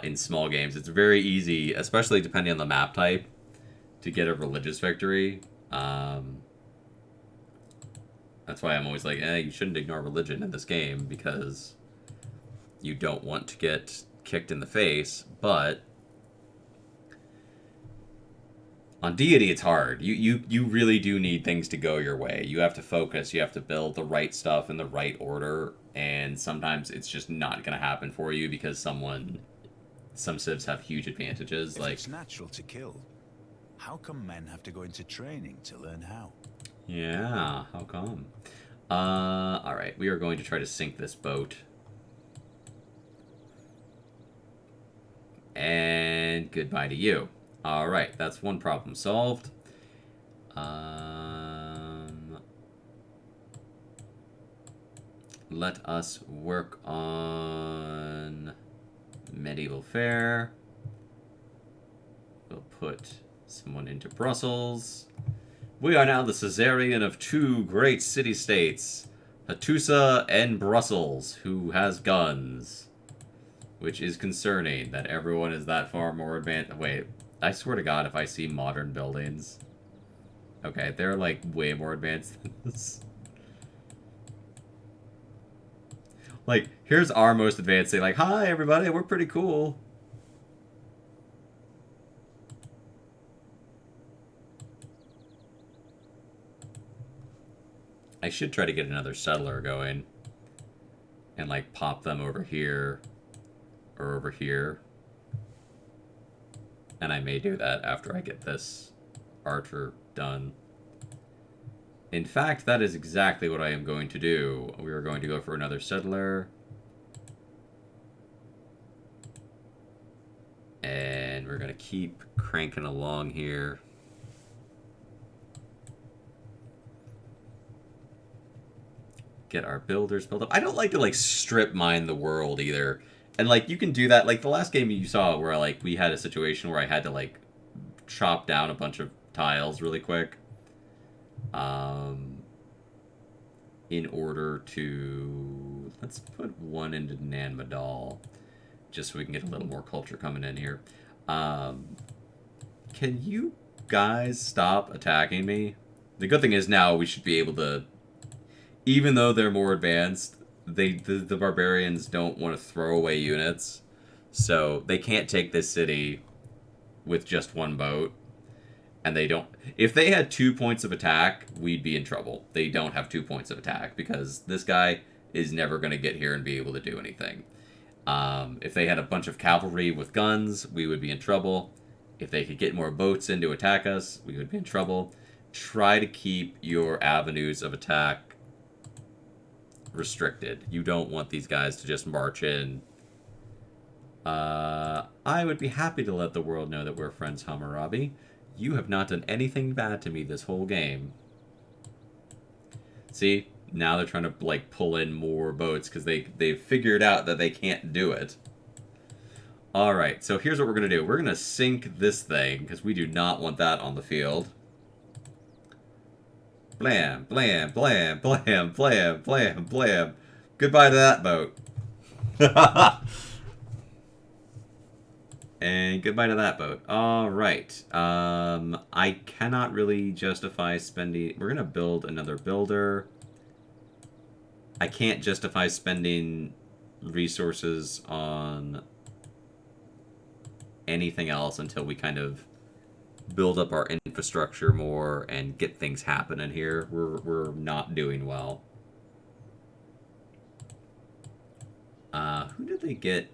Speaker 1: in small games. It's very easy, especially depending on the map type, to get a religious victory. That's why I'm always like, you shouldn't ignore religion in this game, because you don't want to get kicked in the face, but on deity it's hard. You really do need things to go your way. You have to focus, you have to build the right stuff in the right order, and sometimes it's just not going to happen for you because some civs have huge advantages.
Speaker 2: If
Speaker 1: like
Speaker 2: it's natural to kill, how come men have to go into training to learn how?
Speaker 1: Yeah, how come? Alright, we are going to try to sink this boat. And goodbye to you. Alright, that's one problem solved. Let us work on medieval fair. We'll put someone into Brussels. We are now the Caesarian of two great city-states, Hattusa and Brussels, who has guns. Which is concerning that everyone is that far more advanced. Wait, I swear to God, if I see modern buildings... Okay, they're like way more advanced than this. Like, here's our most advanced thing. Like, hi everybody, we're pretty cool. I should try to get another settler going. And like pop them over here. Or over here. And I may do that after I get this archer done. In fact, that is exactly what I am going to do. We are going to go for another settler. And we're going to keep cranking along here. Get our builders built up. I don't like to like strip mine the world either. And like you can do that. Like the last game you saw where like we had a situation where I had to like chop down a bunch of tiles really quick. In order to... Let's put one into Nan Madal. Just so we can get a little more culture coming in here. Can you guys stop attacking me? The good thing is now we should be able to... Even though they're more advanced, the barbarians don't want to throw away units. So they can't take this city with just one boat. And they don't... If they had 2 points of attack, we'd be in trouble. They don't have 2 points of attack because this guy is never going to get here and be able to do anything. If they had a bunch of cavalry with guns, we would be in trouble. If they could get more boats in to attack us, we would be in trouble. Try to keep your avenues of attack restricted. You don't want these guys to just march in. I would be happy to let the world know that we're friends, Hammurabi. You have not done anything bad to me this whole game. See? Now they're trying to, like, pull in more boats because they've figured out that they can't do it. Alright, so here's what we're going to do. We're going to sink this thing because we do not want that on the field. Blam, blam, blam, blam, blam, blam, blam. Goodbye to that boat. And goodbye to that boat. Alright. I cannot really justify spending... We're going to build another builder. I can't justify spending resources on anything else until we kind of build up our infrastructure more and get things happening here. We're not doing well. Who did they get?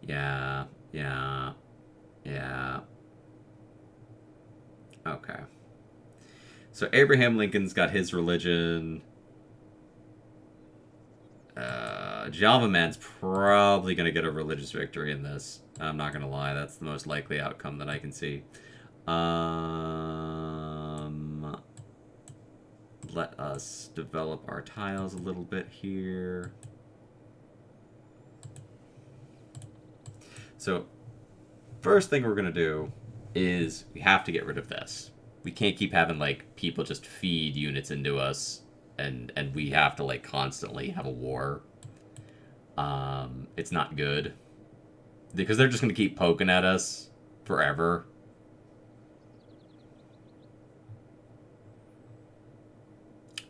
Speaker 1: Yeah. Okay. So Abraham Lincoln's got his religion. Java Man's probably going to get a religious victory in this. I'm not going to lie. That's the most likely outcome that I can see. Let us develop our tiles a little bit here. So, first thing we're going to do is we have to get rid of this. We can't keep having, like, people just feed units into us, and we have to, like, constantly have a war. It's not good. Because they're just going to keep poking at us forever.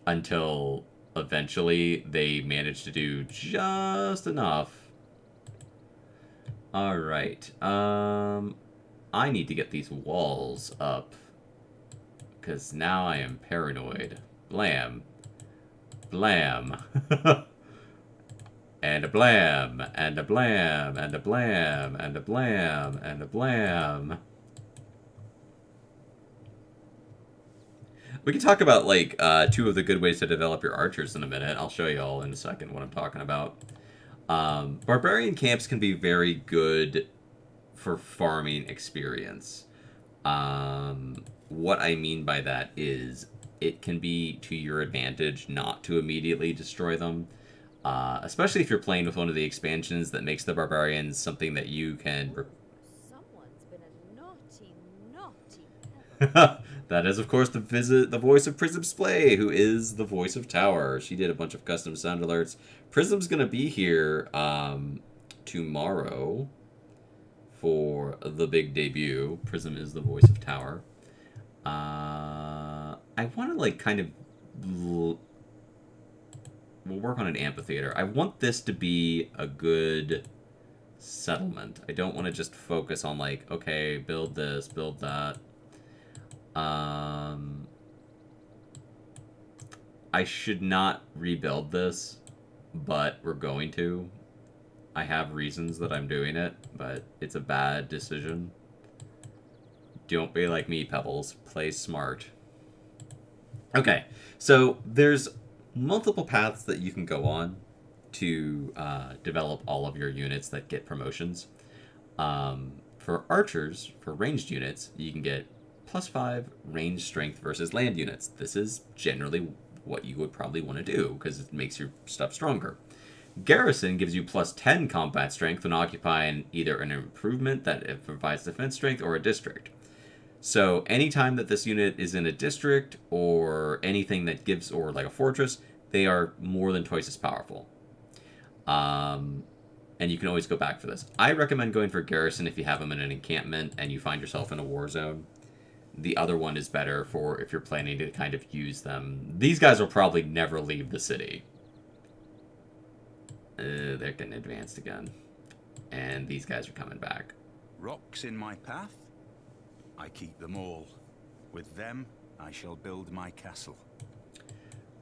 Speaker 1: Until eventually they manage to do just enough. Alright. I need to get these walls up. Because now I am paranoid. Blam. Blam. And a blam. And a blam. And a blam. And a blam. And a blam. We can talk about, like, 2 of the good ways to develop your archers in a minute. I'll show you all in a second what I'm talking about. Barbarian camps can be very good for farming experience. What I mean by that is it can be to your advantage not to immediately destroy them. Especially if you're playing with one of the expansions that makes the barbarians something that you can.
Speaker 7: Someone's been a naughty, naughty
Speaker 1: That is, of course, the voice of Prism Splay, who is the voice of Tower. She did a bunch of custom sound alerts. Prism's gonna be here tomorrow for the big debut. Prism is the voice of Tower. I want to like kind of. We'll work on an amphitheater. I want this to be a good settlement. I don't want to just focus on like, okay, build this, build that. I should not rebuild this, but we're going to. I have reasons that I'm doing it, but it's a bad decision. Don't be like me, Pebbles. Play smart. Okay, so there's multiple paths that you can go on to develop all of your units that get promotions. For archers, for ranged units, you can get +5 range strength versus land units. This is generally what you would probably want to do because it makes your stuff stronger. Garrison gives you +10 combat strength when occupying either an improvement that it provides defense strength or a district. So anytime that this unit is in a district or anything that gives, or like a fortress, they are more than twice as powerful. And you can always go back for this. I recommend going for Garrison if you have them in an encampment and you find yourself in a war zone. The other one is better for if you're planning to kind of use them. These guys will probably never leave the city. They're getting advanced again. And these guys are coming back.
Speaker 2: Rocks in my path? I keep them all. With them, I shall build my castle.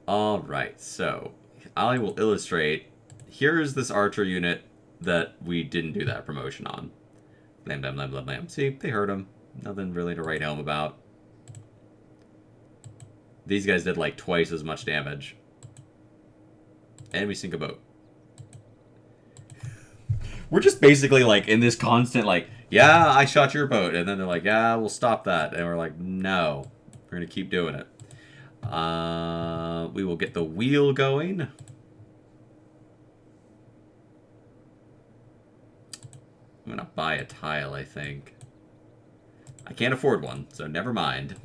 Speaker 1: Alright, so I will illustrate. Here is this archer unit that we didn't do that promotion on. Blam, blam, blam, blam, blam. See, they hurt him. Nothing really to write home about. These guys did like twice as much damage. And we sink a boat. We're just basically like in this constant like, yeah, I shot your boat. And then they're like, yeah, we'll stop that. And we're like, no, we're going to keep doing it. We will get the wheel going. I'm going to buy a tile, I think. I can't afford one, so never mind.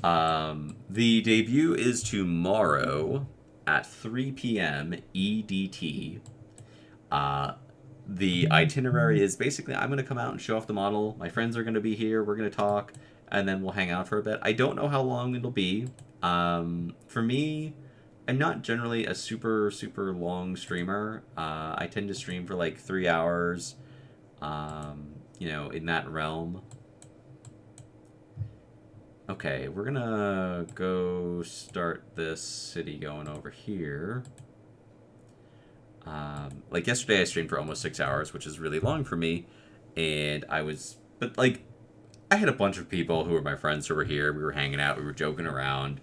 Speaker 1: The debut is tomorrow at 3 p.m. EDT. The itinerary is basically I'm going to come out and show off the model. My friends are going to be here. We're going to talk, and then we'll hang out for a bit. I don't know how long it'll be. For me, I'm not generally a super long streamer. I tend to stream for like 3 hours, you know, in that realm. Okay, we're gonna go start this city going over here. Like yesterday I streamed for almost 6 hours, which is really long for me. And but like, I had a bunch of people who were my friends who were here. We were hanging out, we were joking around.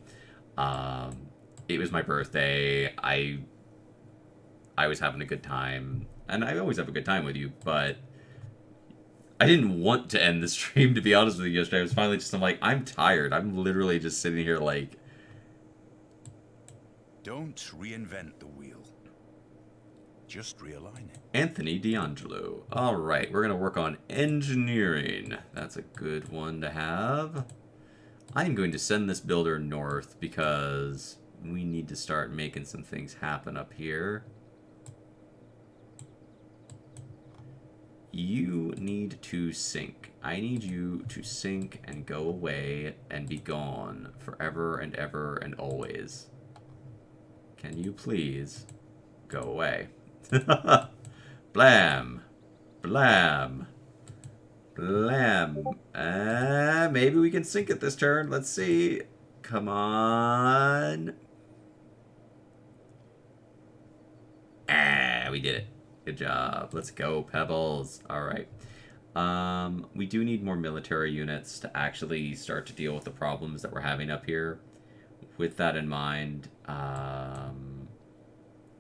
Speaker 1: It was my birthday. I was having a good time. And I always have a good time with you, but I didn't want to end the stream, to be honest with you, yesterday. I was finally I'm like, I'm tired. I'm literally just sitting here like...
Speaker 2: Don't reinvent the wheel. Just realign it.
Speaker 1: Anthony D'Angelo. Alright, we're going to work on engineering. That's a good one to have. I'm going to send this builder north because we need to start making some things happen up here. You need to sink. I need you to sink and go away and be gone forever and ever and always. Can you please go away? Blam. Blam. Blam. Maybe we can sink it this turn. Let's see. Come on. We did it. Good job. Let's go, Pebbles. All right. We do need more military units to actually start to deal with the problems that we're having up here. With that in mind,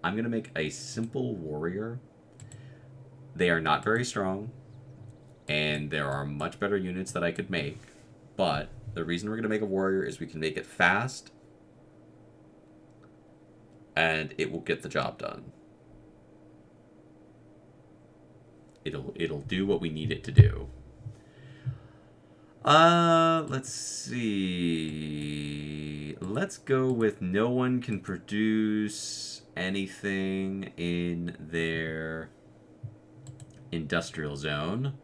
Speaker 1: I'm going to make a simple warrior. They are not very strong, and there are much better units that I could make. But the reason we're going to make a warrior is we can make it fast, and it will get the job done. It'll do what we need it to do. Let's see. Let's go with no one can produce anything in their industrial zone.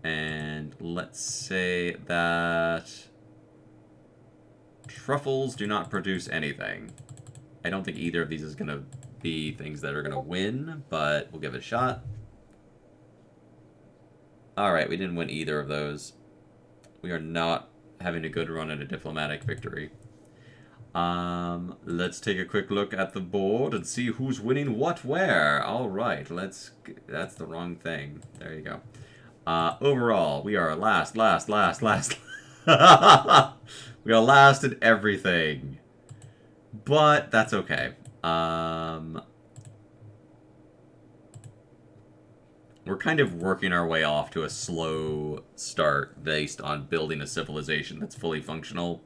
Speaker 1: And let's say that truffles do not produce anything. I don't think either of these is going to be things that are going to win, but we'll give it a shot. Alright, we didn't win either of those. We are not having a good run at a diplomatic victory. Let's take a quick look at the board and see who's winning what where. Alright, that's the wrong thing. There you go. Overall, we are last. We are last in everything. But that's okay. We're kind of working our way off to a slow start based on building a civilization that's fully functional.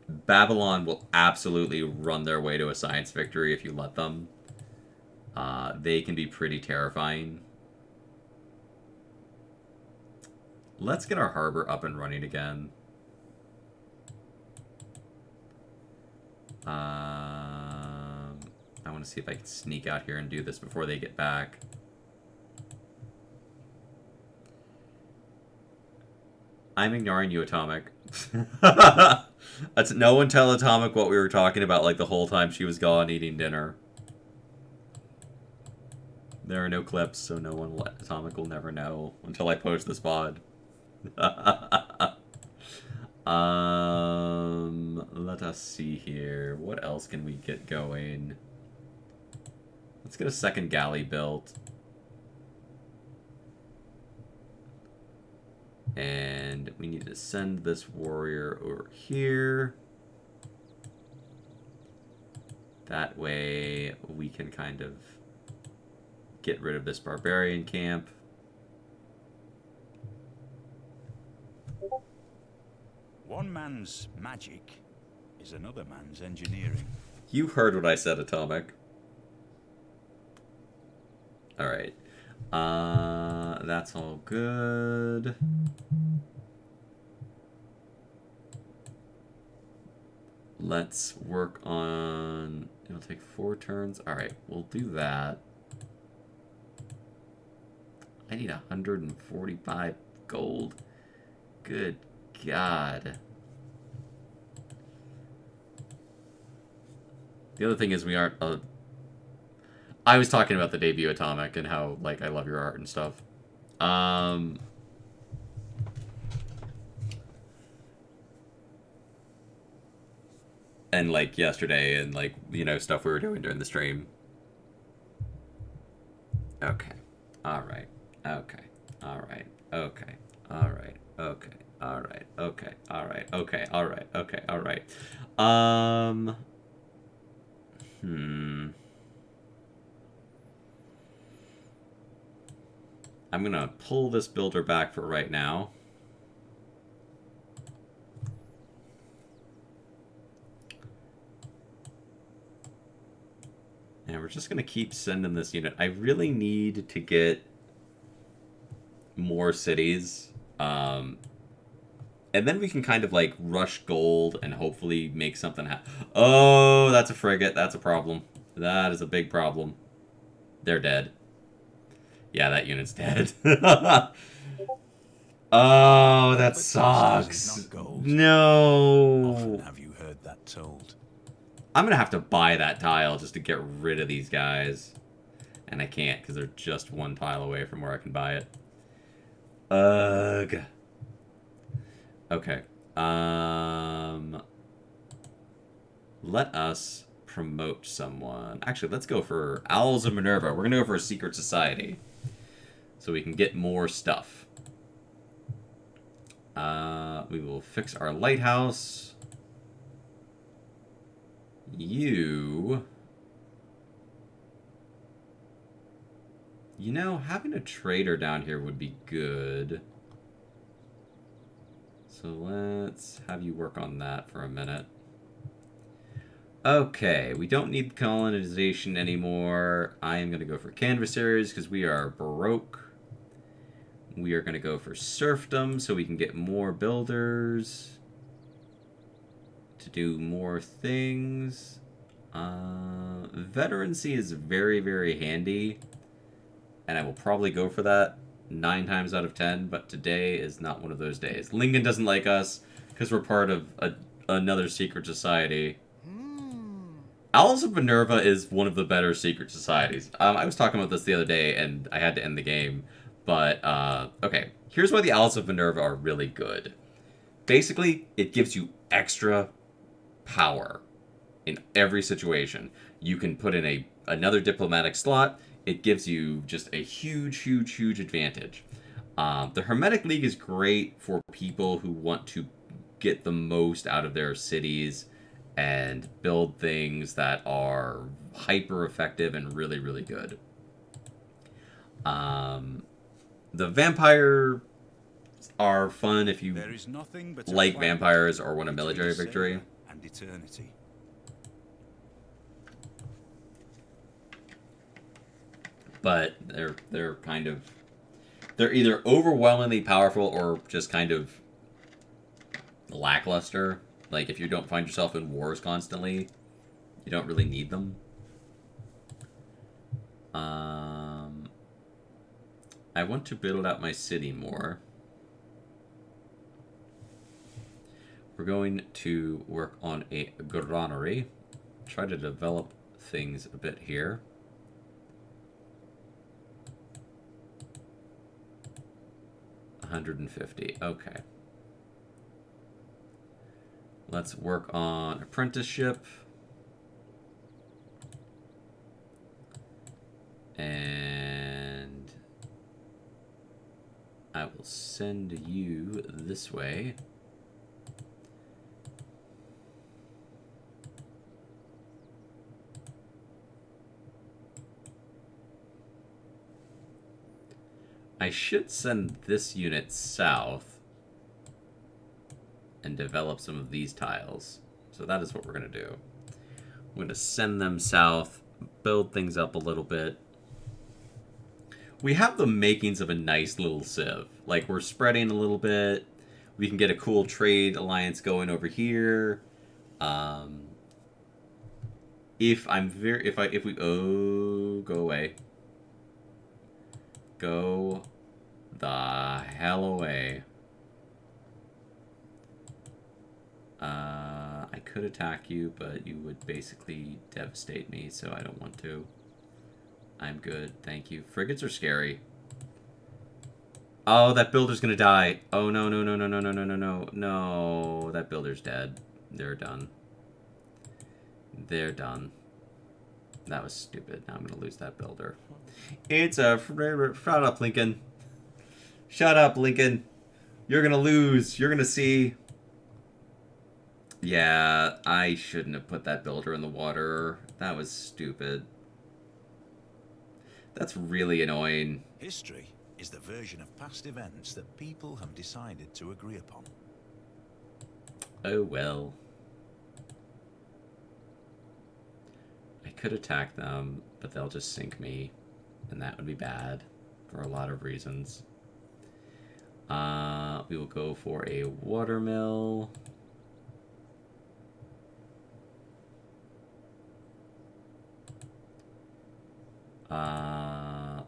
Speaker 1: Babylon will absolutely run their way to a science victory if you let them. They can be pretty terrifying. Let's get our harbor up and running again. I want to see if I can sneak out here and do this before they get back. I'm ignoring you, Atomic. No one tell Atomic what we were talking about like the whole time she was gone eating dinner. There are no clips, so no one will, Atomic will never know until I post this VOD. Let us see here. What else can we get going? Let's get a second galley built. And we need to send this warrior over here. That way we can kind of get rid of this barbarian camp.
Speaker 2: One man's magic is another man's engineering.
Speaker 1: You heard what I said, Atomic. Alright. That's all good. Let's work on... It'll take 4 turns. Alright, we'll do that. I need 145 gold. Good God. The other thing is we aren't... I was talking about the debut Atomic and how, like, I love your art and stuff. And, like, yesterday and, like, you know, stuff we were doing during the stream. Okay. Alright. Okay. Alright. Okay. Alright. Okay. Alright. Okay. Alright. Okay. Alright. Okay. Alright. I'm gonna pull this builder back for right now. And we're just gonna keep sending this unit. I really need to get more cities. And then we can kind of like rush gold and hopefully make something happen. Oh, that's a frigate. That's a problem. That is a big problem. They're dead. Yeah, that unit's dead. Oh, that sucks. No.
Speaker 2: Often have you heard that told?
Speaker 1: I'm gonna have to buy that tile just to get rid of these guys. And I can't because they're just one tile away from where I can buy it. Ugh. Okay. Let us promote someone. Actually, let's go for Owls of Minerva. We're gonna go for a secret society. So we can get more stuff. We will fix our lighthouse. You... You know, having a trader down here would be good. So let's have you work on that for a minute. Okay, we don't need colonization anymore. I am going to go for canvassers because we are broke. We are going to go for serfdom so we can get more builders to do more things. Veterancy is very, very handy. And I will probably go for that 9 times out of 10, but today is not one of those days. Lincoln doesn't like us because we're part of another secret society. Owls of Minerva is one of the better secret societies. I was talking about this the other day, and I had to end the game. But, okay. Here's why the Owls of Minerva are really good. Basically, it gives you extra power in every situation. You can put in another diplomatic slot. It gives you just a huge, huge, huge advantage. The Hermetic League is great for people who want to get the most out of their cities and build things that are hyper effective and really, really good. The vampire are fun if you like vampires or want a military victory.
Speaker 2: And eternity.
Speaker 1: But they're kind of, they're either overwhelmingly powerful or just kind of lackluster. Like if you don't find yourself in wars constantly, you don't really need them. I want to build out my city more. We're going to work on a granary. Try to develop things a bit here. $150. Okay. Let's work on apprenticeship. And I will send you this way. I should send this unit south and develop some of these tiles. So that is what we're going to do. I'm going to send them south, build things up a little bit. We have the makings of a nice little civ. Like, we're spreading a little bit. We can get a cool trade alliance going over here. If we go away. Go the hell away. I could attack you, but you would basically devastate me, so I don't want to. I'm good, thank you. Frigates are scary. Oh, that builder's gonna die. Oh, no, no, no, no, no, no, no, no, no. No, that builder's dead. They're done. They're done. That was stupid. Now I'm gonna lose that builder. It's a... Shut up, Lincoln. Shut up, Lincoln. You're gonna lose. You're gonna see... Yeah, I shouldn't have put that builder in the water. That was stupid. That's really annoying.
Speaker 2: History is the version of past events that people have decided to agree upon.
Speaker 1: Oh well. I could attack them, but they'll just sink me. And that would be bad for a lot of reasons. We will go for a watermill.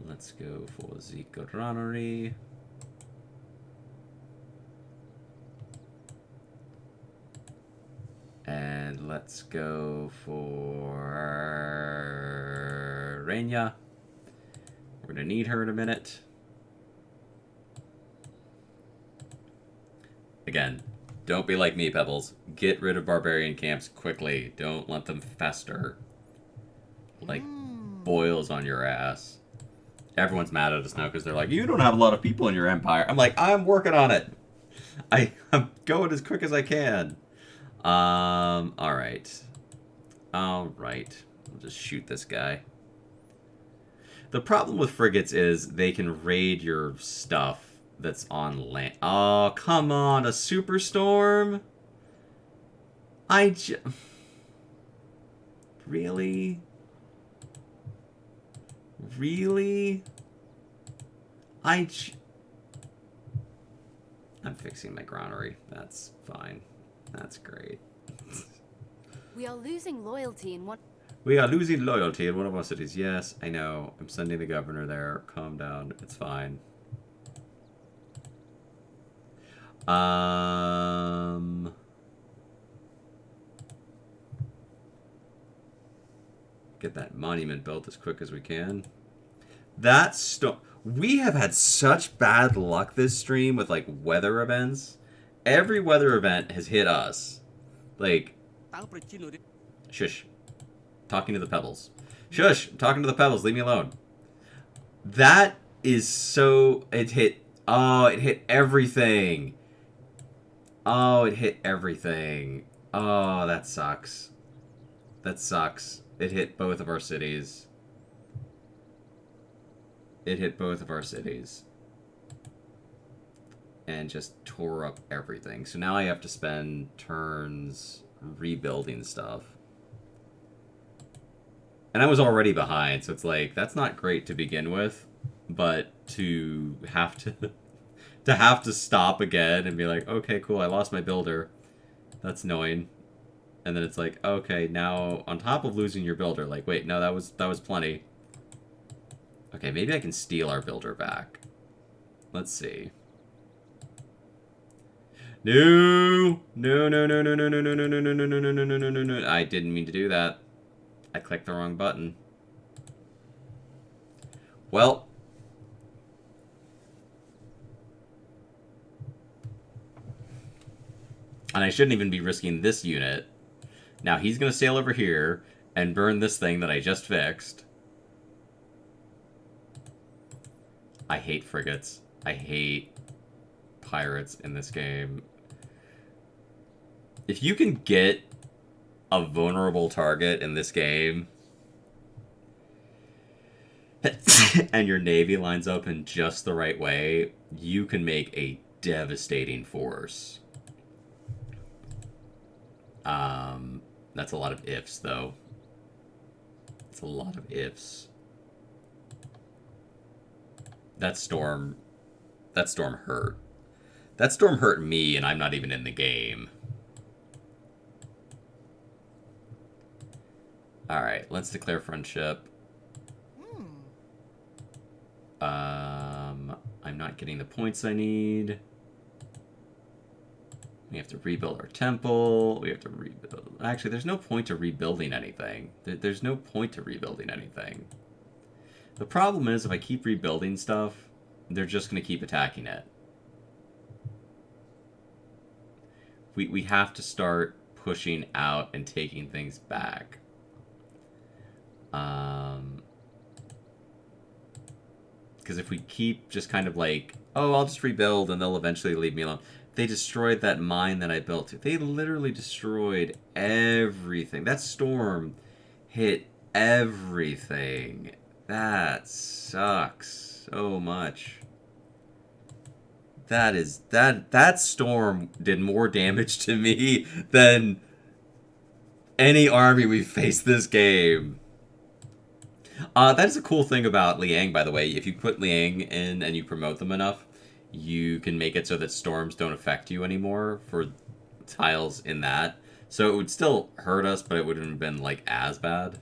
Speaker 1: Let's go for the granary. And let's go for Renya. We're gonna need her in a minute. Again, don't be like me, Pebbles. Get rid of barbarian camps quickly. Don't let them fester. Like boils on your ass. Everyone's mad at us now because they're like, you don't have a lot of people in your empire. I'm like, I'm working on it. I'm going as quick as I can. Alright. Alright. We'll just shoot this guy. The problem with frigates is they can raid your stuff that's on land. Oh, come on. A superstorm? Really? Really? I'm fixing my granary. That's fine. That's great.
Speaker 3: We are losing loyalty in what...
Speaker 1: We are losing loyalty in one of our cities. Yes, I know. I'm sending the governor there. Calm down. It's fine. Get that monument built as quick as we can. We have had such bad luck this stream with, like, weather events. Every weather event has hit us. Like... Shush. Talking to the pebbles. Shush! I'm talking to the pebbles. Leave me alone. That is so... It hit... Oh, it hit everything. Oh, it hit everything. Oh, that sucks. That sucks. It hit both of our cities. It hit both of our cities. And just tore up everything. So now I have to spend turns rebuilding stuff. And I was already behind, so it's like, that's not great to begin with. But to have to stop again and be like, okay, cool, I lost my builder. That's annoying. And then it's like, okay, now on top of losing your builder, like, wait, no, that was plenty. Okay, maybe I can steal our builder back. Let's see. No! No, no, no, no, no, no, no, no, no, no, no, no, no, no, no, no, no. I didn't mean to do that. I clicked the wrong button. Well. And I shouldn't even be risking this unit. Now he's going to sail over here and burn this thing that I just fixed. I hate frigates. I hate pirates in this game. If you can get a vulnerable target in this game and your navy lines up in just the right way, you can make a devastating force. That's a lot of ifs, though. It's a lot of ifs. That storm hurt. That storm hurt me, and I'm not even in the game. Alright, let's declare friendship. I'm not getting the points I need. We have to rebuild our temple. We have to rebuild... Actually, there's no point to rebuilding anything. There's no point to rebuilding anything. The problem is, if I keep rebuilding stuff, they're just going to keep attacking it. We have to start pushing out and taking things back. Because if we keep just kind of like, oh, I'll just rebuild and they'll eventually leave me alone. They destroyed that mine that I built. They literally destroyed everything. That storm hit everything. That sucks so much. That storm did more damage to me than any army we've faced this game. That is a cool thing about Liang, by the way. If you put Liang in and you promote them enough, you can make it so that storms don't affect you anymore for tiles in that. So it would still hurt us, but it wouldn't have been, like, as bad.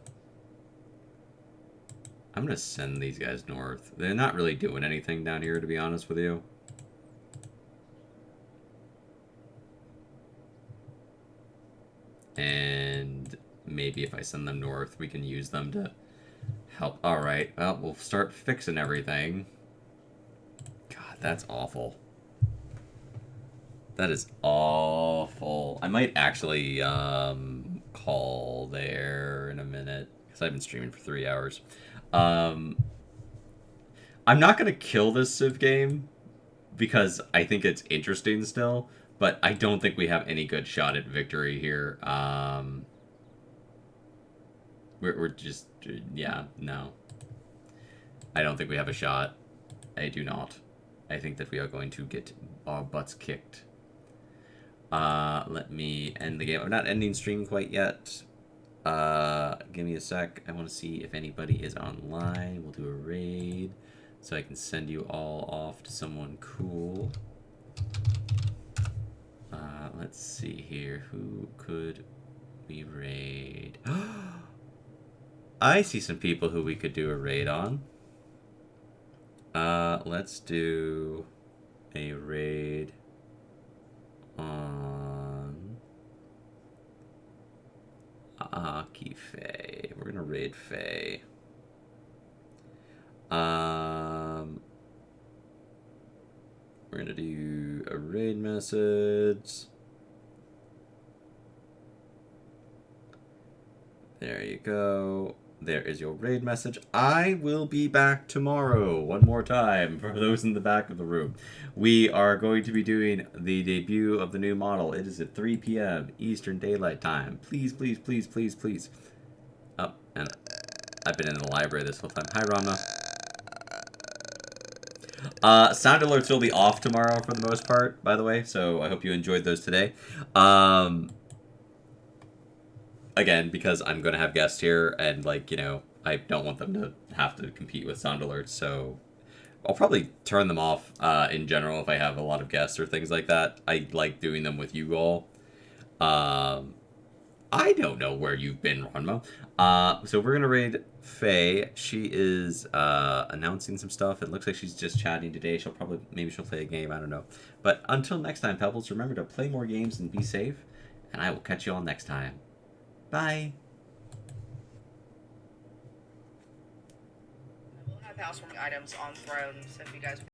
Speaker 1: I'm going to send these guys north. They're not really doing anything down here, to be honest with you. And maybe if I send them north, we can use them to help. Alright, well, we'll start fixing everything. God, that's awful. That is awful. I might actually call there in a minute, because I've been streaming for 3 hours. I'm not going to kill this Civ game, because I think it's interesting still, but I don't think we have any good shot at victory here. We're just, yeah, no. I don't think we have a shot. I do not. I think that we are going to get our butts kicked. Let me end the game. I'm not ending stream quite yet. Give me a sec. I want to see if anybody is online. We'll do a raid so I can send you all off to someone cool. Let's see here. Who could we raid? I see some people who we could do a raid on. Let's do a raid on Aki Faye. We're gonna raid Faye. We're gonna do a raid message. There you go. There is your raid message. I will be back tomorrow. One more time for those in the back of the room. We are going to be doing the debut of the new model. It is at 3 p.m. Eastern Daylight Time. Please, please, please, please, please. Oh, and I've been in the library this whole time. Hi, Rama. Sound alerts will be off tomorrow for the most part, by the way, so I hope you enjoyed those today. Again, because I'm going to have guests here, and, like, you know, I don't want them to have to compete with sound alerts, so I'll probably turn them off in general if I have a lot of guests or things like that. I like doing them with you all. I don't know where you've been, Ronmo. So we're going to raid Faye. She is announcing some stuff. It looks like she's just chatting today. Maybe she'll play a game, I don't know. But until next time, Pebbles, remember to play more games and be safe, and I will catch you all next time. Bye.
Speaker 8: We'll have housewarming items on thrones if you guys